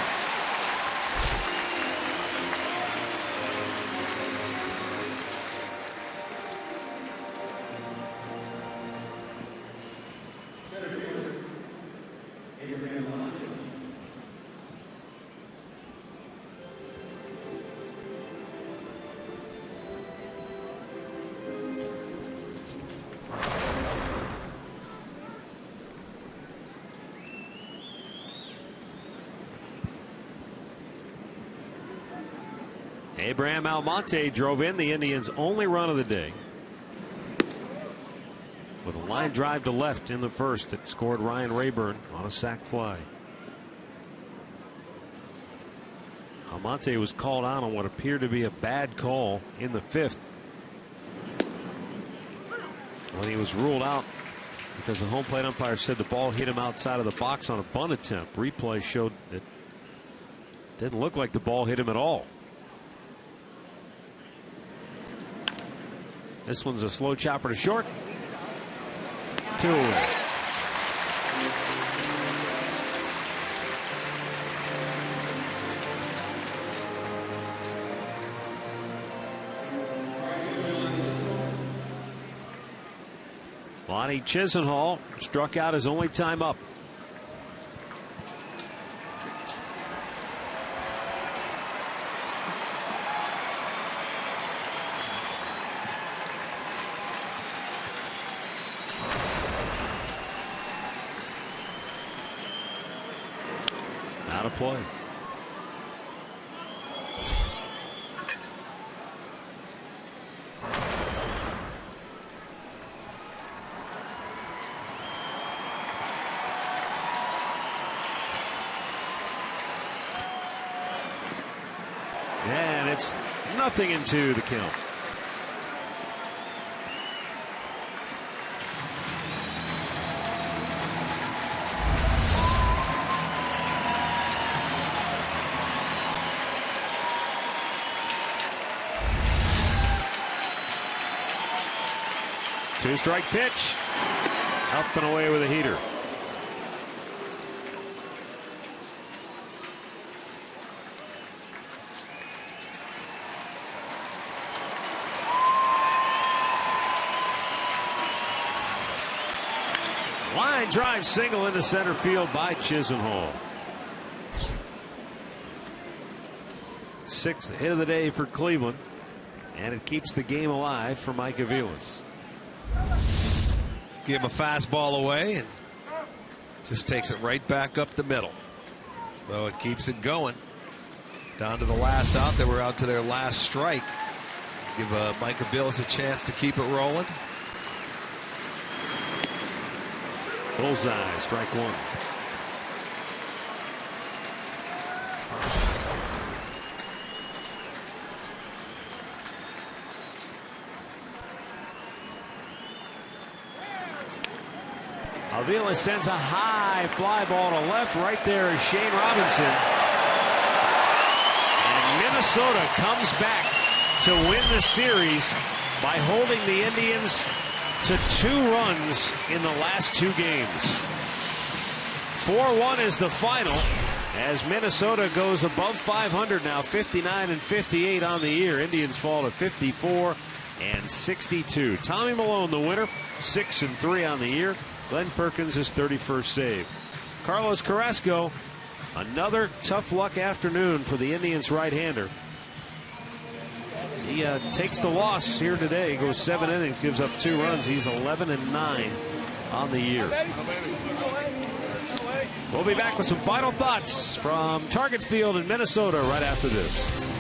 Abraham Almonte drove in the Indians' only run of the day with a line drive to left in the first that scored Ryan Rayburn on a sac fly. Almonte was called out on what appeared to be a bad call in the 5th when he was ruled out because the home plate umpire said the ball hit him outside of the box on a bunt attempt. Replay showed it didn't look like the ball hit him at all. This one's a slow chopper to short. 2 away. Lonnie Chisenhall struck out his only time up. Out of play. And it's nothing into the count. Two-strike pitch. Up and away with a heater. Line drive single into center field by Chisenhall. 6th hit of the day for Cleveland, and it keeps the game alive for Mike Aviles. Give a fastball away and just takes it right back up the middle. So it keeps it going. Down to the last out. They were out to their last strike. Give Mike Aviles a chance to keep it rolling. Bullseye, strike 1. Aviles sends a high fly ball to left. Right there is Shane Robinson. And Minnesota comes back to win the series by holding the Indians to 2 runs in the last 2 games. 4-1 is the final as Minnesota goes above 500 now, 59-58 on the year. Indians fall to 54-62. Tommy Milone the winner, 6-3 on the year. Glenn Perkins his 31st save. Carlos Carrasco Another tough luck afternoon for the Indians right-hander. He takes the loss here today. He goes 7 innings, gives up 2 runs. He's 11-9 on the year. We'll be back with some final thoughts from Target Field in Minnesota right after this.